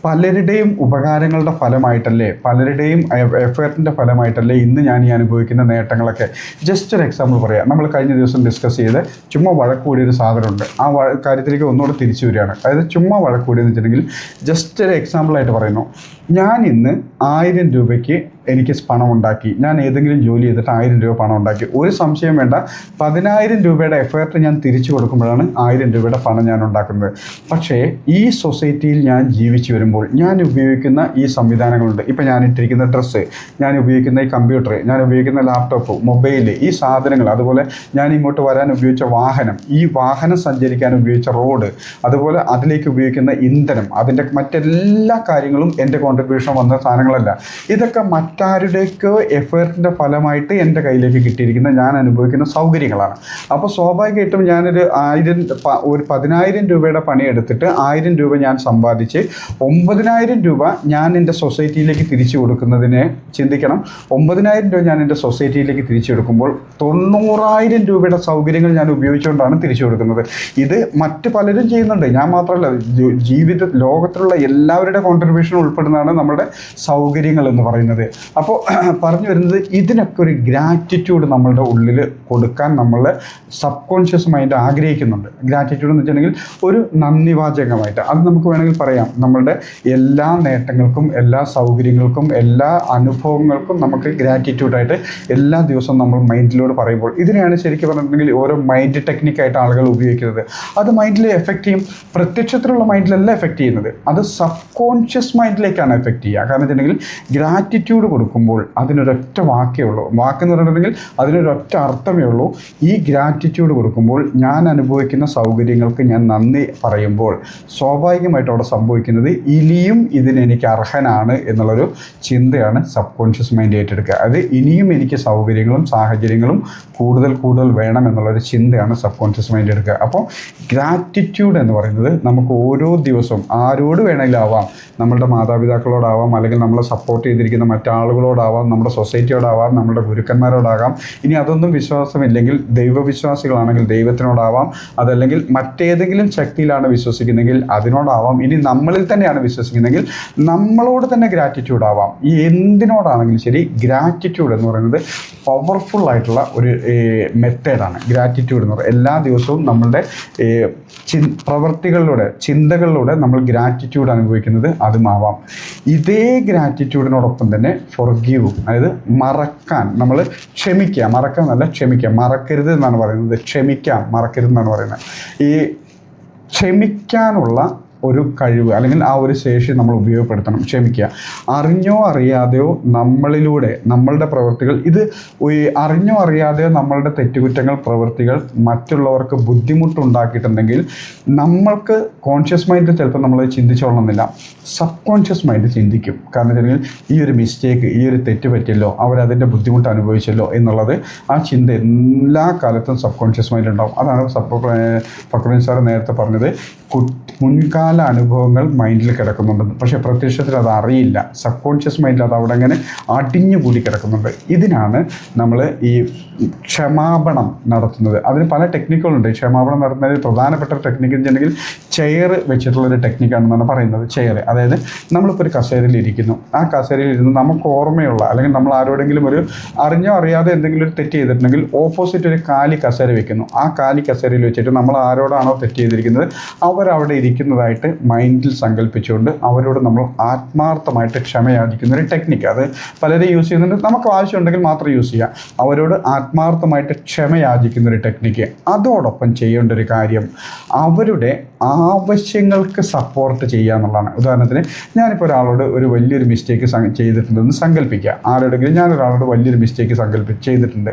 പലരുടെയും ഉപകാരങ്ങളുടെ ഫലമായിട്ടല്ലേ, പലരുടെയും എഫേർട്ടിൻ്റെ ഫലമായിട്ടല്ലേ ഇന്ന് ഞാൻ ഈ അനുഭവിക്കുന്ന നേട്ടങ്ങളൊക്കെ. ജസ്റ്റ് ഒരു എക്സാമ്പിൾ പറയാം. നമ്മൾ കഴിഞ്ഞ ദിവസം ഡിസ്കസ് ചെയ്ത് ചുമ്മാ വഴക്കൂടിയൊരു സാധനമുണ്ട്. ആ കാര്യത്തിലേക്ക് ഒന്നുകൂടെ തിരിച്ചു വരികയാണ്. അതായത് ചുമ്മാ വഴക്കൂടിയെന്ന് വെച്ചിട്ടുണ്ടെങ്കിൽ ജസ്റ്റ് ഒരു എക്സാമ്പിളായിട്ട് പറയുന്നു, ഞാൻ ഇന്ന് 1000 രൂപയ്ക്ക് എനിക്ക് പണം ഉണ്ടാക്കി, ഞാൻ ഏതെങ്കിലും ജോലി ചെയ്തിട്ട് 1000 രൂപ പണം ഉണ്ടാക്കി. ഒരു സംശയം വേണ്ട, 10,000 രൂപയുടെ എഫേർട്ട് ഞാൻ തിരിച്ചു കൊടുക്കുമ്പോഴാണ് 1000 രൂപയുടെ പണം ഞാൻ ഉണ്ടാക്കുന്നത്. പക്ഷേ ഈ സൊസൈറ്റിയിൽ ഞാൻ ജീവിച്ചു വരുമ്പോൾ ഞാൻ ഉപയോഗിക്കുന്ന ഈ സംവിധാനങ്ങളുണ്ട്. ഇപ്പോൾ ഞാൻ ഇട്ടിരിക്കുന്ന ഡ്രസ്സ്, ഞാൻ ഉപയോഗിക്കുന്ന ഈ കമ്പ്യൂട്ടർ, ഞാൻ ഉപയോഗിക്കുന്ന ലാപ്ടോപ്പ്, മൊബൈൽ, ഈ സാധനങ്ങൾ, അതുപോലെ ഞാൻ ഇങ്ങോട്ട് വരാൻ ഉപയോഗിച്ച വാഹനം, ഈ വാഹനം സഞ്ചരിക്കാൻ ഉപയോഗിച്ച റോഡ്, അതുപോലെ അതിലേക്ക് ഉപയോഗിക്കുന്ന ഇന്ധനം, അതിൻ്റെ മറ്റെല്ലാ കാര്യങ്ങളും എൻ്റെ കോൺട്രിബ്യൂഷൻ വന്ന സാധനങ്ങളല്ല. ഇതൊക്കെ മറ്റാരുടെയൊക്കെ എഫേർട്ടിൻ്റെ ഫലമായിട്ട് എൻ്റെ കയ്യിലേക്ക് കിട്ടിയിരിക്കുന്ന ഞാൻ അനുഭവിക്കുന്ന സൗകര്യങ്ങളാണ്. അപ്പോൾ സ്വാഭാവികമായിട്ടും ഞാനൊരു 10,000 രൂപയുടെ പണിയെടുത്തിട്ട് 1000 രൂപ ഞാൻ സമ്പാദിച്ച് 9,000 രൂപ ഞാൻ എൻ്റെ സൊസൈറ്റിയിലേക്ക് തിരിച്ചു കൊടുക്കുന്നതിനെ ചിന്തിക്കണം. 9,000 രൂപ ഞാൻ എൻ്റെ സൊസൈറ്റിയിലേക്ക് തിരിച്ചു കൊടുക്കുമ്പോൾ 90,000 രൂപയുടെ സൗകര്യങ്ങൾ ഞാൻ ഉപയോഗിച്ചുകൊണ്ടാണ് തിരിച്ചു കൊടുക്കുന്നത്. ഇത് മറ്റ് പലരും ചെയ്യുന്നുണ്ട്, ഞാൻ മാത്രമല്ല. ലോകത്തിലുള്ള എല്ലാവരുടെ കോൺട്രിബ്യൂഷൻ ഉൾപ്പെടുന്നതാണ് നമ്മുടെ സൗകര്യങ്ങൾ എന്ന് പറയുന്നത്. അപ്പോൾ പറഞ്ഞു വരുന്നത് ഇതിനൊക്കെ ഒരു ഗ്രാറ്റിറ്റ്യൂഡ് നമ്മളുടെ ഉള്ളിൽ കൊടുക്കാൻ നമ്മൾ സബ് കോൺഷ്യസ് മൈൻഡ് ആഗ്രഹിക്കുന്നുണ്ട്. ഗ്രാറ്റിറ്റ്യൂഡ് എന്ന് വെച്ചിട്ടുണ്ടെങ്കിൽ ഒരു നന്ദിവാചകമായിട്ട് അത് നമുക്ക് വേണമെങ്കിൽ പറയാം. നമ്മളുടെ എല്ലാ നേട്ടങ്ങൾക്കും, എല്ലാ സൗകര്യങ്ങൾക്കും, എല്ലാ അനുഭവങ്ങൾക്കും നമുക്ക് ഗ്രാറ്റിറ്റ്യൂഡായിട്ട് എല്ലാ ദിവസവും നമ്മൾ മൈൻഡിലൂടെ പറയുമ്പോൾ, ഇതിനെയാണ് ശരിക്കും പറഞ്ഞിട്ടുണ്ടെങ്കിൽ ഓരോ മൈൻഡ് ടെക്നിക്കായിട്ട് ആളുകൾ ഉപയോഗിക്കുന്നത്. അത് മൈൻഡിൽ എഫക്റ്റ് ചെയ്യും. പ്രത്യക്ഷത്തിലുള്ള മൈൻഡിലല്ല എഫക്റ്റ് ചെയ്യുന്നത്, അത് സബ് കോൺഷ്യസ് മൈൻഡിലേക്കാണ് എഫക്റ്റ് ചെയ്യുക. കാരണം വെച്ചിട്ടുണ്ടെങ്കിൽ ഗ്രാറ്റിറ്റ്യൂഡ് കൊടുക്കുമ്പോൾ അതിനൊരൊറ്റ വാക്കേ ഉള്ളൂ. വാക്കെന്ന് പറഞ്ഞിട്ടുണ്ടെങ്കിൽ അതിനൊരൊറ്റ അർത്ഥമേ ഉള്ളൂ. ഈ ഗ്രാറ്റിറ്റ്യൂഡ് കൊടുക്കുമ്പോൾ ഞാൻ അനുഭവിക്കുന്ന സൗകര്യങ്ങൾക്ക് ഞാൻ നന്ദി പറയുമ്പോൾ സ്വാഭാവികമായിട്ട് അവിടെ സംഭവിക്കുന്നത് ഇനിയും ഇതിനെനിക്ക് അർഹനാണ് എന്നുള്ളൊരു ചിന്തയാണ് സബ് കോൺഷ്യസ് മൈൻഡ് ഏറ്റെടുക്കുക. അത് ഇനിയും എനിക്ക് സൗകര്യങ്ങളും സാഹചര്യങ്ങളും കൂടുതൽ വേണം എന്നുള്ളൊരു ചിന്തയാണ് സബ് കോൺഷ്യസ് മൈൻഡ് എടുക്കുക. അപ്പോൾ ഗ്രാറ്റിറ്റ്യൂഡ് എന്ന് പറയുന്നത് നമുക്ക് ഓരോ ദിവസവും ആരോട് വേണമെങ്കിലും ആവാം, നമ്മളുടെ മാതാപിതാക്കളോടാവാം, അല്ലെങ്കിൽ നമ്മളെ സപ്പോർട്ട് ചെയ്തിരിക്കുന്ന ആളുകളോടാവാം, നമ്മുടെ സൊസൈറ്റിയോടാവാം, നമ്മുടെ ഗുരുക്കന്മാരോടാകാം. ഇനി അതൊന്നും വിശ്വാസമില്ലെങ്കിൽ ദൈവവിശ്വാസികളാണെങ്കിൽ ദൈവത്തിനോടാവാം, അതല്ലെങ്കിൽ മറ്റേതെങ്കിലും ശക്തിയിലാണ് വിശ്വസിക്കുന്നതെങ്കിൽ അതിനോടാവാം. ഇനി നമ്മളിൽ തന്നെയാണ് വിശ്വസിക്കുന്നതെങ്കിൽ നമ്മളോട് തന്നെ ഗ്രാറ്റിറ്റ്യൂഡ് ആവാം. ഈ എന്തിനോടാണെങ്കിലും ശരി, ഗ്രാറ്റിറ്റ്യൂഡ് എന്ന് പറയുന്നത് പവർഫുൾ ആയിട്ടുള്ള ഒരു മെത്തേഡാണ്. ഗ്രാറ്റിറ്റ്യൂഡ് എന്ന് പറയുന്നത് എല്ലാ ദിവസവും നമ്മളുടെ പ്രവൃത്തികളിലൂടെ, ചിന്തകളിലൂടെ നമ്മൾ ഗ്രാറ്റിറ്റ്യൂഡ് അനുഭവിക്കുന്നത് അതുമാവാം. ഇതേ ഗ്രാറ്റിറ്റ്യൂഡിനോടൊപ്പം തന്നെ ഫൊർഗീവും, അതായത് മറക്കാൻ, നമ്മൾ ക്ഷമിക്കുക, മറക്കാൻ എന്നല്ല ക്ഷമിക്കുക, മറക്കരുത് എന്നാണ് പറയുന്നത്. ക്ഷമിക്കാം, മറക്കരുത് എന്നാണ് പറയുന്നത്. ഈ ക്ഷമിക്കാനുള്ള ഒരു കഴിവ് അല്ലെങ്കിൽ ആ ഒരു ശേഷി നമ്മൾ ഉപയോഗപ്പെടുത്തണം. ക്ഷമിക്കുക. അറിഞ്ഞോ അറിയാതെയോ നമ്മളിലൂടെ നമ്മളുടെ പ്രവൃത്തികൾ, ഇത് അറിഞ്ഞോ അറിയാതെയോ നമ്മളുടെ തെറ്റുകുറ്റങ്ങൾ, പ്രവൃത്തികൾ മറ്റുള്ളവർക്ക് ബുദ്ധിമുട്ടുണ്ടാക്കിയിട്ടുണ്ടെങ്കിൽ നമ്മൾക്ക് കോൺഷ്യസ് മൈൻഡിൽ ചിലപ്പോൾ നമ്മൾ ചിന്തിച്ചോളണമെന്നില്ല, സബ് കോൺഷ്യസ് മൈൻഡ് ചിന്തിക്കും. കാരണം വെച്ചാൽ ഈ ഒരു മിസ്റ്റേക്ക്, ഈ ഒരു തെറ്റ് പറ്റിയല്ലോ, അവരതിൻ്റെ ബുദ്ധിമുട്ട് അനുഭവിച്ചല്ലോ എന്നുള്ളത് ആ ചിന്ത എല്ലാ കാലത്തും സബ് കോൺഷ്യസ് മൈൻഡ് ഉണ്ടാവും. അതാണ് ഫക്രുദ്ദീൻ സാർ നേരത്തെ പറഞ്ഞത്, മുൻകാല അനുഭവങ്ങൾ മൈൻഡിൽ കിടക്കുന്നുണ്ടെന്ന്. പക്ഷേ പ്രത്യക്ഷത്തിൽ അത് അറിയില്ല. സബ് കോൺഷ്യസ് മൈൻഡിൽ അത് അവിടെ അങ്ങനെ അടിഞ്ഞുകൂടി കിടക്കുന്നുണ്ട്. ഇതിനാണ് നമ്മൾ ഈ ക്ഷമാപണം നടത്തുന്നത്. അതിന് പല ടെക്നിക്കുകളുണ്ട്. ക്ഷമാപണം നടത്തുന്നതിൽ പ്രധാനപ്പെട്ട ടെക്നിക്ക് എന്ന് വെച്ചിട്ടുണ്ടെങ്കിൽ ചെയർ വെച്ചിട്ടുള്ളൊരു ടെക്നിക്കാണെന്നാണ് പറയുന്നത്. ചെയർ, അതായത് നമ്മളിപ്പോൾ ഒരു കസേരയിൽ ഇരിക്കുന്നു. ആ കസേരയിൽ ഇരുന്ന് നമുക്ക് ഓർമ്മയുള്ള, അല്ലെങ്കിൽ നമ്മൾ ആരോടെങ്കിലും ഒരു അറിഞ്ഞോ അറിയാതെ എന്തെങ്കിലും ഒരു തെറ്റ് ചെയ്തിട്ടുണ്ടെങ്കിൽ ഓപ്പോസിറ്റ് ഒരു കാലി കസേര വെക്കുന്നു. ആ കാലി കസേരയിൽ വെച്ചിട്ട് നമ്മൾ ആരോടാണോ തെറ്റ് ചെയ്തിരിക്കുന്നത് അവരവിടെ ഇരിക്കുന്നതായിട്ട് മൈൻഡിൽ സങ്കല്പിച്ചുകൊണ്ട് അവരോട് നമ്മൾ ആത്മാർത്ഥമായിട്ട് ക്ഷമയാചിക്കുന്ന ഒരു ടെക്നിക്ക്. അത് പലരും യൂസ് ചെയ്യുന്നുണ്ട്. നമുക്ക് ആവശ്യമുണ്ടെങ്കിൽ മാത്രം യൂസ് ചെയ്യാം. അവരോട് ആത്മാർത്ഥമായിട്ട് ക്ഷമയാചിക്കുന്ന ഒരു ടെക്നിക്ക്. അതോടൊപ്പം ചെയ്യേണ്ട ഒരു കാര്യം അവരുടെ ആവശ്യങ്ങൾക്ക് സപ്പോർട്ട് ചെയ്യുക എന്നുള്ളതാണ്. ഉദാഹരണത്തിന് ഞാനിപ്പോൾ ഒരാളോട് ഒരു വലിയൊരു മിസ്റ്റേക്ക് ചെയ്തിട്ടുണ്ടെന്ന് സങ്കല്പിക്കുക. ആരോടെങ്കിലും ഞാനൊരാളോട് വലിയൊരു മിസ്റ്റേക്ക് ചെയ്തിട്ടുണ്ട്.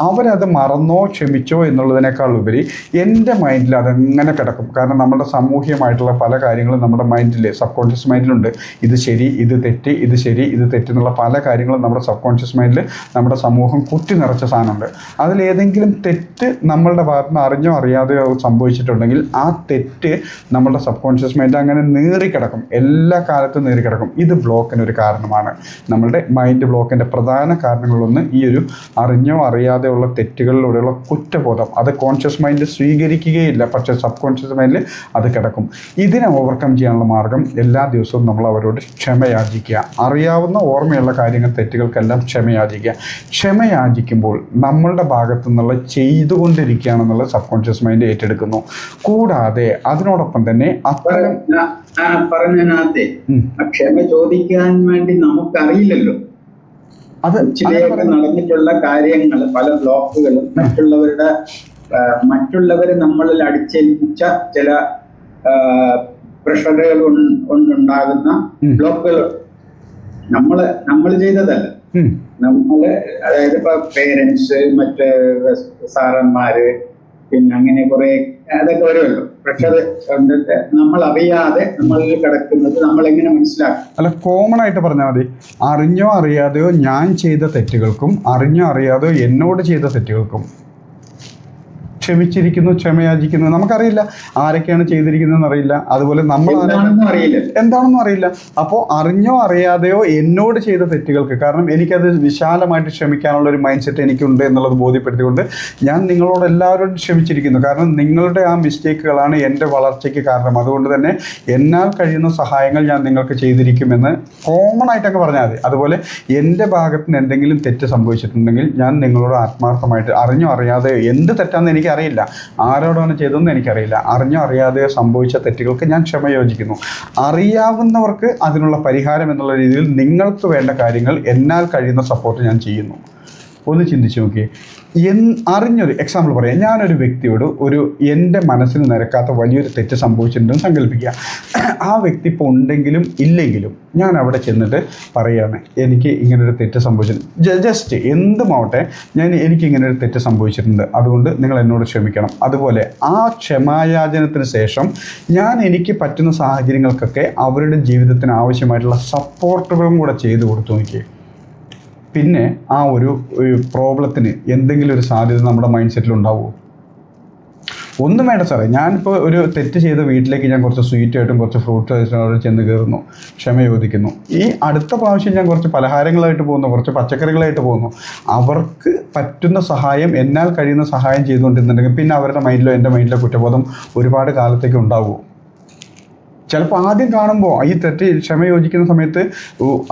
അവരത് മറന്നോ ക്ഷമിച്ചോ എന്നുള്ളതിനേക്കാൾ ഉപരി എൻ്റെ മൈൻഡിൽ അതെങ്ങനെ കിടക്കും. കാരണം നമ്മുടെ സാമൂഹ്യമായിട്ടുള്ള പല കാര്യങ്ങളും നമ്മുടെ മൈൻഡിൽ, സബ് കോൺഷ്യസ് മൈൻഡിലുണ്ട്. ഇത് ശരി, ഇത് തെറ്റ്, ഇത് ശരി, ഇത് തെറ്റ് എന്നുള്ള പല കാര്യങ്ങളും നമ്മുടെ സബ് കോൺഷ്യസ് മൈൻഡിൽ നമ്മുടെ സമൂഹം കുത്തി നിറച്ച സാധനമുണ്ട്. അതിലേതെങ്കിലും തെറ്റ് നമ്മളുടെ ഭാഗത്ത് നിന്ന് അറിഞ്ഞോ അറിയാതെയോ സംഭവിച്ചിട്ടുണ്ടെങ്കിൽ ആ തെറ്റ് നമ്മുടെ സബ് കോൺഷ്യസ് മൈൻഡ് അങ്ങനെ നീറിക്കിടക്കും, എല്ലാ കാലത്തും നീറിക്കിടക്കും. ഇത് ബ്ലോക്കിനൊരു കാരണമാണ്. നമ്മളുടെ മൈൻഡ് ബ്ലോക്കിൻ്റെ പ്രധാന കാരണങ്ങളൊന്ന് ഈ ഒരു അറിഞ്ഞോ അറിയാതെയുള്ള തെറ്റുകളിലൂടെയുള്ള കുറ്റബോധം. അത് കോൺഷ്യസ് മൈൻഡ് സ്വീകരിക്കുകയില്ല, പക്ഷേ സബ് കോൺഷ്യസ് മൈൻഡിൽ അത് കിടക്കും. ഇതിനെ ഓവർകം ചെയ്യാനുള്ള മാർഗം എല്ലാ ദിവസവും നമ്മൾ അവരോട് ക്ഷമയാചിക്കുക. അറിയാവുന്ന ഓർമ്മയുള്ള കാര്യങ്ങൾ, തെറ്റുകൾക്കെല്ലാം ക്ഷമയാചിക്കുക. ക്ഷമയാചിക്കുമ്പോൾ നമ്മളുടെ ഭാഗത്തു നിന്നുള്ള ചെയ്തുകൊണ്ടിരിക്കുകയാണെന്നുള്ള സബ് കോൺഷ്യസ് മൈൻഡ് ഏറ്റെടുക്കുന്നു. കൂടാതെ അതിനോടൊപ്പം തന്നെ അത്തരം പറഞ്ഞതിനകത്തെ ക്ഷമ ചോദിക്കാൻ വേണ്ടി നമുക്കറിയില്ലല്ലോ. അത് നടന്നിട്ടുള്ള കാര്യങ്ങൾ, പല ബ്ലോക്കുകളും മറ്റുള്ളവർ നമ്മളിൽ അടിച്ചേൽപ്പിച്ച ചില പ്രഷറുകൾ കൊണ്ടുണ്ടാകുന്ന ബ്ലോക്കുകൾ നമ്മൾ ചെയ്തതല്ല. നമ്മള്, അതായത് ഇപ്പൊ പേരൻസ്, മറ്റ് സാറന്മാര്, പിന്നെ അങ്ങനെ കുറെ അതൊക്കെ വരുമല്ലോ. പ്രഷർ കണ്ടിട്ട് നമ്മൾ അറിയാതെ നമ്മളിൽ കിടക്കുന്നത് നമ്മളെങ്ങനെ മനസ്സിലാക്കും? അല്ല, കോമൺ ആയിട്ട് പറഞ്ഞാൽ മതി. അറിഞ്ഞോ അറിയാതെയോ ഞാൻ ചെയ്ത തെറ്റുകൾക്കും അറിഞ്ഞോ അറിയാതെയോ എന്നോട് ചെയ്ത തെറ്റുകൾക്കും ക്ഷമിച്ചിരിക്കുന്നു, ക്ഷമയാചിക്കുന്നു. നമുക്കറിയില്ല ആരൊക്കെയാണ് ചെയ്തിരിക്കുന്നതെന്ന് അറിയില്ല. അതുപോലെ നമ്മൾ എന്താണെന്നും അറിയില്ല. അപ്പോൾ അറിഞ്ഞോ അറിയാതെയോ എന്നോട് ചെയ്ത തെറ്റുകൾക്ക്, കാരണം എനിക്കത് വിശാലമായിട്ട് ക്ഷമിക്കാനുള്ള ഒരു മൈൻഡ് സെറ്റ് എനിക്കുണ്ട് എന്നുള്ളത് ബോധ്യപ്പെടുത്തിക്കൊണ്ട് ഞാൻ നിങ്ങളോട് എല്ലാവരോടും ക്ഷമിച്ചിരിക്കുന്നു. കാരണം നിങ്ങളുടെ ആ മിസ്റ്റേക്കുകളാണ് എൻ്റെ വളർച്ചയ്ക്ക് കാരണം. അതുകൊണ്ട് തന്നെ എന്നാൽ കഴിയുന്ന സഹായങ്ങൾ ഞാൻ നിങ്ങൾക്ക് ചെയ്തിരിക്കുമെന്ന് കോമൺ ആയിട്ടൊക്കെ പറഞ്ഞാൽ മതി. അതുപോലെ എൻ്റെ ഭാഗത്ത് നിന്ന് എന്തെങ്കിലും തെറ്റ് സംഭവിച്ചിട്ടുണ്ടെങ്കിൽ ഞാൻ നിങ്ങളോട് ആത്മാർത്ഥമായിട്ട്, അറിഞ്ഞോ അറിയാതെയോ എന്ത് തെറ്റാണെന്ന് എനിക്ക് അറിയില്ല, ആരോടാണ് ചെയ്തതെന്ന് എനിക്കറിയില്ല, അറിഞ്ഞോ അറിയാതെയോ സംഭവിച്ച തെറ്റുകൾക്ക് ഞാൻ ക്ഷമ യോജിക്കുന്നു. അറിയാവുന്നവർക്ക് അതിനുള്ള പരിഹാരം എന്നുള്ള രീതിയിൽ നിങ്ങൾക്ക് വേണ്ട കാര്യങ്ങൾ എന്നാൽ കഴിയുന്ന സപ്പോർട്ട് ഞാൻ ചെയ്യുന്നു. ഒന്ന് ചിന്തിച്ച് നോക്കിയേ. അറിഞ്ഞൊരു എക്സാമ്പിൾ പറയാം. ഞാനൊരു വ്യക്തിയോട് എൻ്റെ മനസ്സിന് നിരക്കാത്ത വലിയൊരു തെറ്റ് സംഭവിച്ചിട്ടുണ്ടെന്ന് സങ്കല്പിക്കുക. ആ വ്യക്തി ഇപ്പോൾ ഉണ്ടെങ്കിലും ഇല്ലെങ്കിലും ഞാൻ അവിടെ ചെന്നിട്ട് പറയുകയാണ്, എനിക്ക് ഇങ്ങനൊരു തെറ്റ് സംഭവിച്ചിട്ടുണ്ട്, ജസ്റ്റ് എന്തുമാവട്ടെ, എനിക്കിങ്ങനൊരു തെറ്റ് സംഭവിച്ചിട്ടുണ്ട്, അതുകൊണ്ട് നിങ്ങൾ എന്നോട് ക്ഷമിക്കണം. അതുപോലെ ആ ക്ഷമായാചനത്തിന് ശേഷം ഞാൻ എനിക്ക് പറ്റുന്ന സാഹചര്യങ്ങൾക്കൊക്കെ അവരുടെ ജീവിതത്തിന് ആവശ്യമായിട്ടുള്ള സപ്പോർട്ടുകളും കൂടെ ചെയ്തു കൊടുത്തു നോക്കിയേ. പിന്നെ ആ ഒരു പ്രോബ്ലത്തിന് എന്തെങ്കിലും ഒരു സാധ്യത നമ്മുടെ മൈൻഡ് സെറ്റിൽ ഉണ്ടാവുമോ? ഒന്നും വേണ്ട സാറേ, ഞാനിപ്പോൾ ഒരു തെറ്റ് ചെയ്ത വീട്ടിലേക്ക് ഞാൻ കുറച്ച് സ്വീറ്റായിട്ടും കുറച്ച് ഫ്രൂട്ട്സ് ഐറ്റം ചെന്ന് കയറുന്നു, ക്ഷമ ചോദിക്കുന്നു. ഈ അടുത്ത പ്രാവശ്യം ഞാൻ കുറച്ച് പലഹാരങ്ങളായിട്ട് പോകുന്നു, കുറച്ച് പച്ചക്കറികളായിട്ട് പോകുന്നു. അവർക്ക് പറ്റുന്ന സഹായം, എന്നാൽ കഴിയുന്ന സഹായം ചെയ്തുകൊണ്ടിരുന്നുണ്ടെങ്കിൽ പിന്നെ അവരുടെ മൈൻഡിലോ എൻ്റെ മൈൻഡിലോ കുറ്റബോധം ഒരുപാട് കാലത്തേക്ക് ഉണ്ടാവുമോ? ചിലപ്പോൾ ആദ്യം കാണുമ്പോൾ ഈ തെറ്റ് ക്ഷമ യോജിക്കുന്ന സമയത്ത്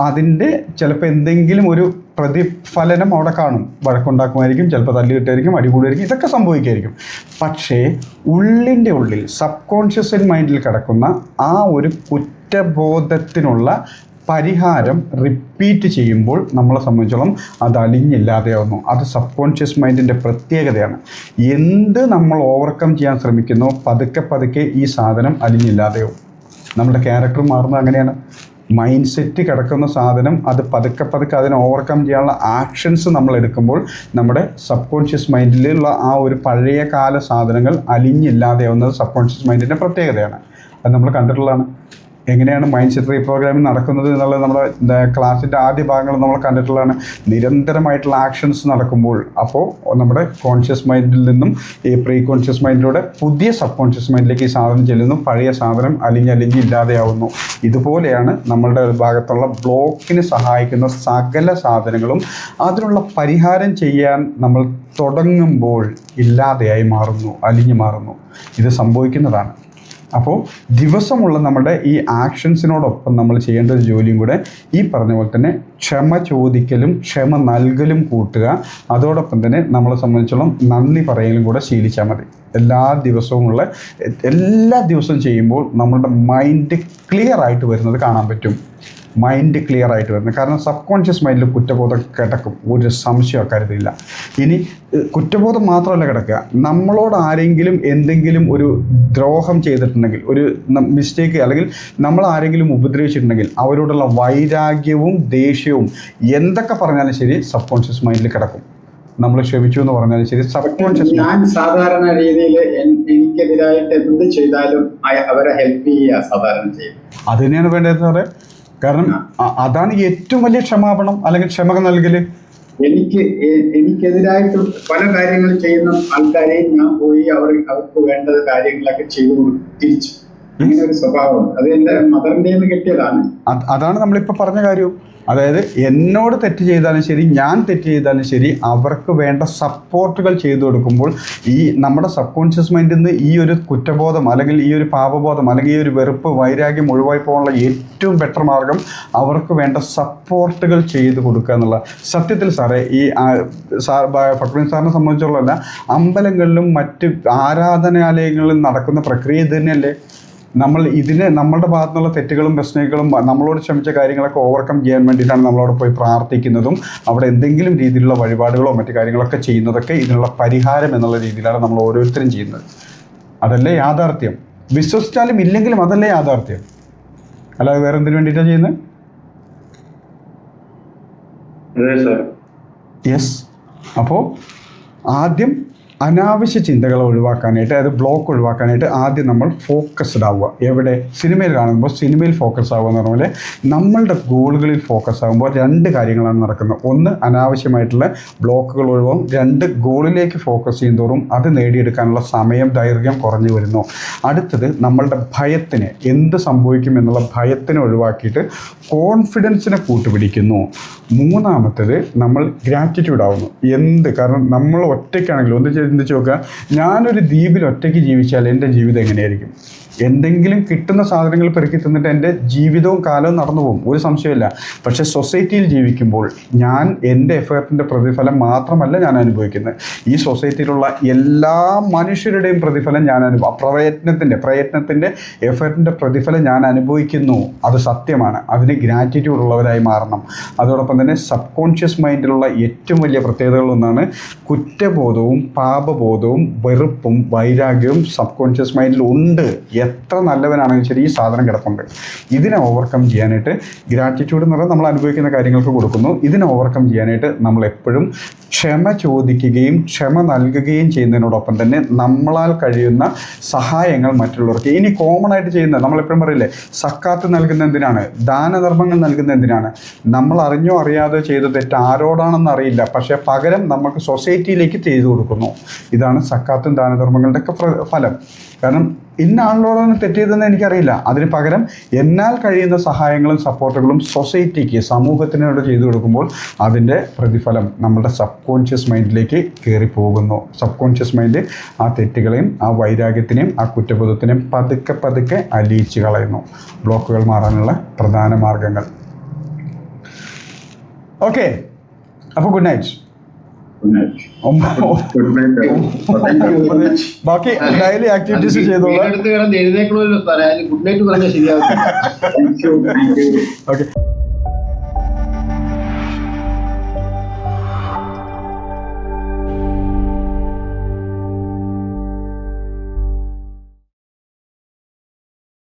അതിൻ്റെ ചിലപ്പോൾ എന്തെങ്കിലും ഒരു പ്രതിഫലനം അവിടെ കാണും. വഴക്കുണ്ടാക്കുമായിരിക്കും, ചിലപ്പോൾ തല്ല് കിട്ടുമായിരിക്കും, അടികൂടുമായിരിക്കും, ഇതൊക്കെ സംഭവിക്കുമായിരിക്കും. പക്ഷേ ഉള്ളിൻ്റെ ഉള്ളിൽ സബ് കോൺഷ്യസ് മൈൻഡിൽ കിടക്കുന്ന ആ ഒരു കുറ്റബോധത്തിനുള്ള പരിഹാരം റിപ്പീറ്റ് ചെയ്യുമ്പോൾ നമ്മളെ സംബന്ധിച്ചോളം അത് അലിഞ്ഞില്ലാതെയാവുന്നു. അത് സബ് കോൺഷ്യസ് മൈൻഡിൻ്റെ പ്രത്യേകതയാണ്. എന്ത് നമ്മൾ ഓവർകം ചെയ്യാൻ ശ്രമിക്കുന്നോ പതുക്കെ പതുക്കെ ഈ സാധനം അലിഞ്ഞില്ലാതെയാവും. നമ്മുടെ ക്യാരക്ടർ മാറുന്നത് അങ്ങനെയാണ്. മൈൻഡ് സെറ്റ് കിടക്കുന്ന സാധനം അത് പതുക്കെ പതുക്കെ അതിനെ ഓവർകം ചെയ്യാനുള്ള ആക്ഷൻസ് നമ്മൾ എടുക്കുമ്പോൾ നമ്മുടെ സബ് കോൺഷ്യസ് മൈൻഡിലുള്ള ആ ഒരു പഴയ കാല സാധനങ്ങൾ അലിഞ്ഞില്ലാതെയാവുന്നത് സബ് കോൺഷ്യസ് മൈൻഡിൻ്റെ പ്രത്യേകതയാണ്. അത് നമ്മൾ കണ്ടിട്ടുള്ളതാണ്. എങ്ങനെയാണ് മൈൻഡ് സെറ്റ് റീപ്രോഗ്രാമിംഗ് നടക്കുന്നത് എന്നുള്ളത് നമ്മുടെ ക്ലാസ്സിൻ്റെ ആദ്യ ഭാഗങ്ങൾ നമ്മൾ കണ്ടിട്ടുള്ളതാണ്. നിരന്തരമായിട്ടുള്ള ആക്ഷൻസ് നടക്കുമ്പോൾ അപ്പോൾ നമ്മുടെ കോൺഷ്യസ് മൈൻഡിൽ നിന്നും ഈ പ്രീ കോൺഷ്യസ് മൈൻഡിലൂടെ പുതിയ സബ് കോൺഷ്യസ് മൈൻഡിലേക്ക് ഈ സാധനം ചെല്ലുന്നു. പഴയ സാധനം അലിഞ്ഞലിഞ്ഞ് ഇല്ലാതെയാവുന്നു. ഇതുപോലെയാണ് നമ്മളുടെ ഭാഗത്തുള്ള ബ്ലോക്കിന് സഹായിക്കുന്ന സകല സാധനങ്ങളും അതിനുള്ള പരിഹാരം ചെയ്യാൻ നമ്മൾ തുടങ്ങുമ്പോൾ ഇല്ലാതെയായി മാറുന്നു, അലിഞ്ഞു മാറുന്നു. ഇത് സംഭവിക്കുന്നതാണ്. അപ്പോൾ ദിവസമുള്ള നമ്മുടെ ഈ ആക്ഷൻസിനോടൊപ്പം നമ്മൾ ചെയ്യേണ്ട ഒരു ജോലിയും കൂടെ ഈ പറഞ്ഞ പോലെ തന്നെ ക്ഷമ ചോദിക്കലും ക്ഷമ നൽകലും കൂട്ടുക. അതോടൊപ്പം തന്നെ നമ്മളെ സംബന്ധിച്ചോളം നന്ദി പറയലും കൂടെ ശീലിച്ചാൽ മതി. എല്ലാ ദിവസവും ചെയ്യുമ്പോൾ നമ്മളുടെ മൈൻഡ് ക്ലിയർ ആയിട്ട് വരുന്നത് കാണാൻ പറ്റും. മൈൻഡ് ക്ലിയർ ആയിട്ട് വരുന്നത് കാരണം സബ് കോൺഷ്യസ് മൈൻഡിൽ കുറ്റബോധം കിടക്കും, ഒരു സംശയം അക്കാര്യത്തിലില്ല. ഇനി കുറ്റബോധം മാത്രമല്ല കിടക്കുക, നമ്മളോട് ആരെങ്കിലും എന്തെങ്കിലും ഒരു ദ്രോഹം ചെയ്തിട്ടുണ്ടെങ്കിൽ, ഒരു മിസ്റ്റേക്ക് അല്ലെങ്കിൽ നമ്മൾ ആരെങ്കിലും ഉപദ്രവിച്ചിട്ടുണ്ടെങ്കിൽ അവരോടുള്ള വൈരാഗ്യവും ദേഷ്യവും എന്തൊക്കെ പറഞ്ഞാലും ശരി സബ് കോൺഷ്യസ് മൈൻഡിൽ കിടക്കും. നമ്മൾ ക്ഷമിച്ചു എന്ന് പറഞ്ഞാലും ശരി സബ് കോൺഷ്യസ്. ഞാൻ സാധാരണ രീതിയിൽ എനിക്കെതിരായിട്ട് എന്ത് ചെയ്താലും അവരെ ഹെൽപ്പ് ചെയ്യുക സാധാരണ ചെയ്യും. അത് തന്നെയാണ് വേണ്ടത് സാറേ. കാരണം അതാണ് ഏറ്റവും വലിയ ക്ഷമാപണം അല്ലെങ്കിൽ ക്ഷമ നൽകല്. എനിക്കെതിരായിട്ട് പല കാര്യങ്ങൾ ചെയ്യുന്ന ആൾക്കാരെയും ഞാൻ പോയി അവർക്ക് വേണ്ട കാര്യങ്ങളൊക്കെ ചെയ്തു കൊടുക്കും തിരിച്ചു. അങ്ങനെ ഒരു സ്വഭാവമുണ്ട്. അത് എൻ്റെ മദറിൻ്റെ നിന്ന് കിട്ടിയതാണ്. അതാണ് നമ്മളിപ്പോൾ പറഞ്ഞ കാര്യവും. അതായത് എന്നോട് തെറ്റ് ചെയ്താലും ശരി, ഞാൻ തെറ്റ് ചെയ്താലും ശരി, അവർക്ക് വേണ്ട സപ്പോർട്ടുകൾ ചെയ്തു കൊടുക്കുമ്പോൾ ഈ നമ്മുടെ സബ് കോൺഷ്യസ് മൈൻഡിൽ നിന്ന് ഈ ഒരു കുറ്റബോധം അല്ലെങ്കിൽ ഈ ഒരു പാപബോധം അല്ലെങ്കിൽ ഈ ഒരു വെറുപ്പ് വൈരാഗ്യം ഒഴിവായി പോകാനുള്ള ഏറ്റവും ബെറ്റർ മാർഗം അവർക്ക് വേണ്ട സപ്പോർട്ടുകൾ ചെയ്തു കൊടുക്കുക എന്നുള്ള. സത്യത്തിൽ സാറേ ഈ ഫക്രുദ്ദീൻ സാറിനെ സംബന്ധിച്ചുള്ളതല്ല, അമ്പലങ്ങളിലും മറ്റ് ആരാധനാലയങ്ങളിലും നടക്കുന്ന പ്രക്രിയ ഇത് തന്നെയല്ലേ. നമ്മളുടെ ഭാഗത്തു നിന്നുള്ള തെറ്റുകളും പ്രശ്നങ്ങളും നമ്മളോട് ക്ഷമിച്ച കാര്യങ്ങളൊക്കെ ഓവർകം ചെയ്യാൻ വേണ്ടിയിട്ടാണ് നമ്മളവിടെ പോയി പ്രാർത്ഥിക്കുന്നതും അവിടെ എന്തെങ്കിലും രീതിയിലുള്ള വഴിപാടുകളോ മറ്റു കാര്യങ്ങളൊക്കെ ചെയ്യുന്നതൊക്കെ ഇതിനുള്ള പരിഹാരം എന്നുള്ള രീതിയിലാണ് നമ്മൾ ഓരോരുത്തരും ചെയ്യുന്നത്. അതല്ലേ യാഥാർത്ഥ്യം. വിശ്വസിച്ചാലും ഇല്ലെങ്കിലും അതല്ലേ യാഥാർത്ഥ്യം. അല്ലാതെ വേറെ എന്തിനു വേണ്ടിയിട്ടാണ് ചെയ്യുന്നത്? യെസ്. അപ്പോൾ ആദ്യം അനാവശ്യ ചിന്തകളെ ഒഴിവാക്കാനായിട്ട്, അതായത് ബ്ലോക്ക് ഒഴിവാക്കാനായിട്ട് ആദ്യം നമ്മൾ ഫോക്കസ്ഡ് ആവുക. എവിടെ? സിനിമയിൽ കാണുമ്പോൾ സിനിമയിൽ ഫോക്കസ് ആവുക എന്ന് പറഞ്ഞ പോലെ നമ്മളുടെ ഗോളുകളിൽ ഫോക്കസ് ആകുമ്പോൾ രണ്ട് കാര്യങ്ങളാണ് നടക്കുന്നത്. ഒന്ന്, അനാവശ്യമായിട്ടുള്ള ബ്ലോക്കുകൾ ഒഴിവാകും. രണ്ട്, ഗോളിലേക്ക് ഫോക്കസ് ചെയ്യുന്നതോറും അത് നേടിയെടുക്കാനുള്ള സമയം ദൈർഘ്യം കുറഞ്ഞു വരുന്നു. അടുത്തത്, നമ്മളുടെ ഭയത്തിന്, എന്ത് സംഭവിക്കും എന്നുള്ള ഭയത്തിനെ ഒഴിവാക്കിയിട്ട് കോൺഫിഡൻസിനെ കൂട്ടുപിടിക്കുന്നു. മൂന്നാമത്തേത്, നമ്മൾ ഗ്രാറ്റിറ്റ്യൂഡ് ആവുന്നു. കാരണം നമ്മൾ ഒറ്റയ്ക്കാണെങ്കിലും ഒന്ന് ചിന്തിച്ച് നോക്കുക, ഞാനൊരു ദ്വീപിൽ ഒറ്റയ്ക്ക് ജീവിച്ചാൽ എൻ്റെ ജീവിതം എങ്ങനെയായിരിക്കും? എന്തെങ്കിലും കിട്ടുന്ന സാധനങ്ങൾ പെറുക്കി തിന്നിട്ട് എൻ്റെ ജീവിതവും കാലവും നടന്നു പോകും, ഒരു സംശയമില്ല. പക്ഷേ സൊസൈറ്റിയിൽ ജീവിക്കുമ്പോൾ ഞാൻ എൻ്റെ എഫേർട്ടിൻ്റെ പ്രതിഫലം മാത്രമല്ല ഞാൻ അനുഭവിക്കുന്നത്, ഈ സൊസൈറ്റിയിലുള്ള എല്ലാ മനുഷ്യരുടെയും പ്രതിഫലം ഞാൻ പ്രയത്നത്തിൻ്റെ എഫേർട്ടിൻ്റെ പ്രതിഫലം ഞാൻ അനുഭവിക്കുന്നു. അത് സത്യമാണ്. അതിന് ഗ്രാറ്റിറ്റ്യൂഡ് ഉള്ളവരായി മാറണം. അതോടൊപ്പം തന്നെ സബ് കോൺഷ്യസ് മൈൻഡിലുള്ള ഏറ്റവും വലിയ പ്രത്യേകതകളൊന്നാണ് കുറ്റബോധവും പാപബോധവും വെറുപ്പും വൈരാഗ്യവും സബ് കോൺഷ്യസ് മൈൻഡിൽ ഉണ്ട്. എത്ര നല്ലവനാണെങ്കിലും ശരി ഈ സാധനം കിടപ്പുണ്ട്. ഇതിനെ ഓവർകം ചെയ്യാനായിട്ട് ഗ്രാറ്റിറ്റ്യൂഡ് എന്ന് പറഞ്ഞാൽ നമ്മൾ അനുഭവിക്കുന്ന കാര്യങ്ങൾക്ക് കൊടുക്കുന്നു. ഇതിനെ ഓവർകം ചെയ്യാനായിട്ട് നമ്മൾ എപ്പോഴും ക്ഷമ ചോദിക്കുകയും ക്ഷമ നൽകുകയും ചെയ്യുന്നതിനോടൊപ്പം തന്നെ നമ്മളാൽ കഴിയുന്ന സഹായങ്ങൾ മറ്റുള്ളവർക്ക്. ഇനി കോമൺ ആയിട്ട് ചെയ്യുന്നത് നമ്മളെപ്പോഴും പറയില്ലേ, സക്കാത്ത് നൽകുന്ന എന്തിനാണ്, ദാനധർമ്മങ്ങൾ നൽകുന്ന എന്തിനാണ്? നമ്മൾ അറിഞ്ഞോ അറിയാതെ ചെയ്ത തെറ്റ് ആരോടാണെന്ന് അറിയില്ല, പക്ഷേ പകരം നമുക്ക് സൊസൈറ്റിയിലേക്ക് ചെയ്തു കൊടുക്കുന്നു. ഇതാണ് സക്കാത്തും ദാനധർമ്മങ്ങളുടെ ഒക്കെ ഫലം. കാരണം ഇന്ന ആളിനോടാണ് തെറ്റിയതെന്ന് എനിക്കറിയില്ല. അതിന് പകരം എന്നാൽ കഴിയുന്ന സഹായങ്ങളും സപ്പോർട്ടുകളും സൊസൈറ്റിക്ക്, സമൂഹത്തിനോട് ചെയ്തു കൊടുക്കുമ്പോൾ അതിൻ്റെ പ്രതിഫലം നമ്മുടെ സബ് കോൺഷ്യസ് മൈൻഡിലേക്ക് കയറി പോകുന്നു. സബ് കോൺഷ്യസ് മൈൻഡ് ആ തെറ്റുകളെയും ആ വൈരാഗ്യത്തിനെയും ആ കുറ്റബോധത്തിനെയും പതുക്കെ പതുക്കെ അലിയിച്ച് കളയുന്നു. ബ്ലോക്കുകൾ മാറാനുള്ള പ്രധാന മാർഗങ്ങൾ. ഓക്കെ, അപ്പോൾ ഗുഡ് നൈറ്റ്. ബാക്കി ഡെയിലി ആക്ടിവിറ്റീസ് ചെയ്തോളാം. എഴുന്നേക്കണമല്ലോ സാറേ, അതിന് ഗുഡ് നൈറ്റ് പറഞ്ഞാൽ ശരിയാവും. ഓക്കെ.